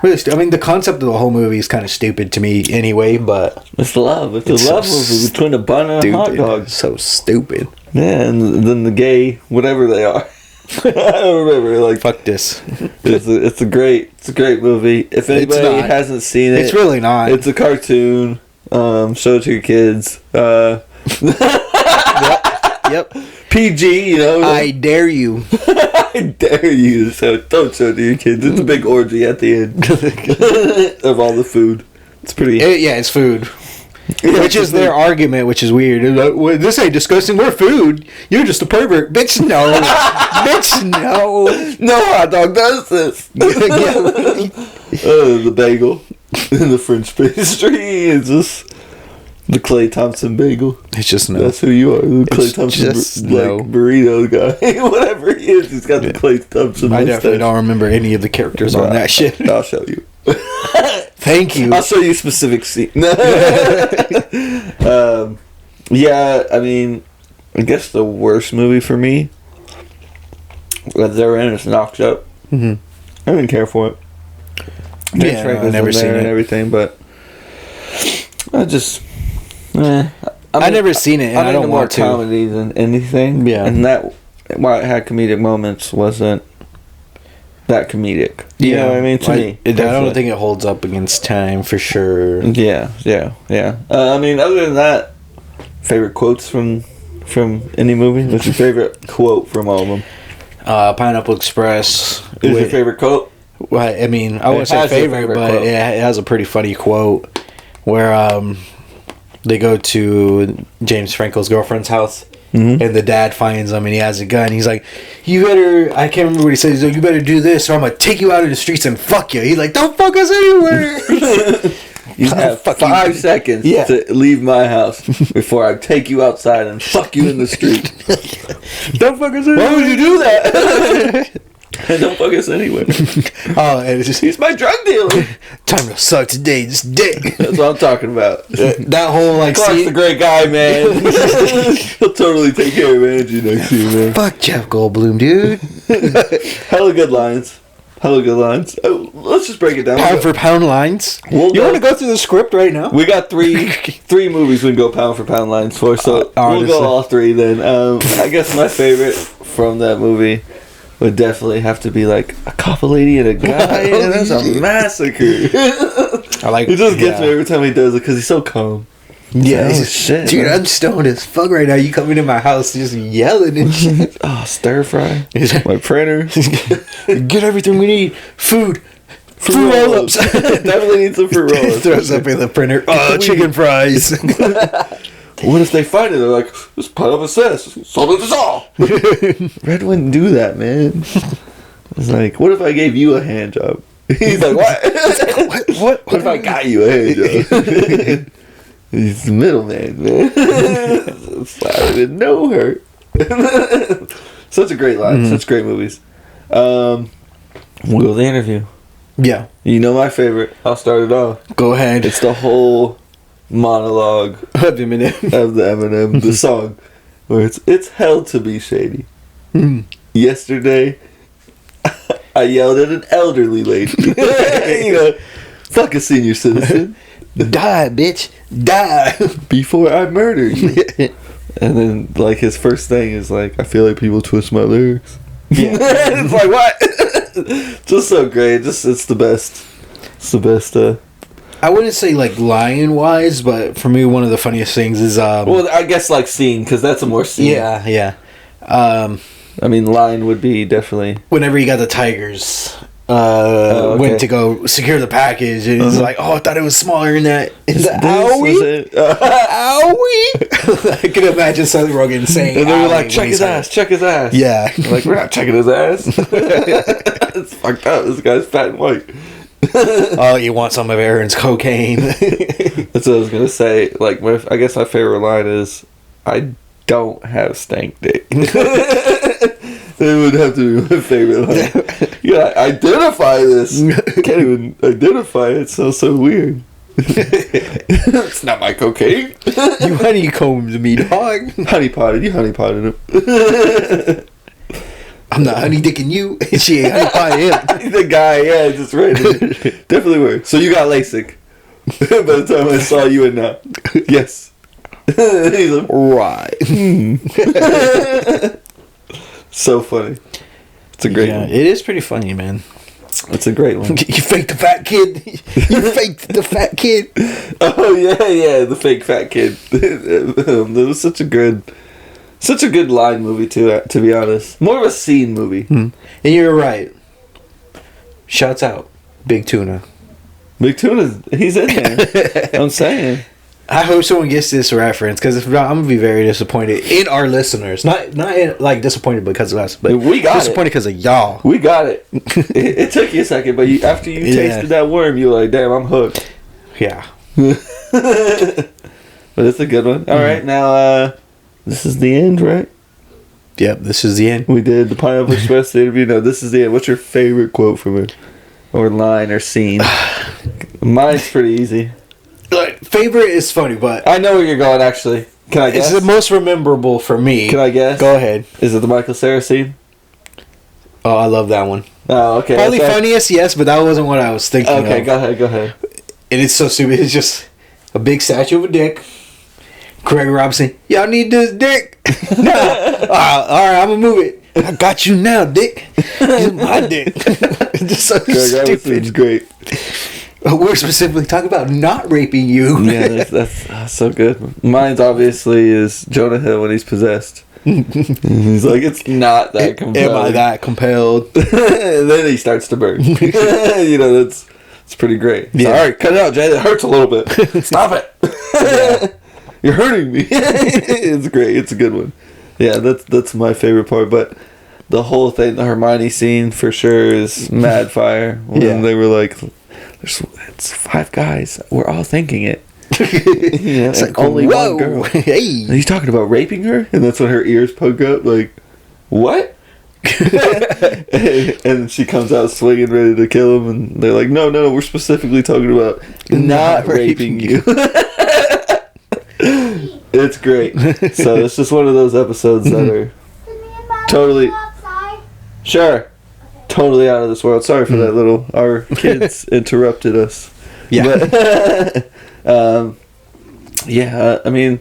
really I mean, the concept of the whole movie is kind of stupid to me anyway, but it's love. It's a love movie between a bun and a hot dog. So stupid. Yeah, and then the gay whatever they are. I don't remember. Like, fuck this. It's a great movie. If anybody hasn't seen it, it's really not. It's a cartoon. Show it to your kids. Yep. PG, you know. I dare you. I dare you. So don't show it to your kids. It's a big orgy at the end of all the food. It's pretty. It's food. Which is their argument, which is weird. Like, well, this ain't disgusting. We're food. You're just a pervert. Bitch, no. Bitch, no. No hot dog does this. The bagel and the French pastry is just the Klay Thompson bagel. It's just no. That's who you are. The Klay Thompson burrito guy. Whatever he is, he's got the Klay Thompson I definitely don't remember any of the characters on that shit. I'll show you. Thank you. I'll show you specific scene. Yeah, I mean, I guess the worst movie for me that they're in is Knocked Up. I didn't care for it. James Franco's never seen it and everything, but I just I never seen it, and I don't want to. Comedy than anything. Yeah, and that while it had comedic moments wasn't that comedic. You know what I mean? To me, I don't think it holds up against time for sure. Yeah. I mean, other than that, favorite quotes from any movie? What's your favorite quote from all of them? Pineapple Express. Is your favorite quote? Well, I mean, I wouldn't say favorite, but quote. It has a pretty funny quote where they go to James Franco's girlfriend's house. Mm-hmm. And the dad finds him and he has a gun. He's like, you better, I can't remember what he says. He's like, you better do this or I'm going to take you out in the streets and fuck you. He's like, don't fuck us anywhere. You have 5 seconds to leave my house before I take you outside and fuck you in the street. Don't fuck us anywhere. Why would you do that? And don't fuck us anywhere. Oh, and it's just, he's my drug dealer. Time to suck today's dick. That's what I'm talking about. That whole like Clark's the great guy, man. He'll totally take care of Angie next year, man. Fuck Jeff Goldblum, dude. Hella good lines. Let's just break it down. Pound for pound lines. You want to go through the script right now? We got three movies we can go pound for pound lines for, so we'll go all three then. I guess my favorite from that movie would definitely have to be like a copper lady and a guy. And that's a massacre. I like. It just gets me every time he does it because he's so calm. Yeah, oh, shit, dude, man. I'm stoned as fuck right now. You coming in my house just yelling and shit. Oh, stir fry. My printer. Get everything we need. Fruit roll-ups. Definitely need some fruit roll-ups. Throws up in the printer. Oh, chicken fries. What if they find it? They're like, this pineapple says, sold it all. Red wouldn't do that, man. It's like, what if I gave you a hand job? He's like, what? What if I got you a hand job? He's the middleman, man. I didn't know her. Such a great line. Such great movies. We'll go to the interview. Yeah. You know my favorite. I'll start it off. Go ahead. It's the whole monologue of Eminem, the song, where it's hell to be shady. Yesterday, I yelled at an elderly lady. Fuck a senior citizen. Die, bitch. Die. Before I murder you. And then, like, his first thing is like, I feel like people twist my lyrics. Yeah. It's like, what? Just so great. It's the best. It's the best, I wouldn't say, like, lion-wise, but for me, one of the funniest things is, well, I guess, like, scene, because that's a more scene. Yeah. I mean, lion would be definitely... Whenever you got the tigers... went to go secure the package and he's like, I thought it was smaller than that. Is it owie? Owie? I can imagine Seth Rogan saying, and they were like, check his ass. Yeah. Like, we're not checking his ass. It's fucked up. This guy's fat and white. Oh, you want some of Aaron's cocaine? That's what I was gonna say. Like, I guess my favorite line is, I don't have stank dick. That would have to be my favorite line. Yeah, identify this. Can't even identify it. So weird. It's not my cocaine. You honeycombed me, dog. You honeypotted him. I'm not honey dicking you. She ain't honeypotted him. The guy, yeah, just right. Definitely weird. So you got LASIK. By the time I saw you and now. Yes. He's like, right. So funny. It's a great one. It is pretty funny, man. It's a great one. You faked the fat kid. You faked the fat kid. Oh yeah, the fake fat kid. It was such a good line movie too. To be honest, more of a scene movie. And you're right. Shouts out, Big Tuna. Big Tuna, he's in there. I'm saying. I hope someone gets this reference, because if not, I'm gonna be very disappointed in our listeners. Not like disappointed because of us, but we got disappointed because of y'all. We got it. It took you a second, but after you tasted that worm, you were like, "Damn, I'm hooked." Yeah. But it's a good one. All right, now this is the end, right? Yep, this is the end. We did the Pineapple Express interview. No, this is the end. What's your favorite quote from it, or line, or scene? Mine's pretty easy. Favorite is funny, but I know where you're going. Actually, can I guess? It's the most memorable for me. Can I guess? Go ahead. Is it the Michael Cera scene? Oh, I love that one. Oh, okay. Probably funniest, yes, but that wasn't what I was thinking. Okay, of. Go ahead. And it's so stupid. It's just a big statue of a dick. Craig Robinson, y'all need this dick. Nah. All right, I'm gonna move it. I got you now, dick. It's my dick. Just so Craig Robinson's great. We're specifically talking about not raping you. Yeah, that's so good. Mine's obviously is Jonah Hill when he's possessed. He's like, it's not that compelling. Am I that compelled? And then he starts to burn. It's pretty great. Yeah. So, all right, cut it out, Jay. It hurts a little bit. Stop it. You're hurting me. It's great. It's a good one. Yeah, that's my favorite part. But the whole thing, the Hermione scene for sure is mad fire. When they were like, it's 5 guys. We're all thinking it. It's like only one girl. Hey. And he's talking about raping her, and that's when her ears poke up. Like, what? And she comes out swinging, ready to kill him, and they're like, "No, we're specifically talking about not raping you." It's great. So it's just one of those episodes that are totally totally out of this world. Sorry for that little. Our kids interrupted us. Yeah. But, I mean,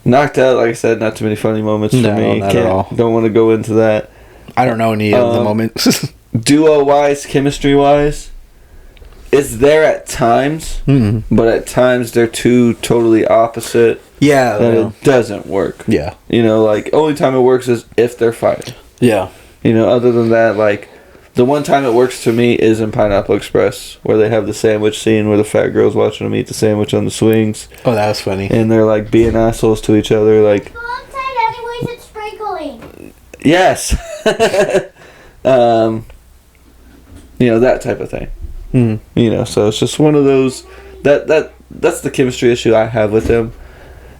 knocked out. Like I said, not too many funny moments for me. Not at all. Don't want to go into that. I don't know any of the moments. Duo wise, chemistry wise, it's there at times, but at times they're two totally opposite. Yeah, and it doesn't work. Yeah, like only time it works is if they're fighting. Yeah, other than that, like the one time it works to me is in Pineapple Express, where they have the sandwich scene where the fat girl's watching them eat the sandwich on the swings. Oh, that was funny. And they're like being assholes to each other, like. Go outside anyways, it's sprinkling. Yes. That type of thing. So it's just one of those that's the chemistry issue I have with him.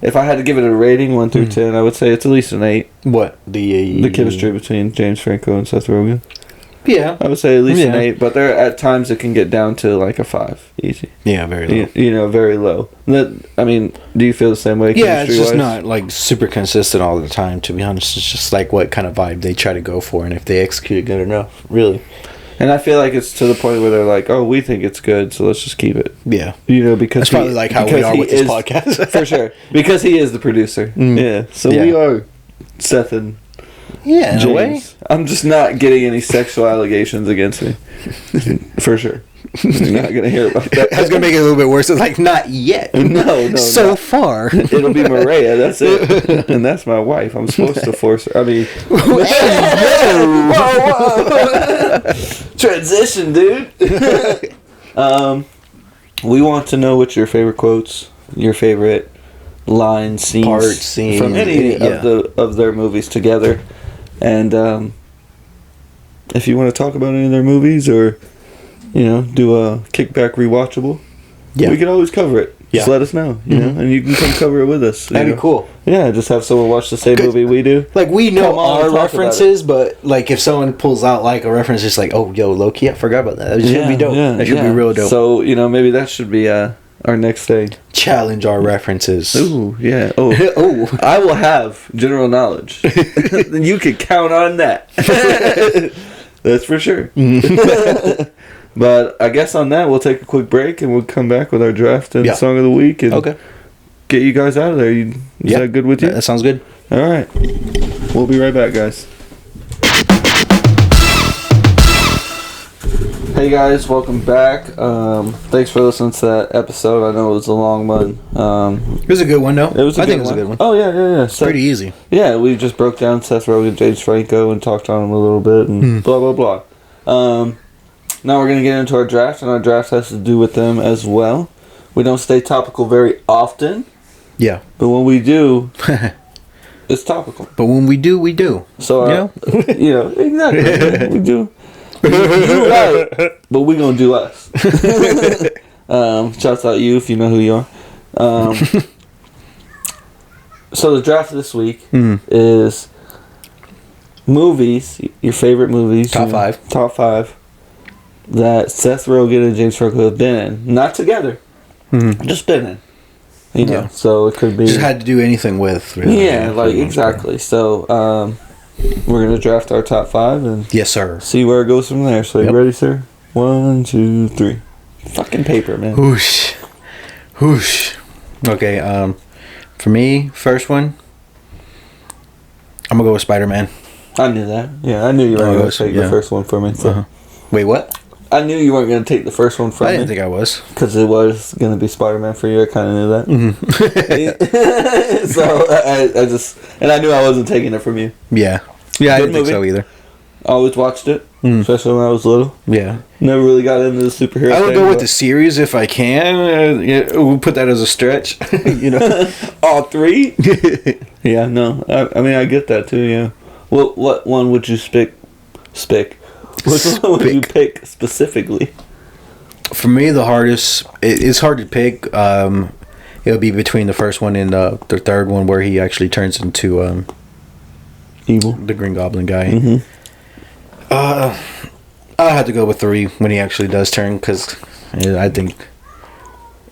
If I had to give it a rating 1 through 10, I would say it's at least an 8. What? The chemistry between James Franco and Seth Rogan. Yeah. I would say at least an 8, but there at times it can get down to like a 5. Easy. Yeah, very low. Very low. Do you feel the same way? Yeah, it's just not like super consistent all the time, to be honest. It's just like what kind of vibe they try to go for and if they execute it good enough, really. And I feel like it's to the point where they're like, oh, we think it's good, so let's just keep it. Yeah. Because that's probably like how we are with this podcast. For sure. Because he is the producer. Yeah. So we are Seth and James. In a way. I'm just not getting any sexual allegations against me. For sure. You're not going to hear about that. I was going to make it a little bit worse. It's like, not yet. No. So far. It'll be Maria, that's it. And that's my wife. I'm supposed to force her. I mean... Whoa. Transition, dude. We want to know what your favorite quotes, your favorite lines, scenes... Part, scene. From any of their movies together. And if you want to talk about any of their movies or... do a kickback rewatchable. Yeah. We can always cover it. Just let us know, and you can come cover it with us. That'd be cool. Yeah, just have someone watch the same movie we do. Like, we know our references, but, like, if someone pulls out, like, a reference, just like, oh, yo, low-key, I forgot about that. That should be dope. That should be real dope. So, maybe that should be our next thing. Challenge our references. Ooh, yeah. Oh. I will have general knowledge. You can count on that. That's for sure. But I guess on that, we'll take a quick break and we'll come back with our draft and song of the week and get you guys out of there. Is that good with you? That sounds good. All right. We'll be right back, guys. Hey guys, welcome back. Thanks for listening to that episode. I know it was a long one. It was a good one, though. I think it was a good one. Oh, yeah. Pretty easy. Yeah, we just broke down Seth Rogan, James Franco, and talked on him a little bit, and blah, blah, blah. Now we're going to get into our draft, and our draft has to do with them as well. We don't stay topical very often. Yeah. But when we do, it's topical. But when we do, we do. So, exactly. We do. You right, but we going to do us. Shouts out you if you know who you are. So the draft this week is movies, your favorite movies. Top 5. Top 5. That Seth Rogen and James Franco have been in. Not together. Just been in. So it could be... Just had to do anything with. Really. Yeah, exactly. So, we're going to draft our top 5 and... Yes, sir. See where it goes from there. So, you ready, sir? 1, 2, 3. Fucking paper, man. Whoosh. Okay, for me, first one, I'm going to go with Spider-Man. I knew that. Yeah, I knew you were going to take the first one for me. So. Wait, what? I knew you weren't going to take the first one from me. I didn't think I was. Because it was going to be Spider-Man for you. I kind of knew that. Mm-hmm. So I just... And I knew I wasn't taking it from you. Yeah. Yeah, I Good didn't think movie. so either. I always watched it. Especially when I was little. Yeah. Never really got into the superhero I would thing, go with but- the series if I can. Yeah, we'll put that as a stretch. You know? All three? Yeah, no. I mean, I get that too, yeah. What one would you pick? Which one would you pick specifically? For me, the hardest... It's hard to pick. It'll be between the first one and the third one where he actually turns into... Evil. The Green Goblin guy. Mm-hmm. I had to go with 3 when he actually does turn, because I think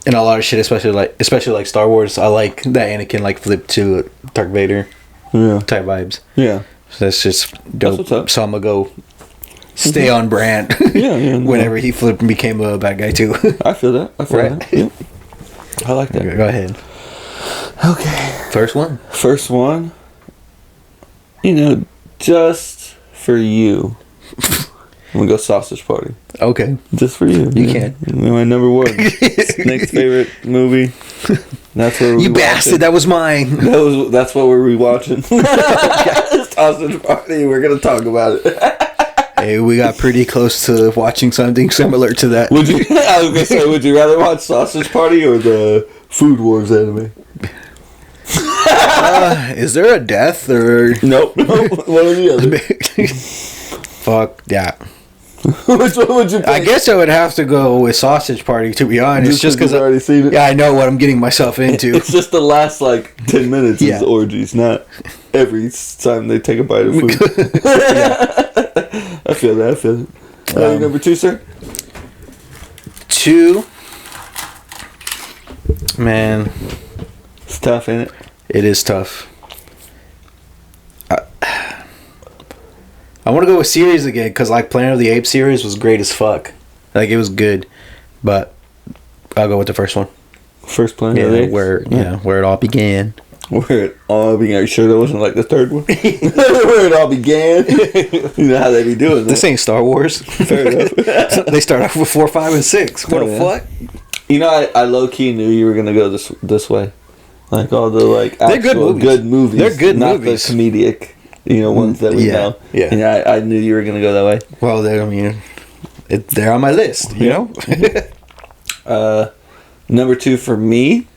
in a lot of shit, especially like Star Wars, I like that Anakin like flipped to Darth Vader type vibes. Yeah. So that's just dope. That's what's up. So I'm gonna go stay on brand. Yeah, no. Whenever he flipped and became a bad guy too. I feel that. Right. That. Yeah. I like that. Okay, go ahead. Okay. First one. First one. You know, just for you. I'm gonna go Sausage Party. Okay. Just for you. You can. My number one. Next favorite movie. That's where You bastard! That was mine. That's what we're rewatching. Sausage Party. We're gonna talk about it. Hey, we got pretty close to watching something similar to that. Would you? I was gonna say, would you rather watch Sausage Party or the Food Wars anime? Is there a death or? Nope. One or the other. Fuck yeah. Which one would you pick? I guess I would have to go with Sausage Party, to be honest. Just because you've already seen it. Yeah, I know what I'm getting myself into. It's just the last 10 minutes is orgies, not every time they take a bite of food. I feel that. Number 2, sir? 2. Man, It's tough, ain't it? it is tough. I want to go with series again because Planet of the Apes series was great as fuck. It was good, but I'll go with the first one. First Planet Yeah, of the Apes? where it all began. Where it all began. Are you sure that wasn't the third one? Where it all began. You know how they be doing that. This ain't Star Wars. Fair enough. They start off with 4, 5, and 6. What the fuck? You know, I low key knew you were gonna go this way. All the They're good actual movies. good movies. They're good not movies. the comedic, ones that we know. Yeah. And I knew you were gonna go that way. Well, they're on my list. You know. Number 2 for me.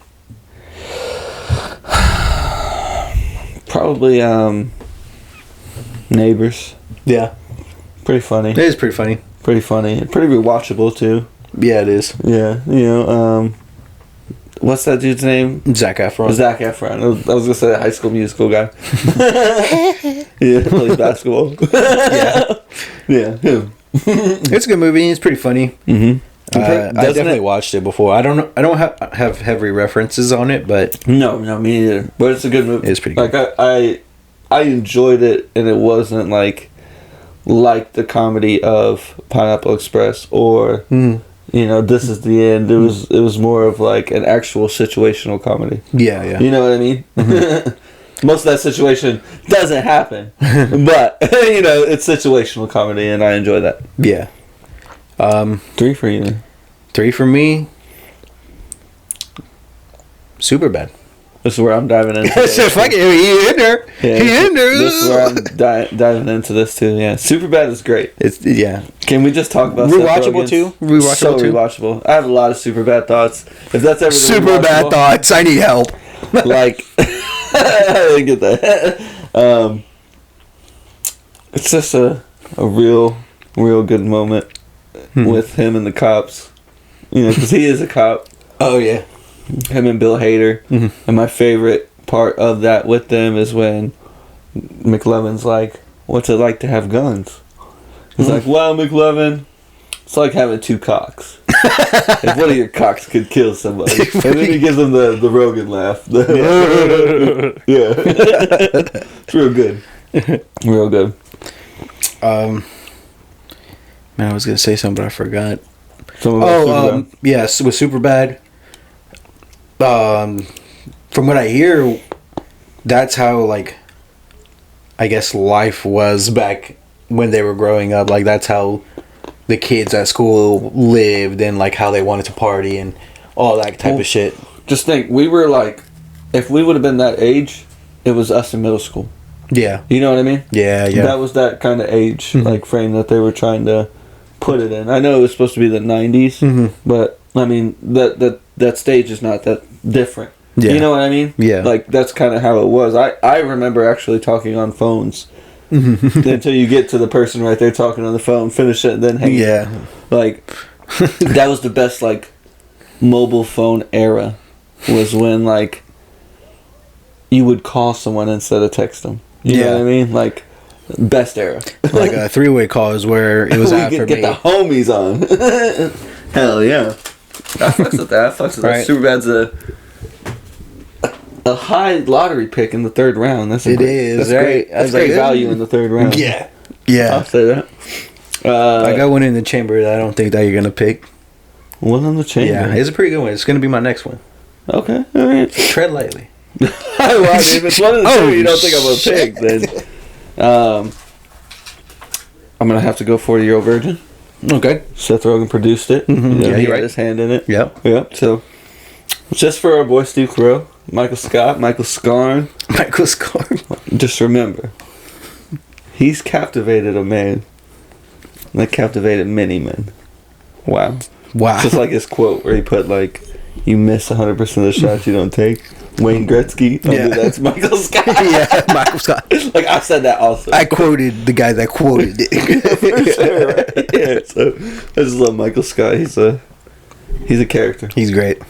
Probably Neighbors. Yeah. Pretty funny. It is pretty funny. Pretty funny. Pretty rewatchable too. Yeah, it is. Yeah. What's that dude's name? Zac Efron. Zac Efron. I was gonna say the High School Musical guy. Yeah, plays basketball. Yeah, him. It's a good movie. It's pretty funny. Mm-hmm. I definitely watched it before. I don't have heavy references on it, but No, me neither. But it's a good movie. It's pretty good. I enjoyed it, and it wasn't like the comedy of Pineapple Express or This Is the End. It was more of an actual situational comedy. yeah. You know what I mean? Most of that situation doesn't happen, but it's situational comedy, and I enjoy that. Yeah. 3 for you. 3 for me. Superbad. This is where I'm diving into. Fuck it, he in there. Yeah, He in there. This is where I'm diving into this too. Yeah, Superbad is great. Yeah. Can we just talk about Rewatchable too? So rewatchable. I have a lot of Superbad thoughts. If that's ever Superbad thoughts. I need help. I didn't get that. It's just a real good moment with him and the cops. Because he is a cop. Oh yeah. Him and Bill Hader. And my favorite part of that with them is when McLevin's like, "What's it like to have guns?" He's like, "Well, McLevin, it's like having 2 cocks. If one of your cocks could kill somebody." And then he gives him the Rogan laugh. Yeah. It's real good. Real good. Man, I was gonna say something, but I forgot. Superbad. Yes, with Superbad. From what I hear, that's how I guess life was back when they were growing up. That's how the kids at school lived and like how they wanted to party and all that type of shit. Just think, we were like, if we would have been that age, it was us in middle school. Yeah. You know what I mean? Yeah, yeah. That was that kind of age, like, frame that they were trying to put it in. I know it was supposed to be the 90s, but, I mean, that stage is not that different. Yeah. You know what I mean? Yeah. Like, that's kind of how it was. I remember actually talking on phones until you get to the person right there talking on the phone, finish it, and then hang Yeah. Like, that was the best, like, mobile phone era, was when, like, you would call someone instead of text them. You know what I mean? Like, best era. Like a three-way call is where it was we at could for get me. the homies on. Hell yeah. I fucks with that. I fucks with that. Right. Superbad's a high lottery pick in the third round. That's It is, That's right? great. I That's was great like, value in the third round. Yeah. I'll Yeah. say that. I got one in the chamber that I don't think that you're going to pick. One on the chamber. Yeah, it's a pretty good one. It's going to be my next one. Okay. All right. Tread lightly. Well, I mean, if it's one of the two you don't think I'm going to pick, then I'm going to have to go 40-Year-Old Virgin. Okay. Seth Rogan produced it. Yeah, he you're had right. his hand in it. Yep. Yep. So, just for our boy Steve Carell, Michael Scott, Michael Scarn, Michael Scarn. just remember, he's captivated a man that captivated many men. Wow. Wow. Just like his quote where he put, like, you miss 100% of the shots you don't take. Wayne Gretzky. Yeah. That's Michael Scott. Yeah, Michael Scott. Like, I said that also. I quoted the guy that quoted it. For sure, right? Yeah, so I just love Michael Scott. He's a character. He's great.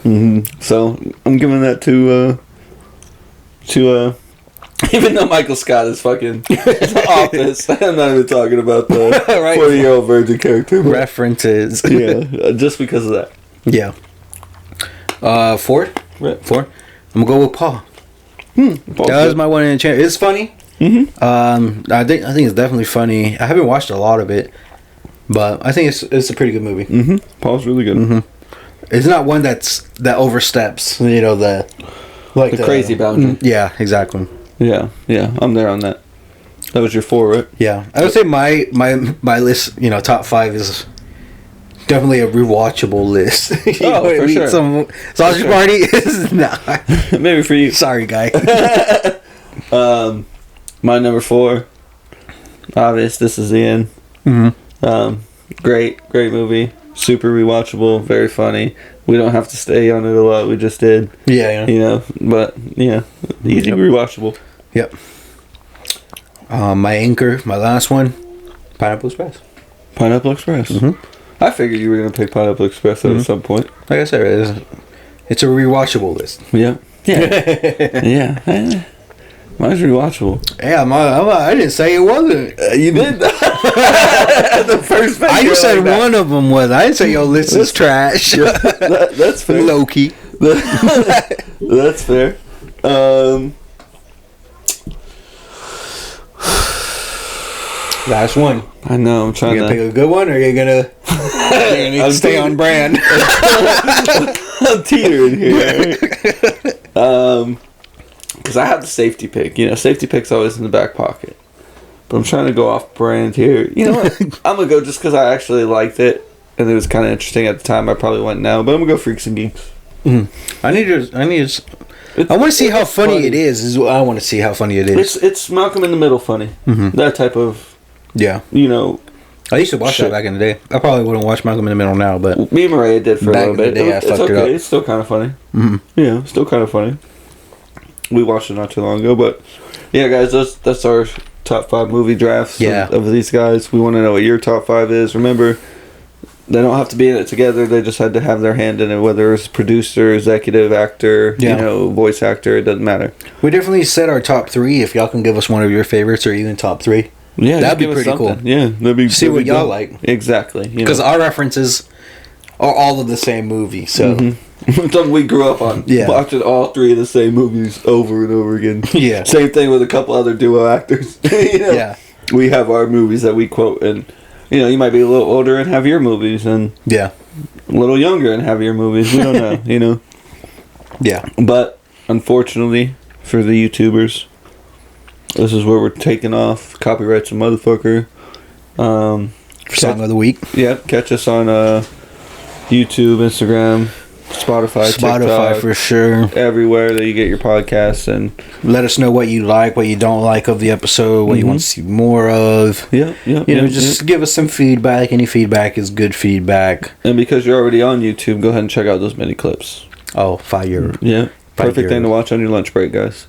So I'm giving that to even though Michael Scott is fucking Office, I'm not even talking about the Right. 40-Year-Old Virgin character. But References. yeah, just because of that. Yeah. Four? Right. Four? I'm going to go with Paul. Paul's That was good. my one in the chair. It's funny. I think it's definitely funny. I haven't watched a lot of it, but I think it's a pretty good movie. Paul's really good. It's not one that oversteps, you know, the Crazy boundary. Yeah, exactly. Yeah, I'm there on that. That was your 4, right? Yeah, I would say my list, you know, top 5 is definitely a rewatchable list. You know what I for mean? sure. Some Sausage Party is not. Maybe for you. Sorry, guy. My number 4, obvious, This Is the End. Great movie. Super rewatchable. Very funny. We don't have to stay on it a lot. We just did. Yeah. You know, but yeah, easy rewatchable. Yep. My anchor, my last one, Pineapple Express. Pineapple Express. I figured you were gonna pick Pineapple Express at some point. Like I said, it's a rewatchable list. Yeah. Yeah. Mine's rewatchable. Yeah, I didn't say it wasn't. You did. The first thing. I just said one of them was. I didn't say your list is trash. That's fair. Low key. That's fair. Last one. I know. I'm trying You gonna to pick a good one, or you gonna I'm stay on brand? I'm teetering here. Because I have the safety pick. You know, safety pick's always in the back pocket. But I'm trying to go off brand here. You know what? I'm going to go just because I actually liked it. And it was kind of interesting at the time. I probably went now. But I'm going to go Freaks and Geeks. I want to see how funny it is what I want to see how funny it is. It's Malcolm in the Middle funny. That type of, Yeah. you know. I used to watch that back in the day. I probably wouldn't watch Malcolm in the Middle now, but Me and Maria did for Back a little in the bit. day, I It's fucked it okay. up. It's still kind of funny. Yeah, still kind of funny. We watched it not too long ago, but yeah, guys, that's our top 5 movie drafts of these guys. We want to know what your top 5 is. Remember, they don't have to be in it together. They just had to have their hand in it, whether it's producer, executive, actor, you know, voice actor. It doesn't matter. we definitely said our top 3. If y'all can give us one of your favorites or even top 3. Yeah, that'd be give us pretty cool. something. Yeah, that'd be. See that'd what be y'all dope. like. Exactly. Because our references are all of the same movie, so Something we grew up on. Yeah. Watching all 3 of the same movies over and over again. Yeah. Same thing with a couple other duo actors. You know? Yeah. We have our movies that we quote, and you know, you might be a little older and have your movies, and yeah, a little younger and have your movies. We don't know, you know. yeah. But unfortunately for the YouTubers, this is where we're taking off. Copyrights a motherfucker. Song of the week. Yep. Catch us on YouTube, Instagram, Spotify, TikTok, for sure. Everywhere that you get your podcasts, and let us know what you like, what you don't like of the episode, what you want to see more of. Yeah. Just give us some feedback. Any feedback is good feedback. And because you're already on YouTube, go ahead and check out those mini clips. Oh, fire. Yeah. Perfect thing to watch on your lunch break, guys.